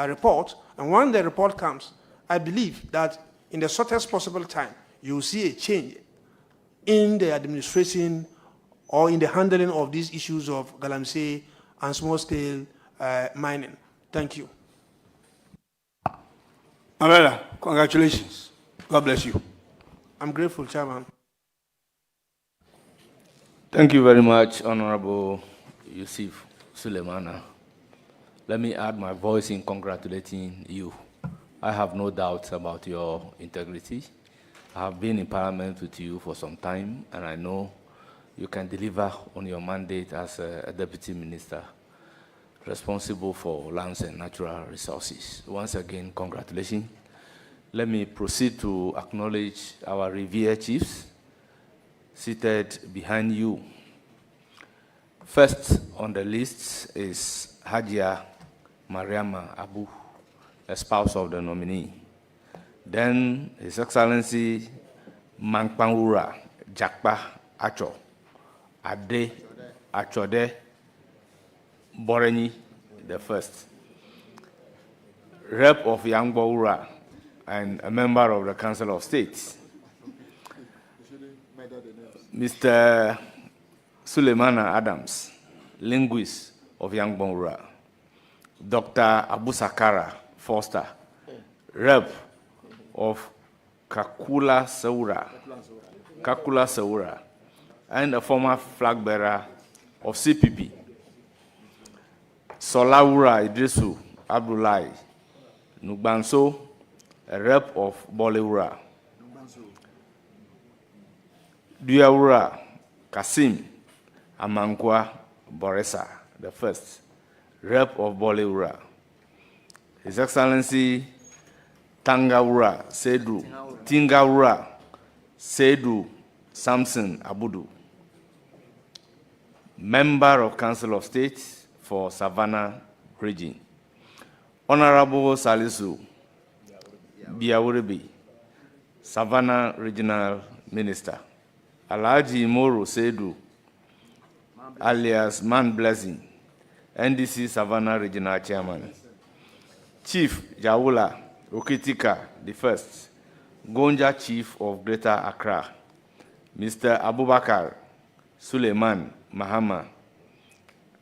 report. And when the report comes, I believe that in the shortest possible time, you will see a change in the administration or in the handling of these issues of galamsey and small-scale mining. Thank you. Amela, congratulations. God bless you. I'm grateful, Chairman. Thank you very much, Honorable Yusuf Sulemana. Let me add my voice in congratulating you. I have no doubts about your integrity. I have been in Parliament with you for some time, and I know you can deliver on your mandate as a Deputy Minister responsible for lands and natural resources. Once again, congratulations. Let me proceed to acknowledge our revered chiefs seated behind you. First on the list is Hajia Mariama Abu, a spouse of the nominee. Then His Excellency Mankpangura Jakpa Acho, Ade Achode Boreni the first, Rep of Yangboura and a member of the Council of State. Mr. Sulemana Adams, linguist of Yangboura. Dr. Abu Sakara Foster, Rep of Kakula Saura, and a former flag bearer of CPP. Solawura Idrisu Abdullahi Nugbanso, a rep of Bolewura. Duyaura Kasim Amankwa Boresa, the first, rep of Bolewura. His Excellency Tingaura Sedu Samson Abudu, member of Council of State for Savannah Region. Honorable Salisu Biawuribi, Savannah Regional Minister. Alhaji Moro Sedu, alias Man Blessing, NDC Savannah Regional Chairman. Chief Jawula Okitika the first, Gonja Chief of Greater Accra. Mr. Abubakar Suleiman Mahama,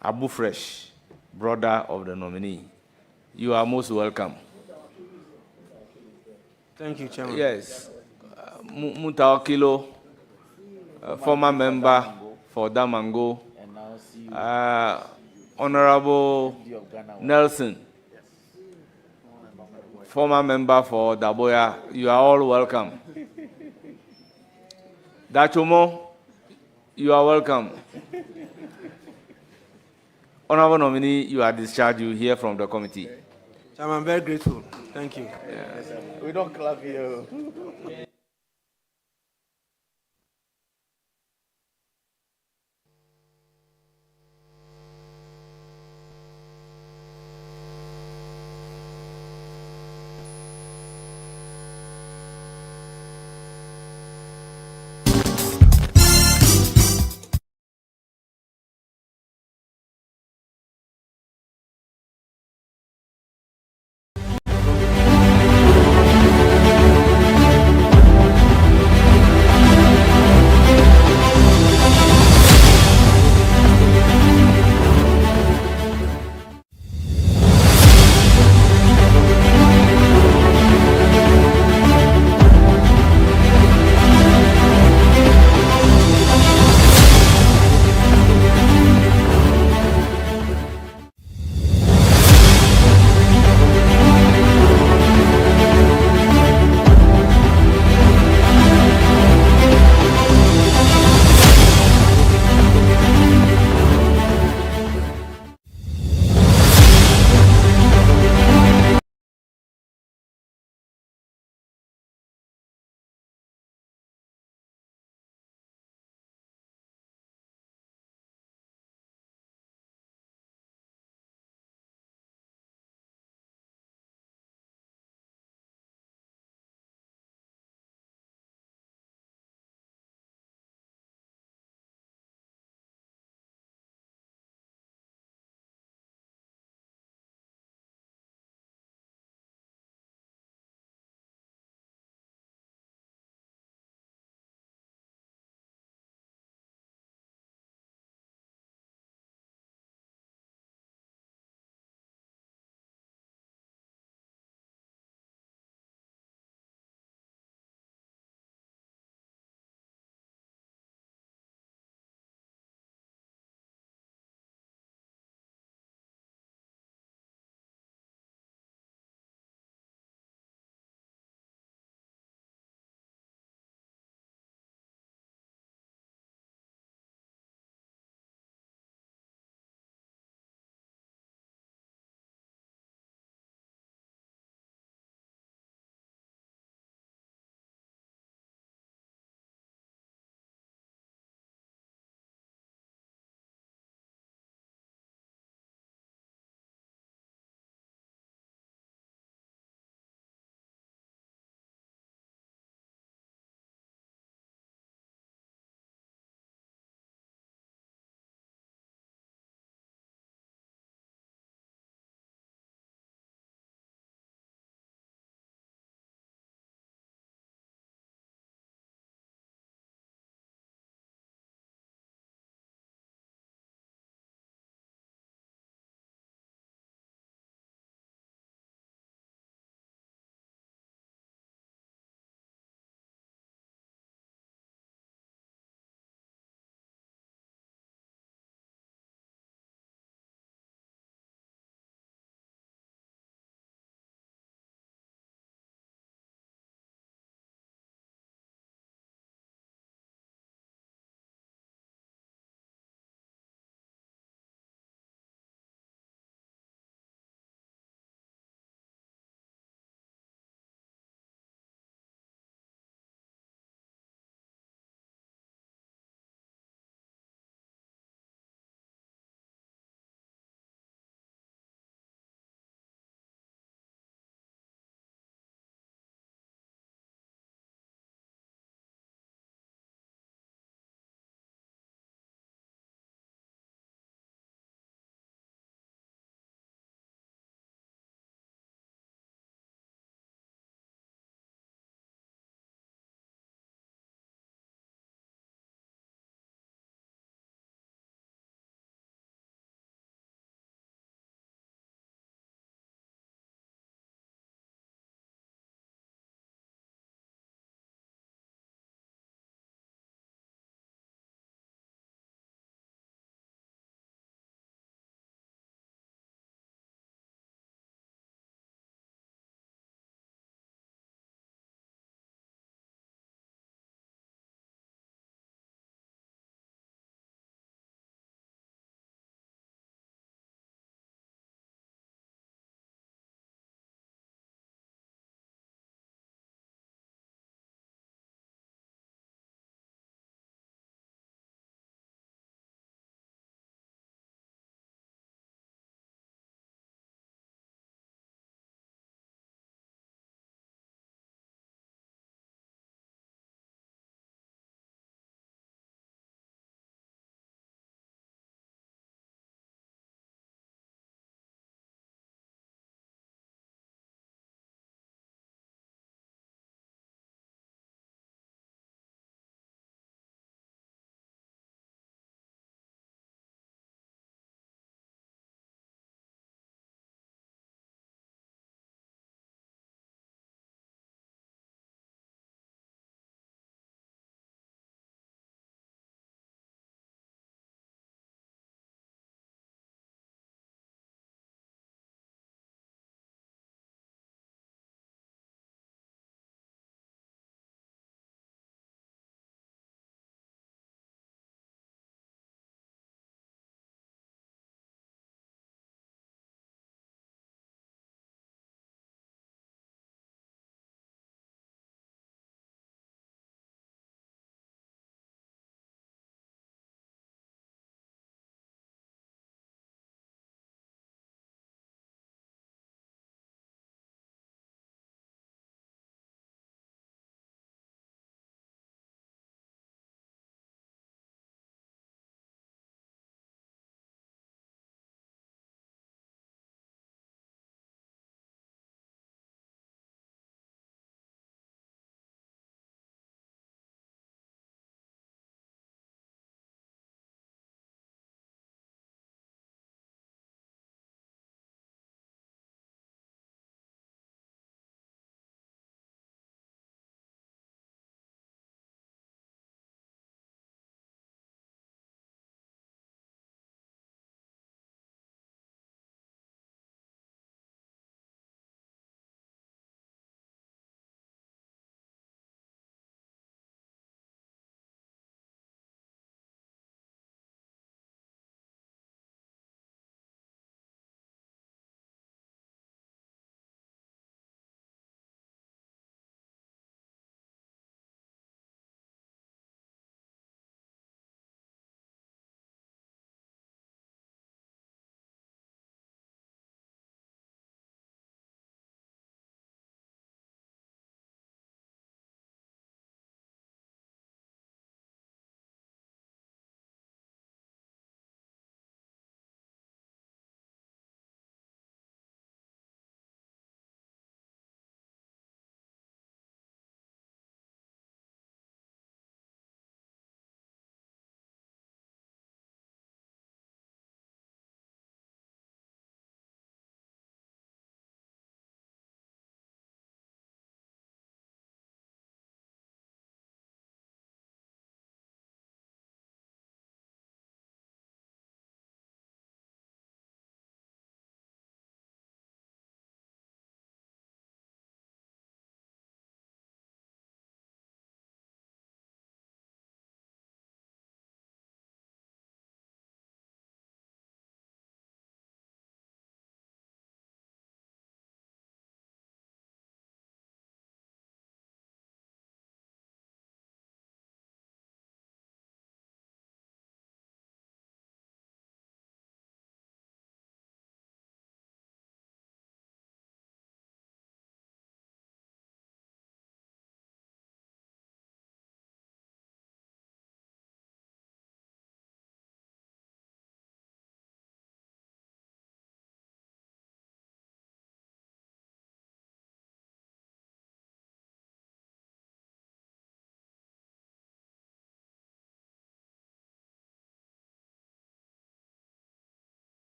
Abu Fresh, brother of the nominee. You are most welcome. Thank you, Chairman. Yes. Mutawakilo, former member for Damango. Honorable Nelson, former member for Daboya. You are all welcome. Dachomo, you are welcome. Honorable nominee, you are discharged. You hear from the committee. I'm very grateful. Thank you. Yeah. We don't clap here.